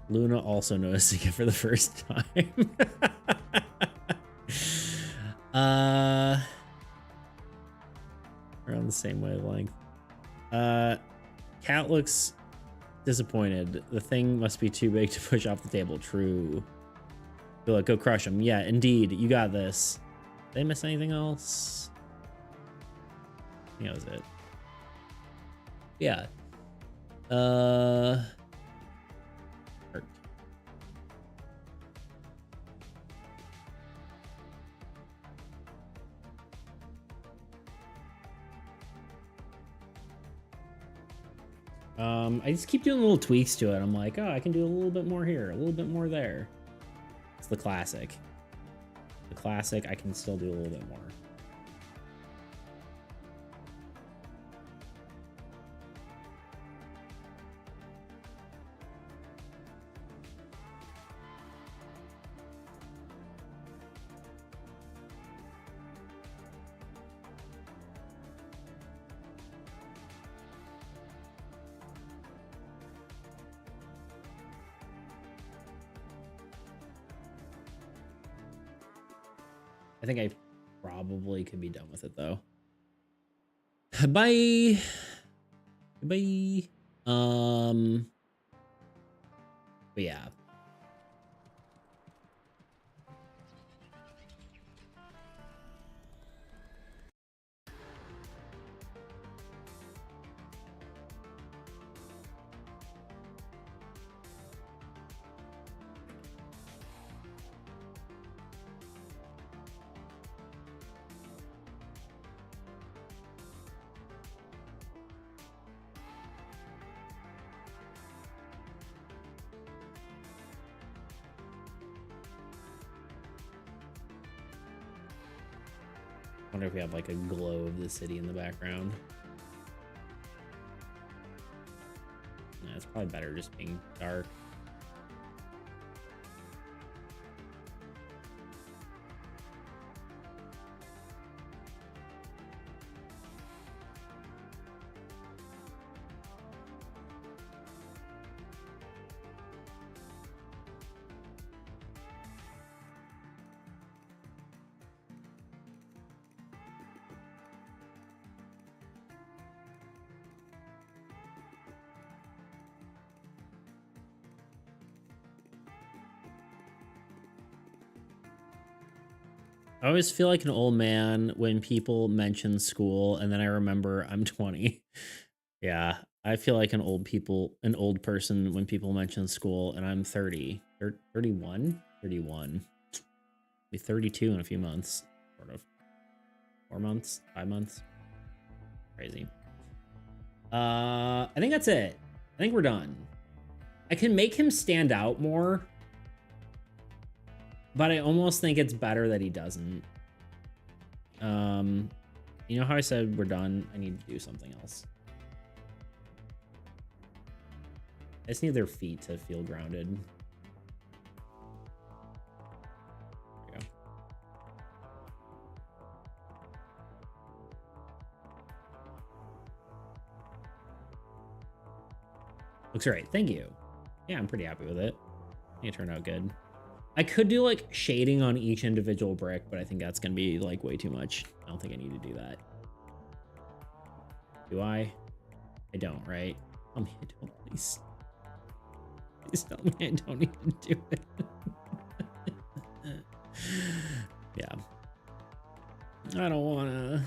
S1: Luna also noticing it for the first time. We're on the same wavelength. Cat looks disappointed. The thing must be too big to push off the table. True. Good luck. Go crush him. Yeah, indeed. You got this. Did I miss anything else? I think that was it. Yeah. Hurt. I just keep doing little tweaks to it. I'm like, oh, I can do a little bit more here, a little bit more there. It's the classic. The classic, I can still do a little bit more. I think I probably could be done with it though. Bye. Bye. But yeah. I wonder if we have like a glow of the city in the background. Yeah, it's probably better just being dark. I always feel like an old man when people mention school, and then I remember I'm 20. Yeah, I feel like an old person when people mention school, and I'm 30. 31? 31. Be 32 in a few months, sort of. 4 months, 5 months. Crazy. I think that's it. I think we're done. I can make him stand out more, but I almost think it's better that he doesn't. You know how I said we're done? I need to do something else. I just need their feet to feel grounded. There we go. Looks right. Thank you. Yeah, I'm pretty happy with it. I think it turned out good. I could do like shading on each individual brick, but I think that's gonna be like way too much. I don't think I need to do that. Do I? I don't, right? Tell me I don't, please. Please tell me I don't need to do it. Yeah. I don't wanna.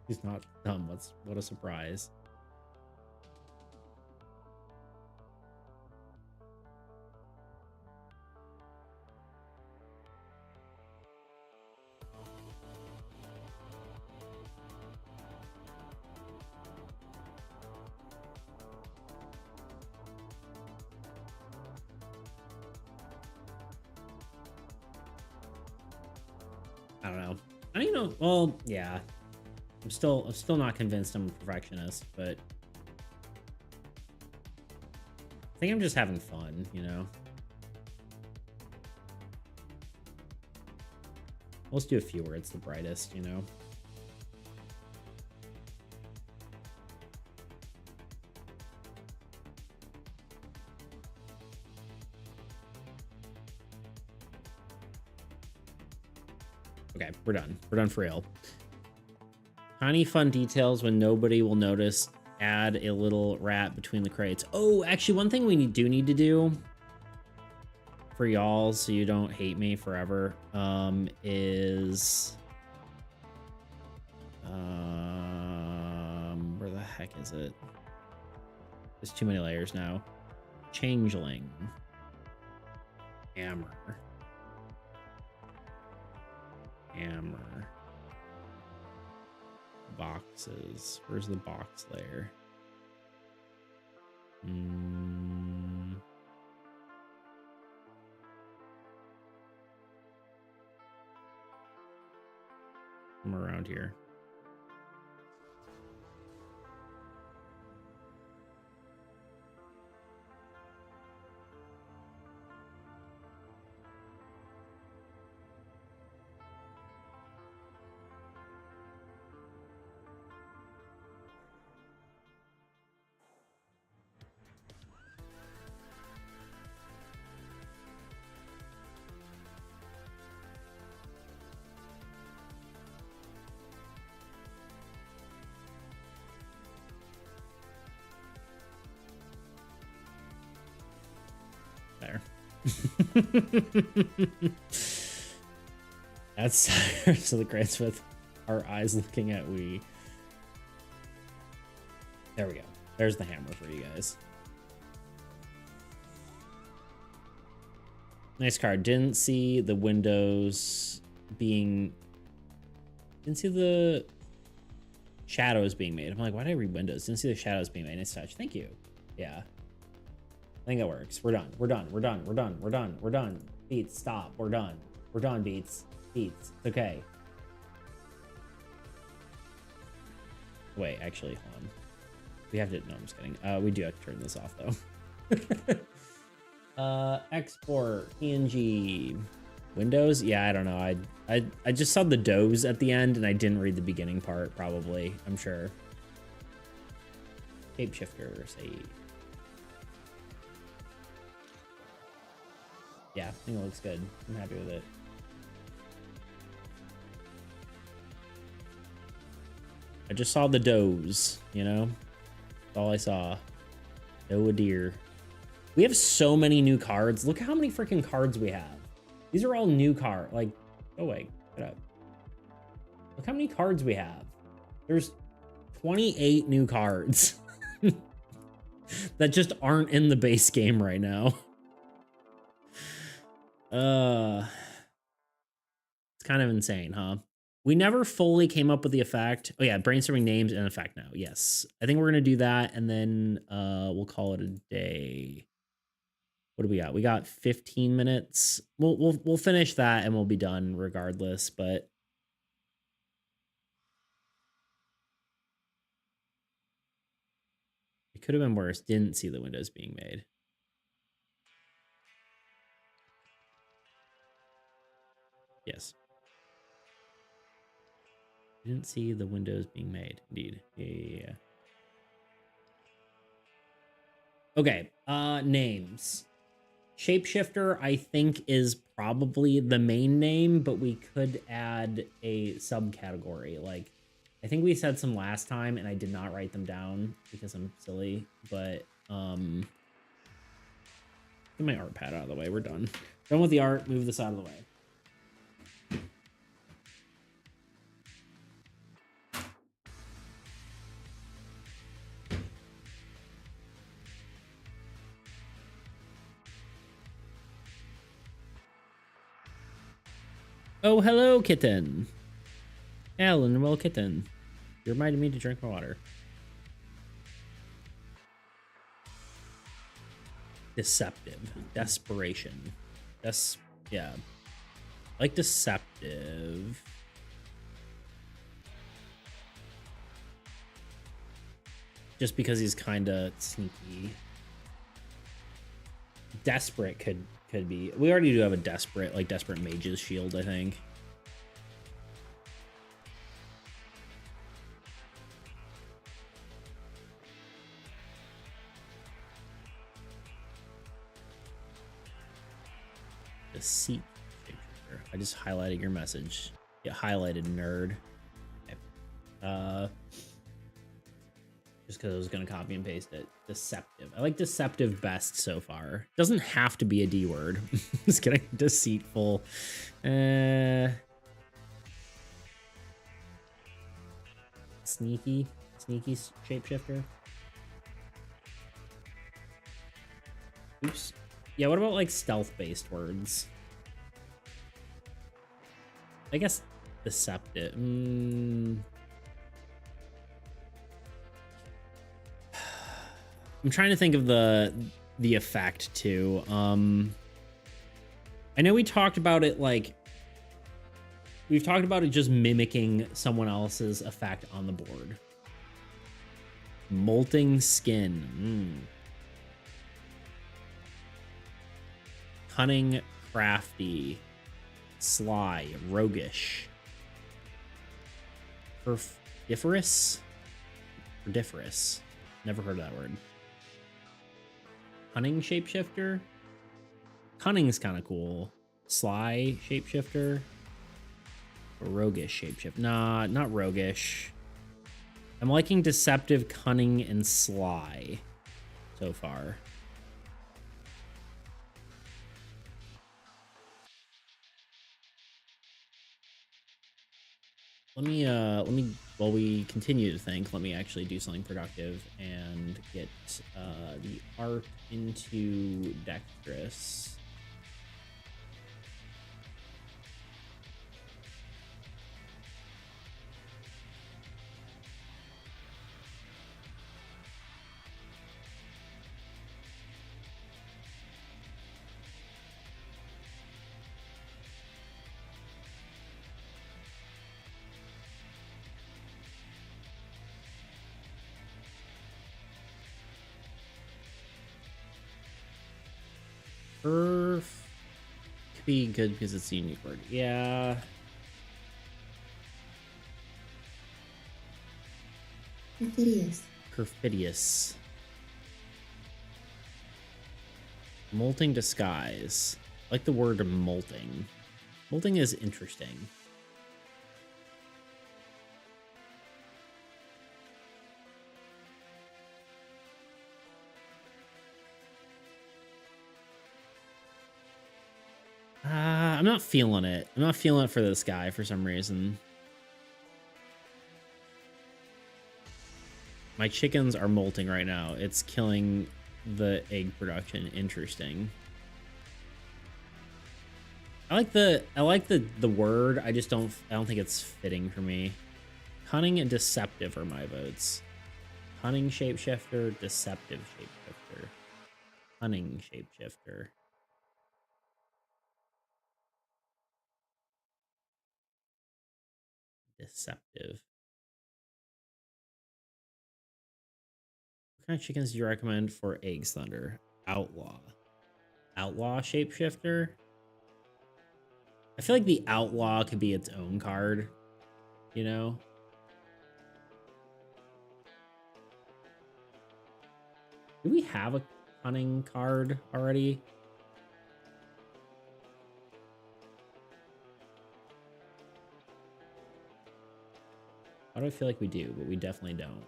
S1: He's not dumb. What a surprise. I don't know. I don't even know. Well, yeah. I'm still not convinced I'm a perfectionist, but I think I'm just having fun, you know? Let's do a few where it's the brightest, you know? Okay, we're done. We're done for real. Tiny fun details when nobody will notice. Add a little rat between the crates. Oh, actually, one thing we do need to do for y'all, so you don't hate me forever, is where the heck is it? There's too many layers now. Changeling. Hammer. Boxes. Where's the box layer? I'm around here. There. That's so the crates with our eyes looking at we. There we go. There's the hammer for you guys. Nice card. Didn't see the windows being. Didn't see the shadows being made. I'm like, why did I read windows? Didn't see the shadows being made. Nice touch. Thank you. Yeah. I think that works. We're done. We're done. We're done. We're done. We're done. We're done. Beats, stop. We're done. We're done, Beats. Beats. It's okay. Wait, actually, hold on. We have to. No, I'm just kidding. We do have to turn this off, though. Export PNG. Windows? Yeah, I don't know. I just saw the does at the end, and I didn't read the beginning part, probably. I'm sure. Shape shifter, save. Yeah, I think it looks good. I'm happy with it. I just saw the does, you know? That's all I saw. Doe a deer. We have so many new cards. Look how many freaking cards we have. These are all new cards. Like, oh wait, get up. Look how many cards we have. There's 28 new cards that just aren't in the base game right now. It's kind of insane, huh? We never fully came up with the effect. Oh yeah, brainstorming names and effect now. Yes. I think we're gonna do that and then we'll call it a day. What do we got? We got 15 minutes. We'll finish that and we'll be done regardless, but it could have been worse. Didn't see the windows being made. Yes. Didn't see the windows being made. Indeed. Yeah. Okay. Names. Shapeshifter, I think, is probably the main name, but we could add a subcategory. Like, I think we said some last time, and I did not write them down because I'm silly. But get my art pad out of the way. We're done. Done with the art. Move this out of the way. Oh, hello, kitten. Alan, well, kitten. You reminded me to drink my water. Deceptive. Desperation. Yeah. Like deceptive. Just because he's kind of sneaky. Desperate could be. We already do have a desperate mage's shield, I think. Deceit. I just highlighted your message. Get highlighted, nerd. Okay. Just because I was going to copy and paste it. Deceptive. I like deceptive best so far. Doesn't have to be a D word. Just kidding. Deceitful. Sneaky. Sneaky shapeshifter. Oops. Yeah, what about like stealth-based words? I guess deceptive. I'm trying to think of the effect too. I know we talked about it like we've talked about it just mimicking someone else's effect on the board. Molting skin. Cunning, crafty, sly, roguish. Perfiferous? Perdiferous. Never heard of that word. Cunning shapeshifter? Cunning's kind of cool. Sly shapeshifter? Roguish shapeshifter. Nah, not roguish. I'm liking deceptive, cunning, and sly so far. Let me, while we continue to think, let me actually do something productive and get the art into Dexterous. Perf could be good because it's a unique word. Yeah.
S4: Perfidious.
S1: Perfidious. Molting disguise. I like the word molting. Molting is interesting. I'm not feeling it. I'm not feeling it for this guy for some reason. My chickens are molting right now. It's killing the egg production. Interesting. I like the word. I don't think it's fitting for me. Cunning and deceptive are my votes. Cunning shapeshifter, deceptive shapeshifter. Cunning shapeshifter. Deceptive. What kind of chickens do you recommend for eggs, Thunder? Outlaw. Outlaw shapeshifter? I feel like the outlaw could be its own card, you know? Do we have a cunning card already? Why do I feel like we do, but we definitely don't?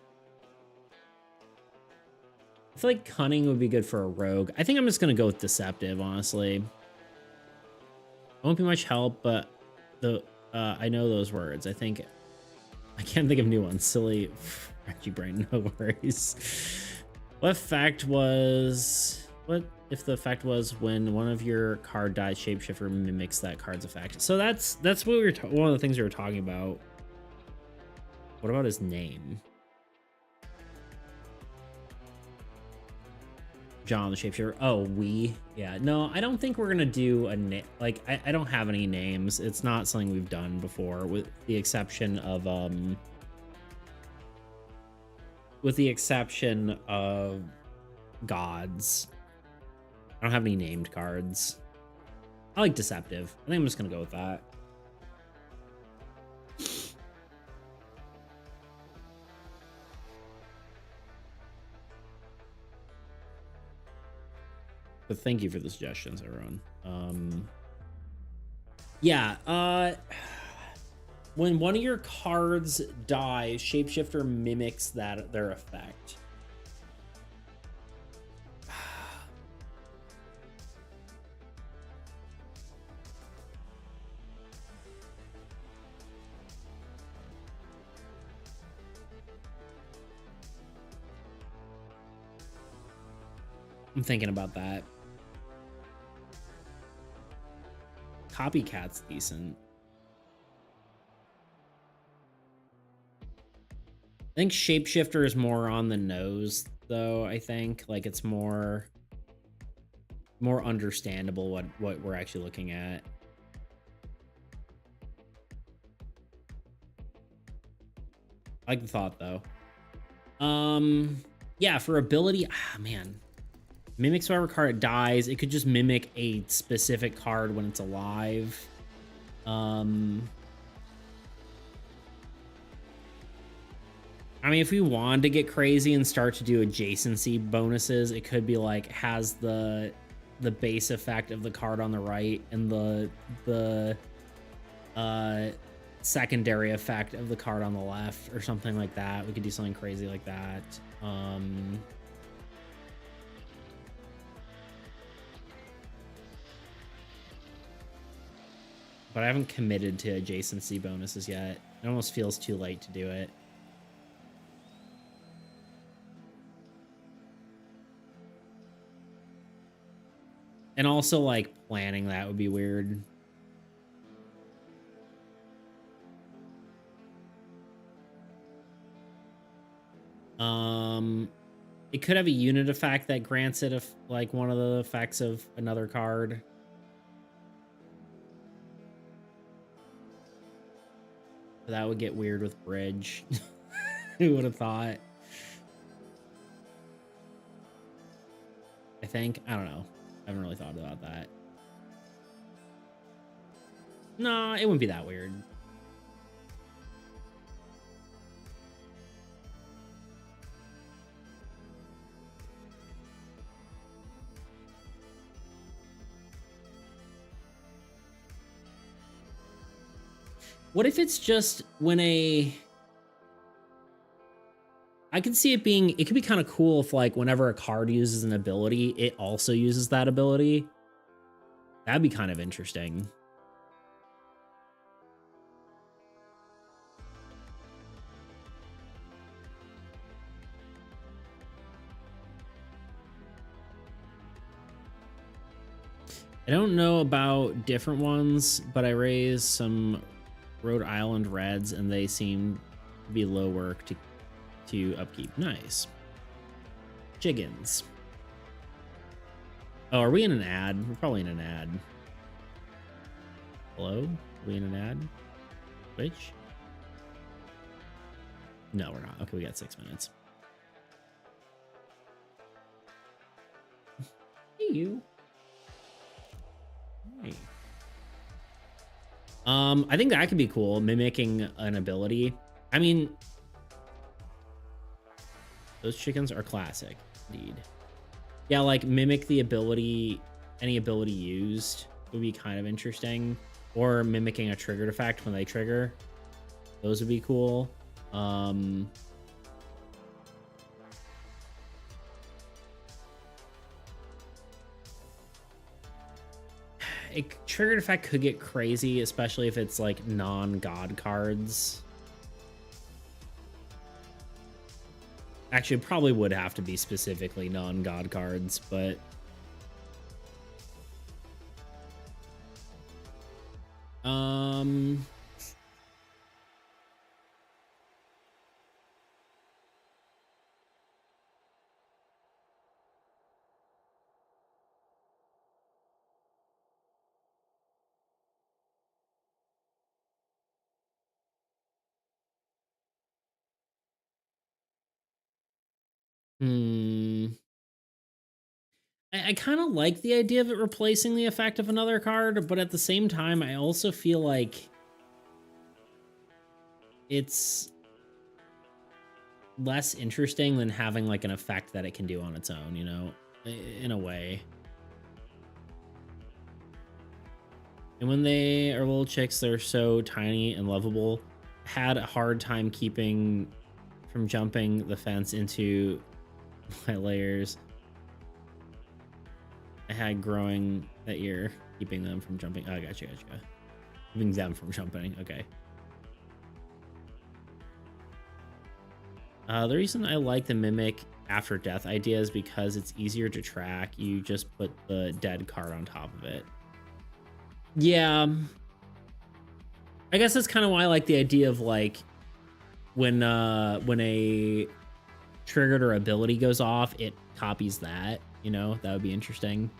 S1: I feel like cunning would be good for a rogue. I think I'm just going to go with deceptive, honestly. Won't be much help, but I know those words. I can't think of new ones. Silly Reggie brain, no worries. What if the effect was when one of your card dies, shapeshifter mimics that card's effect? So that's what one of the things we were talking about. What about his name? John the shapeshifter. Oh, yeah. No, I don't think we're gonna do a name. Like, I don't have any names. It's not something we've done before, with the exception of gods. I don't have any named cards. I like deceptive. I think I'm just gonna go with that. But thank you for the suggestions, everyone. Yeah, when one of your cards dies, shapeshifter mimics their effect. I'm thinking about that. Copycat's decent. I think shapeshifter is more on the nose, though. I think like it's more understandable what we're actually looking at. I like the thought, though. Yeah, for ability, man. Mimics whatever card it dies. It could just mimic a specific card when it's alive. I mean, if we wanted to get crazy and start to do adjacency bonuses, it could be like has the base effect of the card on the right and the secondary effect of the card on the left or something like that. We could do something crazy like that. But I haven't committed to adjacency bonuses yet. It almost feels too late to do it. And also, like, planning that would be weird. It could have a unit effect that grants it like one of the effects of another card. That would get weird with bridge. Who would have thought? I think. I don't know. I haven't really thought about that. No, it wouldn't be that weird. What if it's just when I can see it being, it could be kind of cool if like whenever a card uses an ability, it also uses that ability. That'd be kind of interesting. I don't know about different ones, but I raised some Rhode Island Reds and they seem to be low work to upkeep. Nice. Chickens. Oh, are we in an ad? We're probably in an ad. Hello? Are we in an ad? Which? No, we're not. Okay, we got 6 minutes. Hey, you. Hey. I think that could be cool, mimicking an ability. I mean, those chickens are classic, indeed. Yeah, like mimic the ability, any ability used would be kind of interesting. Or mimicking a triggered effect when they trigger. Those would be cool. A triggered effect could get crazy, especially if it's like non-god cards. Actually, it probably would have to be specifically non-god cards, but I kind of like the idea of it replacing the effect of another card, but at the same time, I also feel like it's less interesting than having like an effect that it can do on its own, you know, in a way. And when they are little chicks, they're so tiny and lovable. Had a hard time keeping from jumping the fence into my layers. I had growing that year, keeping them from jumping. Oh, gotcha. Keeping them from jumping. Okay. The reason I like the mimic after death idea is because it's easier to track. You just put the dead card on top of it. Yeah. I guess that's kind of why I like the idea of like when a triggered or ability goes off, it copies that, you know, that would be interesting.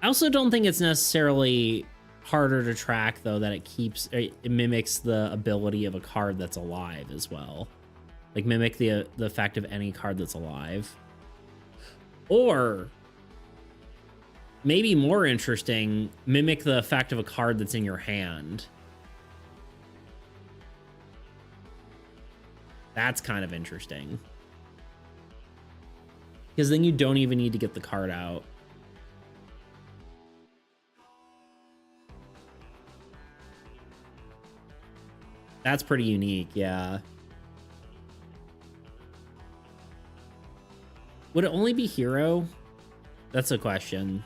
S1: I also don't think it's necessarily harder to track though, that it mimics the ability of a card that's alive as well. Like mimic the effect of any card that's alive. Or maybe more interesting, mimic the effect of a card that's in your hand. That's kind of interesting. Because then you don't even need to get the card out. That's pretty unique, yeah. Would it only be hero? That's a question.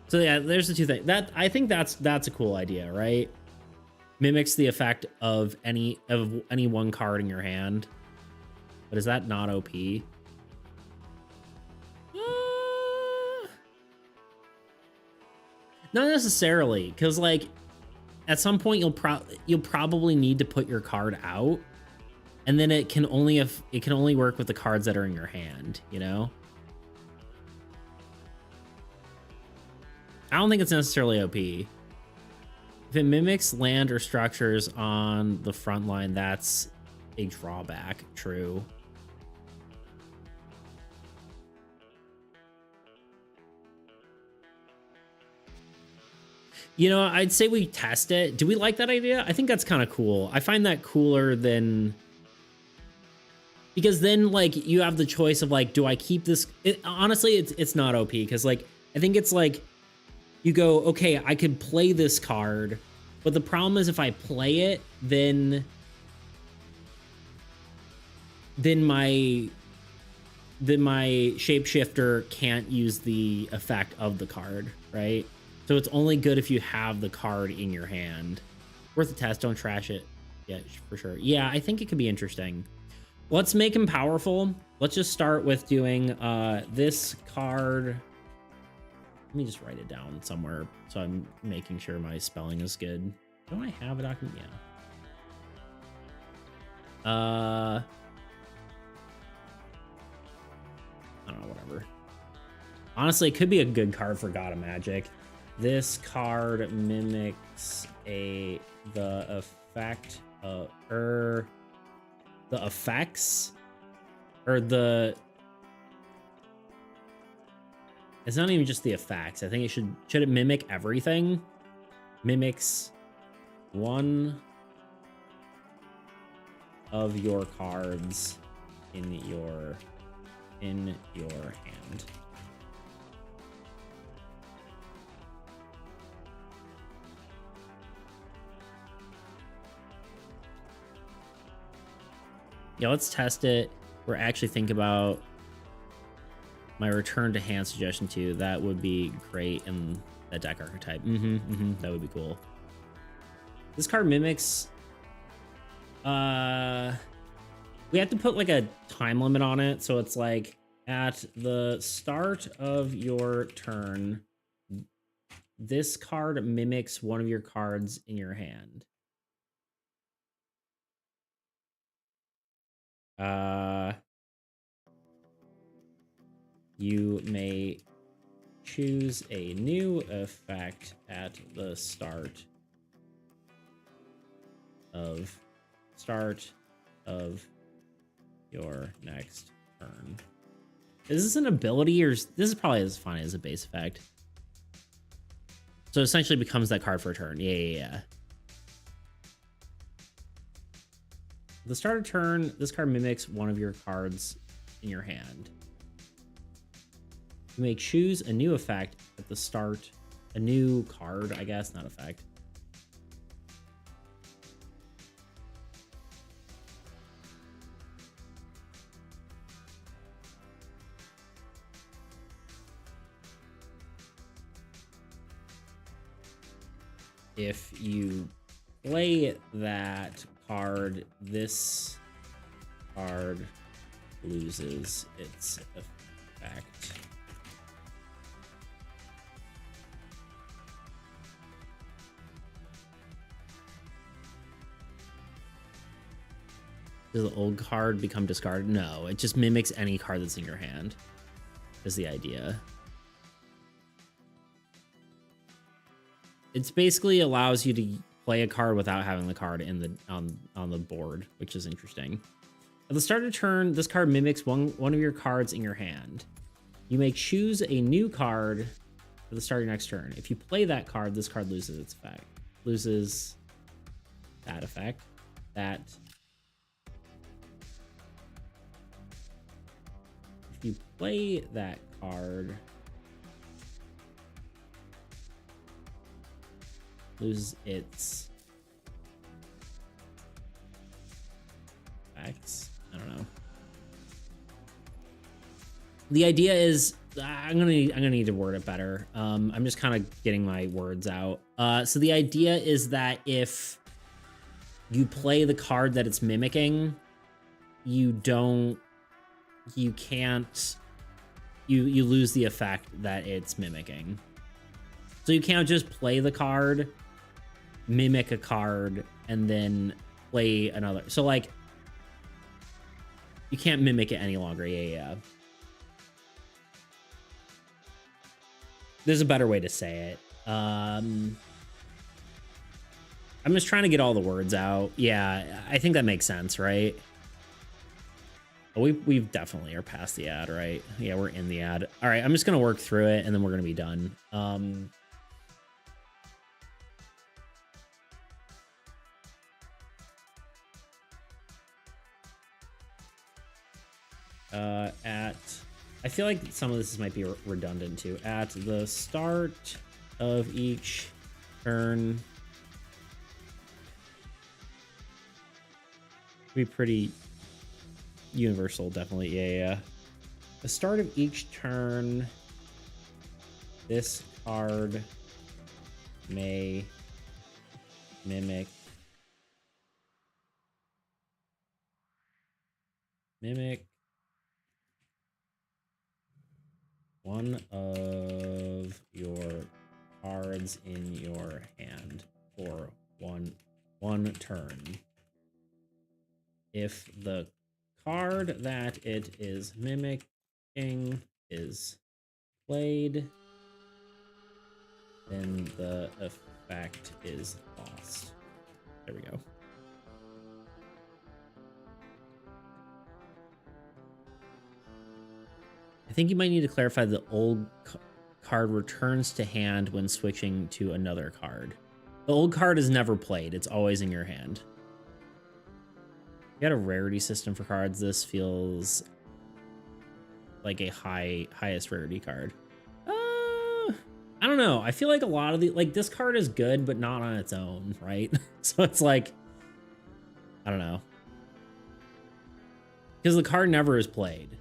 S1: So yeah, there's the two things. I think that's a cool idea, right? Mimics the effect of any one card in your hand. But is that not OP? Not necessarily, because like at some point you'll probably need to put your card out, and then it can only work with the cards that are in your hand, you know? I don't think it's necessarily OP. If it mimics land or structures on the front line, that's a drawback. True. You know, I'd say we test it. Do we like that idea? I think that's kind of cool. I find that cooler than... Because then, like, you have the choice of, like, do I keep this... Honestly, it's not OP, because, like, I think it's, like, you go, okay, I could play this card, but the problem is if I play it, then my shapeshifter can't use the effect of the card, right? So it's only good if you have the card in your hand. Worth a test. Don't trash it. Yeah, for sure. Yeah, I think it could be interesting. Let's make him powerful. Let's just start with doing this card. Let me just write it down somewhere so I'm making sure my spelling is good. Don't I have a document? Yeah. I don't know, whatever. Honestly, it could be a good card for God of Magic. This card mimics the effect of the effects or the. It's not even just the effects. I think it should it mimic everything? Mimics one of your cards in your hand. Yeah, let's test it. We're actually thinking about my return to hand suggestion too. That would be great in that deck archetype. That would be cool. This card mimics. We have to put like a time limit on it, so it's like at the start of your turn, this card mimics one of your cards in your hand. You may choose a new effect at the start of your next turn. Is this an ability, or this is probably as fine as a base effect? So it essentially becomes that card for a turn. Yeah. At the start of turn, this card mimics one of your cards in your hand. You may choose a new effect at the start. A new card, I guess, not effect. If you play that card, this card loses its effect. Does the old card become discarded? No, it just mimics any card that's in your hand, is the idea. It's basically allows you to play a card without having the card in the on the board, which is interesting. At the start of turn, this card mimics one of your cards in your hand. You may choose a new card at the start of your next turn. If you play that card, this card loses its effect. Loses that effect. That. If you play that card, loses its effects. I don't know. The idea is I'm gonna need to word it better. I'm just kind of getting my words out. So the idea is that if you play the card that it's mimicking, you lose the effect that it's mimicking. So you can't just play the card, mimic a card, and then play another. So like, you can't mimic it any longer. Yeah. There's a better way to say it. I'm just trying to get all the words out. Yeah, I think that makes sense, right? We definitely are past the ad, right? Yeah, we're in the ad. All right, I'm just gonna work through it and then we're gonna be done. I feel like some of this might be redundant too. At the start of each turn, be pretty universal, definitely. Yeah. The start of each turn, this card may mimic one of your cards in your hand for one turn. If the card that it is mimicking is played, then the effect is lost. There we go. I think you might need to clarify the old card returns to hand when switching to another card. The old card is never played. It's always in your hand. You got a rarity system for cards. This feels like a highest rarity card. I don't know. I feel like a lot of the, like, this card is good, but not on its own, right? So it's like, I don't know. Because the card never is played.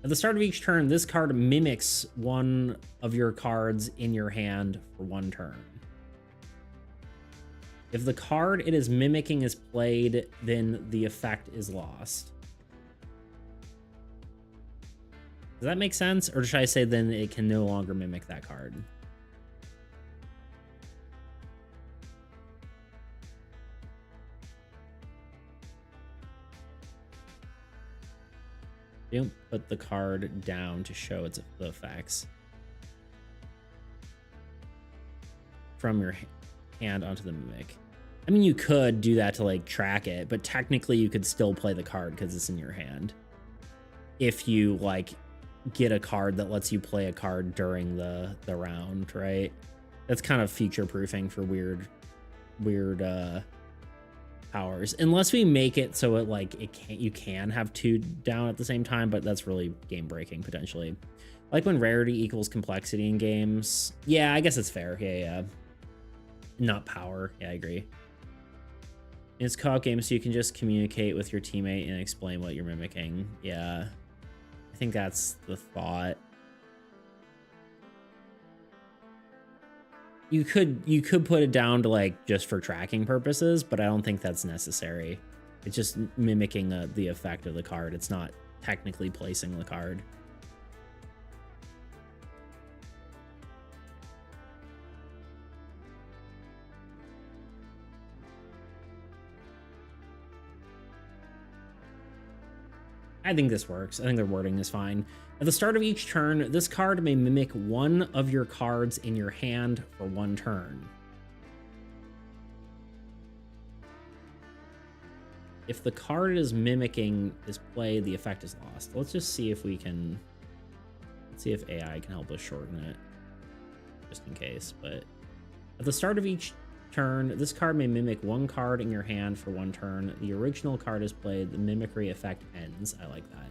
S1: At the start of each turn, this card mimics one of your cards in your hand for one turn. If the card it is mimicking is played, then the effect is lost. Does that make sense? Or should I say then it can no longer mimic that card? Don't put the card down to show its the effects from your hand onto the mimic. I mean, you could do that to like track it, but technically you could still play the card because it's in your hand. If you like get a card that lets you play a card during the round, right? That's kind of future proofing for weird powers, unless we make it so it like you can have two down at the same time, but that's really game breaking potentially. Like when rarity equals complexity in games. Yeah, I guess it's fair. Yeah. Not power. Yeah, I agree. It's co-op game, so you can just communicate with your teammate and explain what you're mimicking. Yeah, I think that's the thought. You could put it down to like just for tracking purposes, but I don't think that's necessary. It's just mimicking the effect of the card. It's not technically placing the card. I think this works. I think the wording is fine. At the start of each turn, this card may mimic one of your cards in your hand for one turn. If the card it is mimicking is played, the effect is lost. Let's just see if we can... Let's see if AI can help us shorten it. Just in case, but... At the start of each turn, this card may mimic one card in your hand for one turn. The original card is played, the mimicry effect ends. I like that.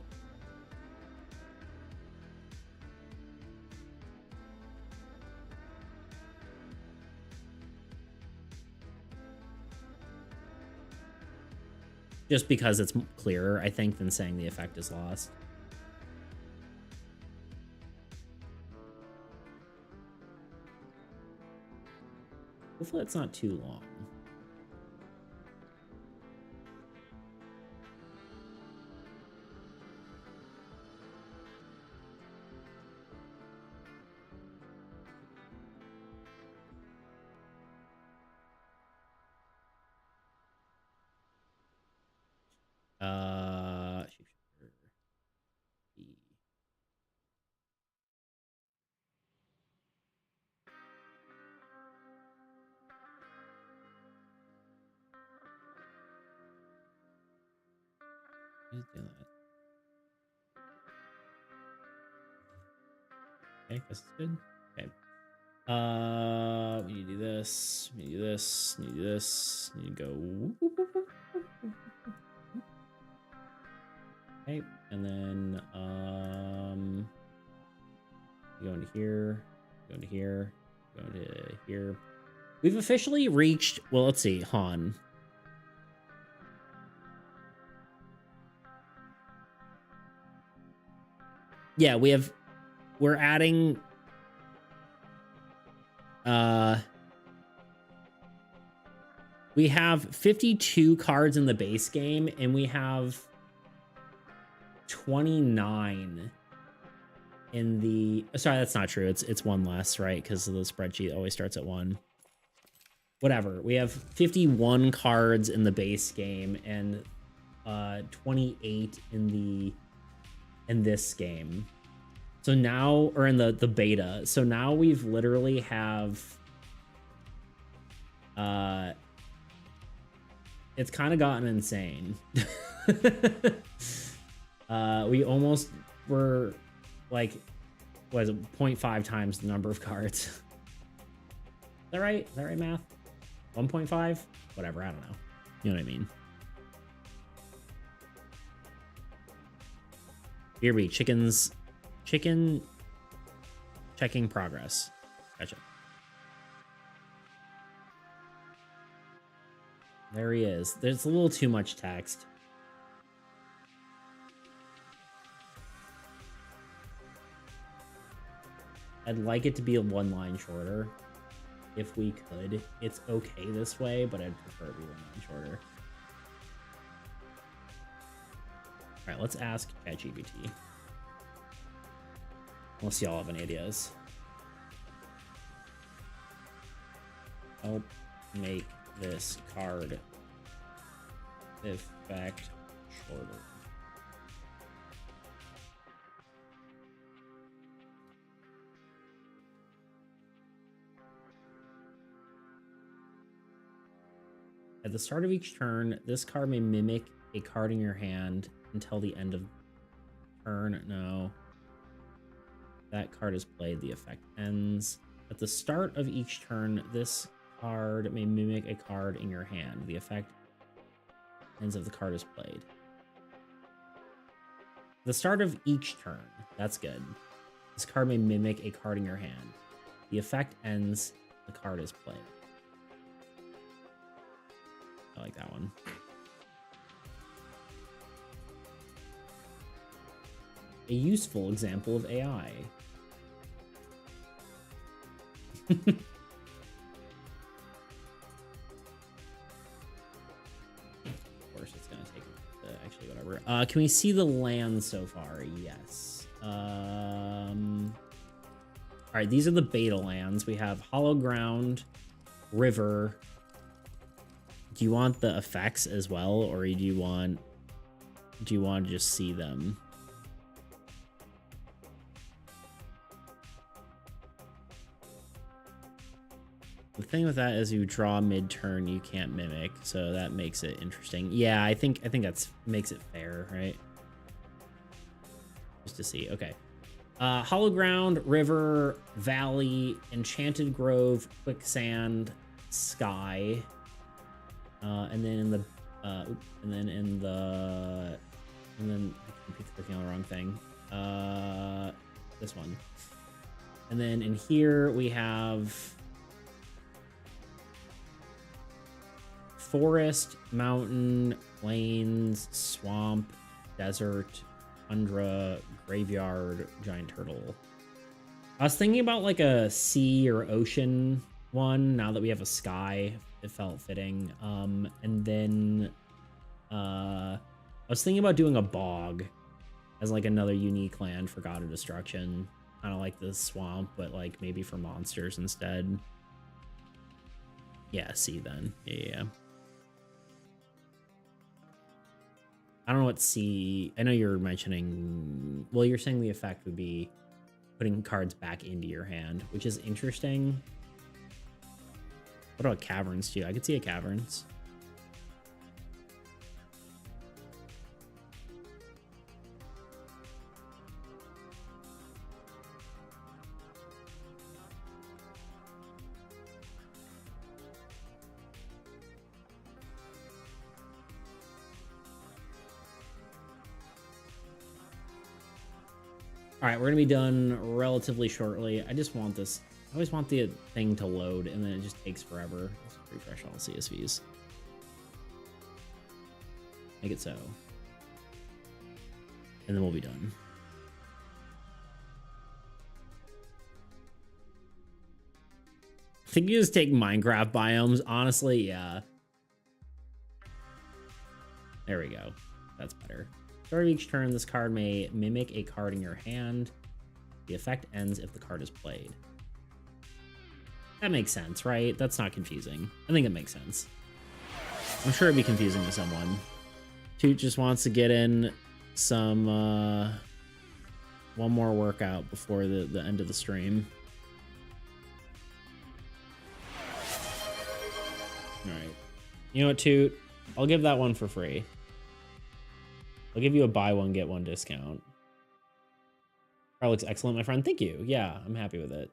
S1: Just because it's clearer, I think, than saying the effect is lost. Hopefully it's not too long. Just do that. Okay, this is good. Okay. We need to do this. We need to do this. We need to do this. We need to go. Okay, and then go into here. Go into here. Go into here. We've officially reached. Well, let's see. Han. Yeah, we're adding We have 52 cards in the base game, and we have 29 in the... Sorry, that's not true. It's one less, right? Because the spreadsheet always starts at 1. Whatever. We have 51 cards in the base game and 28 in this game. So now, or in the beta. So now we've literally have it's kind of gotten insane. We almost were like, what is it, 0.5 times the number of cards. Is that right? Is that right, math? 1.5? Whatever, I don't know. You know what I mean. BRB, chicken checking progress. Gotcha. There he is. There's a little too much text. I'd like it to be a 1 line shorter. If we could. It's okay this way, but I'd prefer it to be 1 line shorter. All right, let's ask ChatGPT. Unless y'all have any ideas. Help make this card effect shorter. At the start of each turn, this card may mimic a card in your hand until the end of turn. No. That card is played. The effect ends. At the start of each turn, this card may mimic a card in your hand. The effect ends if the card is played. The start of each turn. That's good. This card may mimic a card in your hand. The effect ends. The card is played. I like that one. A useful example of AI. Of course, it's gonna take actually whatever. Can we see the land so far? Yes. All right, these are the beta lands. We have Hollow Ground, River. Do you want the effects as well, or do you want to just see them? The thing with that is you draw mid-turn, you can't mimic, so that makes it interesting. Yeah, I think that's makes it fair, right? Just to see. Okay. Hollow Ground, River, Valley, Enchanted Grove, Quicksand, Sky. And then I keep clicking on the wrong thing. This one. And then in here we have forest, mountain, plains, swamp, desert, tundra, graveyard, giant turtle. I was thinking about like a sea or ocean one now that we have a sky. It felt fitting. And then I was thinking about doing a bog as like another unique land for God of Destruction. Kind of like the swamp, but like maybe for monsters instead. Yeah, sea then. Yeah. I don't know what sea... I know you're mentioning... Well, you're saying the effect would be putting cards back into your hand, which is interesting. What about caverns too? I could see a caverns. All right, we're gonna be done relatively shortly. I just want this. I always want the thing to load, and then it just takes forever. Let's refresh all the CSVs. Make it so. And then we'll be done. I think you just take Minecraft biomes. Honestly, yeah. There we go. That's better. Start of each turn, this card may mimic a card in your hand. The effect ends if the card is played. That makes sense, right? That's not confusing. I think it makes sense. I'm sure it'd be confusing to someone. Toot just wants to get in some one more workout before the end of the stream. All right. You know what, Toot? I'll give that one for free. I'll give you a buy one, get one discount. Card looks excellent, my friend. Thank you. Yeah, I'm happy with it.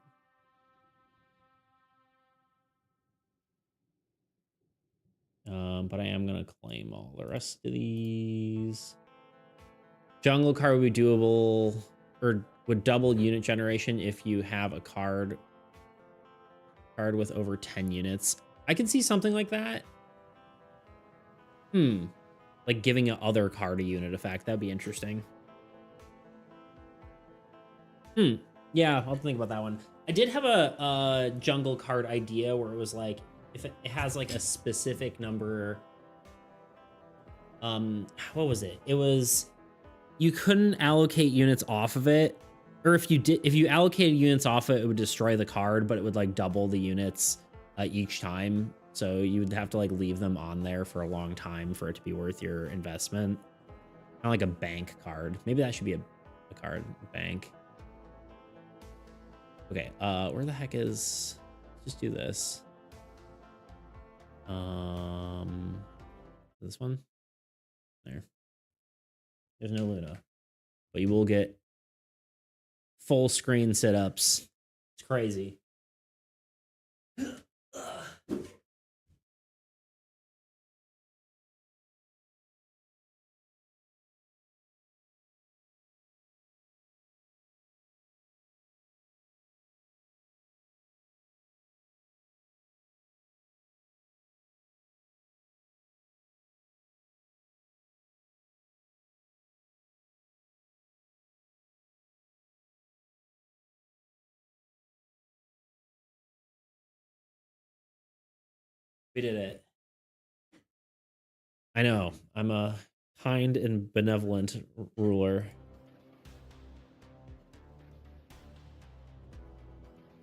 S1: But I am going to claim all the rest of these. Jungle card would be doable, or would double unit generation if you have a card with over 10 units. I can see something like that. Like giving a other card a unit effect. That'd be interesting. Yeah, I'll think about that one. I did have a jungle card idea where it was like, if it has like a specific number, what was it? It was, you couldn't allocate units off of it, or if you allocated units off it, it would destroy the card, but it would like double the units each time. So you would have to like leave them on there for a long time for it to be worth your investment. Kind of like a bank card. Maybe that should be a card, bank. Okay, where the heck is, let's just do this. This one there. There's no Luna, but you will get full screen sit-ups. It's crazy. We did it. I know. I'm a kind and benevolent ruler.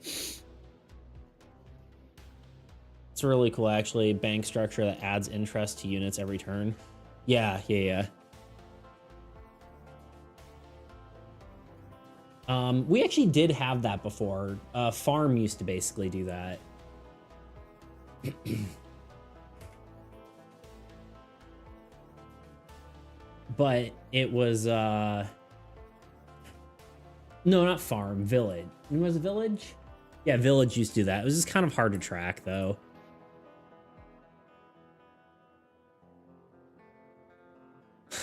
S1: It's really cool, actually. Bank structure that adds interest to units every turn. Yeah. We actually did have that before. Farm used to basically do that. But it was no, not farm, village. It was a village? Yeah, village used to do that. It was just kind of hard to track though.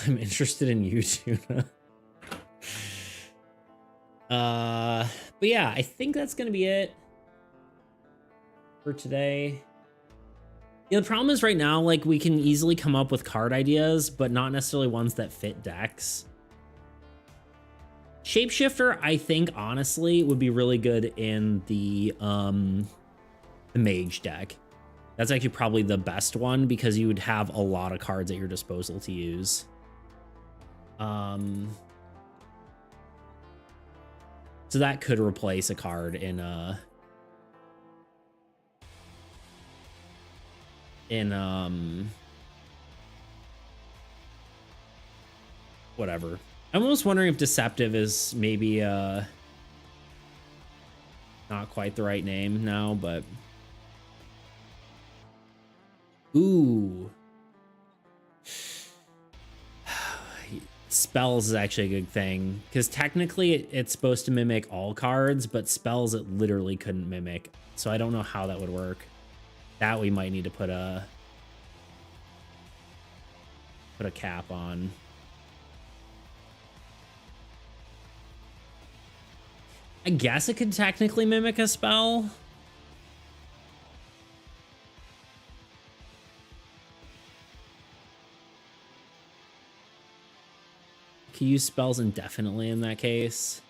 S1: I'm interested in you, Tuna. But yeah, I think that's gonna be it for today. Yeah, the problem is right now, like, we can easily come up with card ideas, but not necessarily ones that fit decks. Shapeshifter, I think, honestly, would be really good in the mage deck. That's actually probably the best one because you would have a lot of cards at your disposal to use. So that could replace a card in whatever. I'm almost wondering if Deceptive is maybe not quite the right name now, but ooh. Spells is actually a good thing because technically it's supposed to mimic all cards, but spells it literally couldn't mimic. So I don't know how that would work. That we might need to put a cap on. I guess it could technically mimic a spell. Could use spells indefinitely in that case.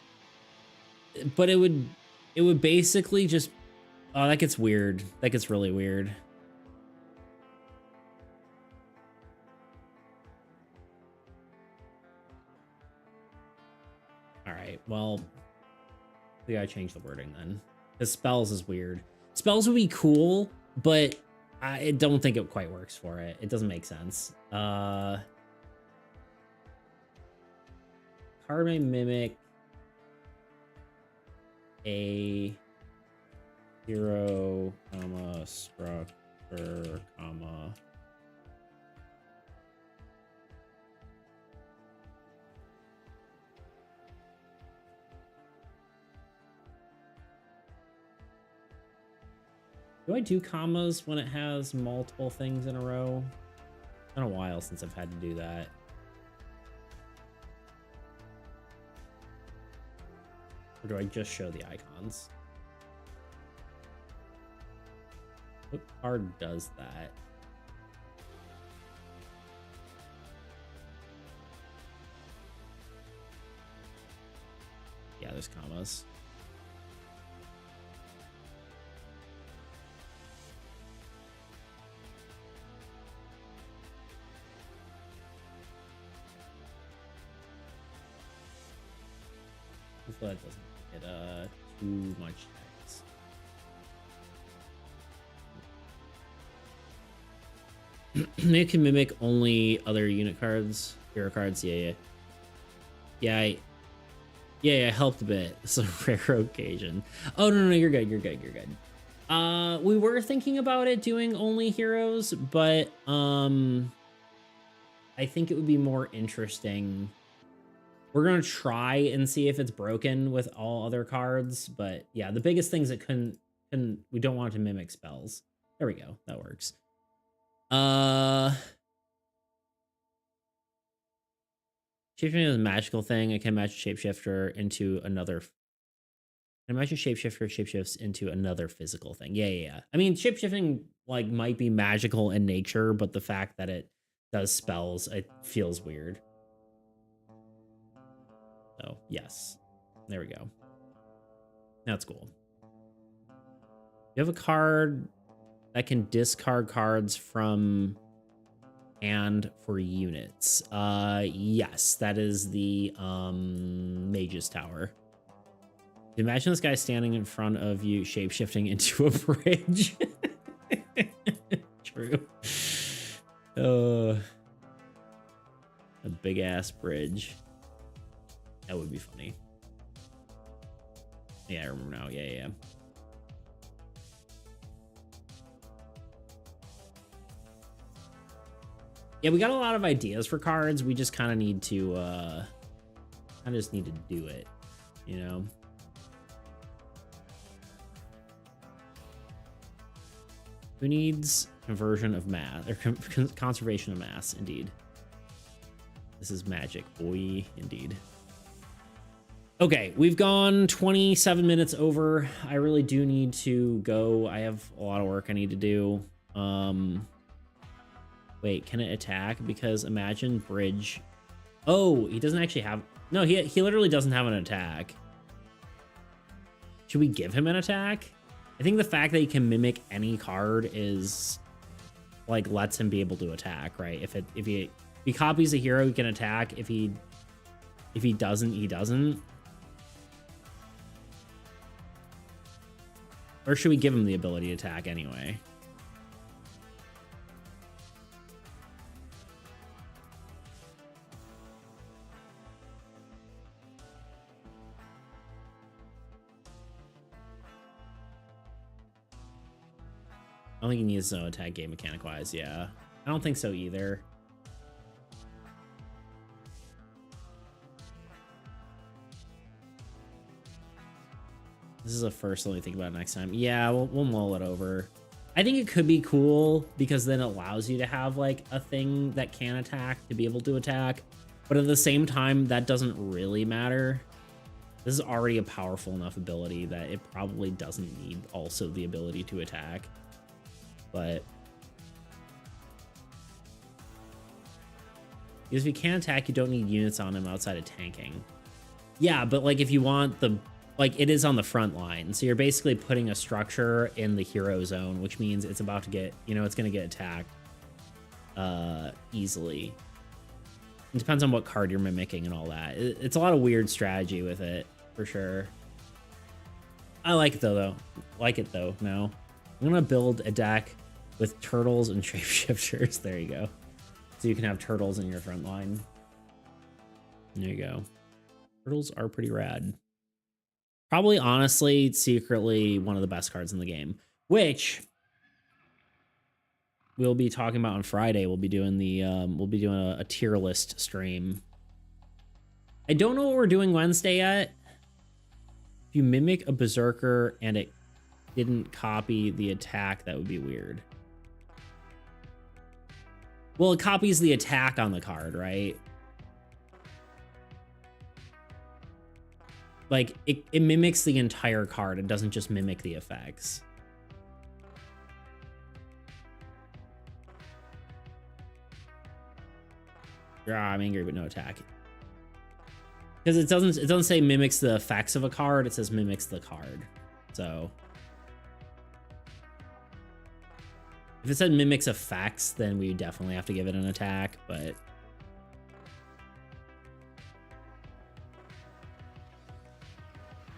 S1: But it would basically just, oh, that gets weird. That gets really weird. well, we gotta change the wording then. Because spells is weird. Spells would be cool, but I don't think it quite works for it. It doesn't make sense. Card may mimic a hero, comma, structure, comma. Do I do commas when it has multiple things in a row? It's been a while since I've had to do that. Or do I just show the icons? What card does that? Yeah, there's commas. Hopefully that doesn't get too much text. It can mimic only other unit cards, hero cards. Yeah. I helped a bit. It's a rare occasion. Oh no, you're good. You're good. We were thinking about it doing only heroes, but I think it would be more interesting. We're gonna try and see if it's broken with all other cards, but yeah, the biggest things that we don't want it to mimic spells. There we go. That works. Shapeshifting is a magical thing. I can imagine shapeshifter into another. I imagine shapeshifter shapeshifts into another physical thing. Yeah. I mean, shapeshifting like might be magical in nature, but the fact that it does spells, it feels weird. So yes, there we go. That's cool. You have a card that can discard cards from hand for units. Yes, that is the Mage's Tower. Imagine this guy standing in front of you, shape-shifting into a bridge. True. A big ass bridge. That would be funny. Yeah, I remember now. Yeah. Yeah, we got a lot of ideas for cards. We just kind of need to, just need to do it, you know? Who needs conversion of mass, or conservation of mass, indeed. This is magic, boy, indeed. Okay, we've gone 27 minutes over. I really do need to go. I have a lot of work I need to do. Wait, can it attack? Because imagine bridge. Oh, he doesn't actually have... No, he literally doesn't have an attack. Should we give him an attack? I think the fact that he can mimic any card is... like, lets him be able to attack, right? If he copies a hero, he can attack. If he doesn't, he doesn't. Or should we give him the ability to attack anyway? I don't think he needs no attack game mechanic wise. Yeah, I don't think so either. This is a first. Let me think about it next time. Yeah, we'll mull it over. I think it could be cool because then it allows you to have like a thing that can attack to be able to attack. But at the same time, that doesn't really matter. This is already a powerful enough ability that it probably doesn't need also the ability to attack. But because if you can't attack, you don't need units on him outside of tanking. Yeah, but like if you want the... like it is on the front line, so you're basically putting a structure in the hero zone, which means it's about to get, you know, it's going to get attacked easily. It depends on what card you're mimicking and all that. It's a lot of weird strategy with it. for sure. I like it though. Like it though. Now I'm gonna build a deck with turtles and shapeshifters. There you go. So you can have turtles in your front line. There you go. Turtles are pretty rad. Probably, honestly, secretly one of the best cards in the game, which we'll be talking about on Friday. We'll be doing the a tier list stream. I don't know what we're doing Wednesday yet. If you mimic a berserker and it didn't copy the attack, that would be weird. Well, it copies the attack on the card, right? Like, it mimics the entire card. It doesn't just mimic the effects. I'm angry, but no attack. Because it doesn't say mimics the effects of a card. It says mimics the card. So if it said mimics effects, then we definitely have to give it an attack, but it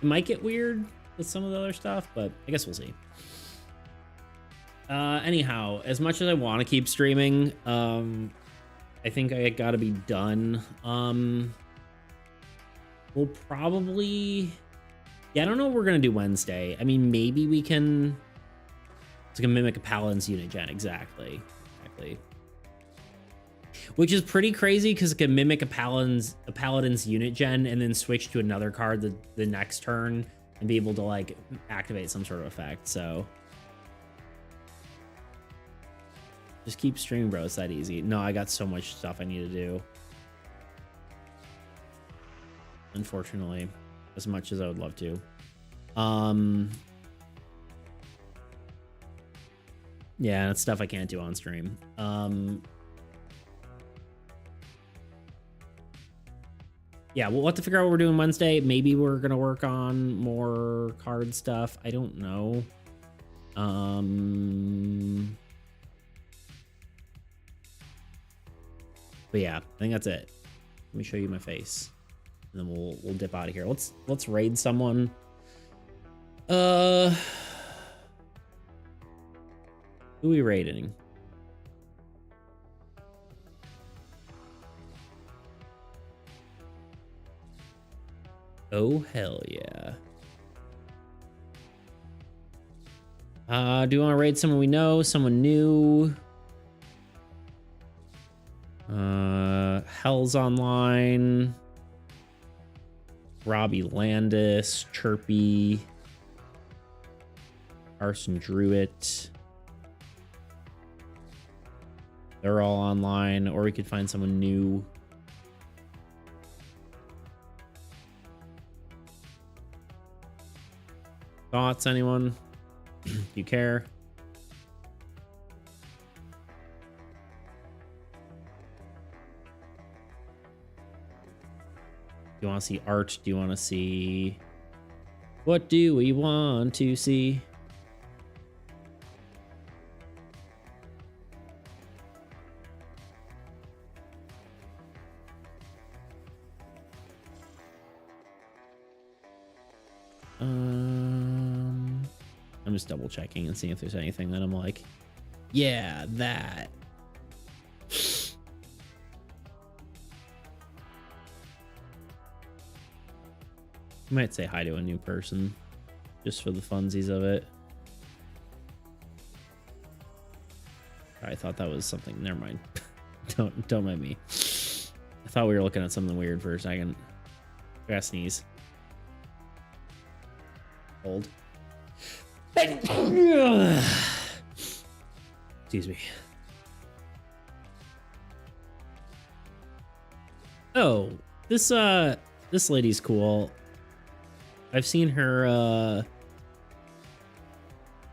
S1: might get weird with some of the other stuff, but I guess we'll see. Anyhow, as much as I want to keep streaming, I think I gotta be done. We'll probably, yeah, I don't know what we're gonna do Wednesday. I mean, maybe we can, it's like a mimic a paladin's unit gen. Exactly. Which is pretty crazy because it can mimic a paladin's unit gen and then switch to another card the next turn and be able to like activate some sort of effect. So just keep streaming, bro. It's that easy. No, I got so much stuff I need to do. Unfortunately, as much as I would love to. Yeah, it's stuff I can't do on stream. Yeah, we'll have to figure out what we're doing Wednesday. Maybe we're gonna work on more card stuff. I don't know. But yeah, I think that's it. Let me show you my face, and then we'll dip out of here. Let's raid someone. Who are we raiding? Oh, hell yeah. Do you want to raid someone we know, someone new? Hell's online. Robbie Landis, Chirpy, Arson Druitt. They're all online, or we could find someone new. Thoughts, anyone? Do you care? Do you want to see art? Do you want to see... What do we want to see? I'm just double checking and seeing if there's anything that I'm like, yeah, that. I might say hi to a new person just for the funsies of it. I thought that was something. Never mind. Don't mind me. I thought we were looking at something weird for a second. I gotta sneeze. Hold. Excuse me. Oh, this lady's cool. I've seen her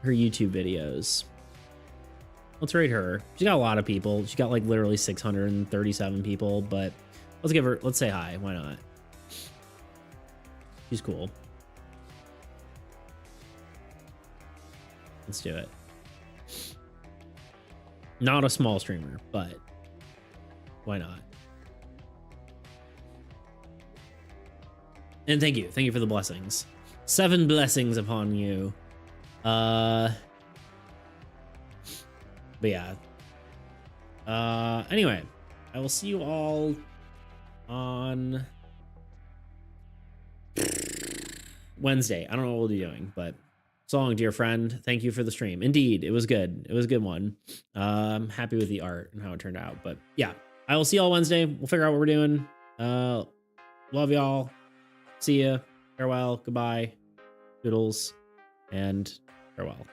S1: YouTube videos. Let's rate her. She got a lot of people. She got like literally 637 people, but let's say hi. Why not? She's cool. Let's do it. Not a small streamer, but why not? And thank you for the blessings. 7 blessings upon you. But yeah. Anyway, I will see you all on Wednesday. I don't know what we'll be doing, but so long, dear friend. Thank you for the stream. Indeed, it was good. It was a good one. I'm happy with the art and how it turned out. But yeah, I will see y'all Wednesday. We'll figure out what we're doing. Love y'all. See ya. Farewell. Goodbye. Doodles. And farewell.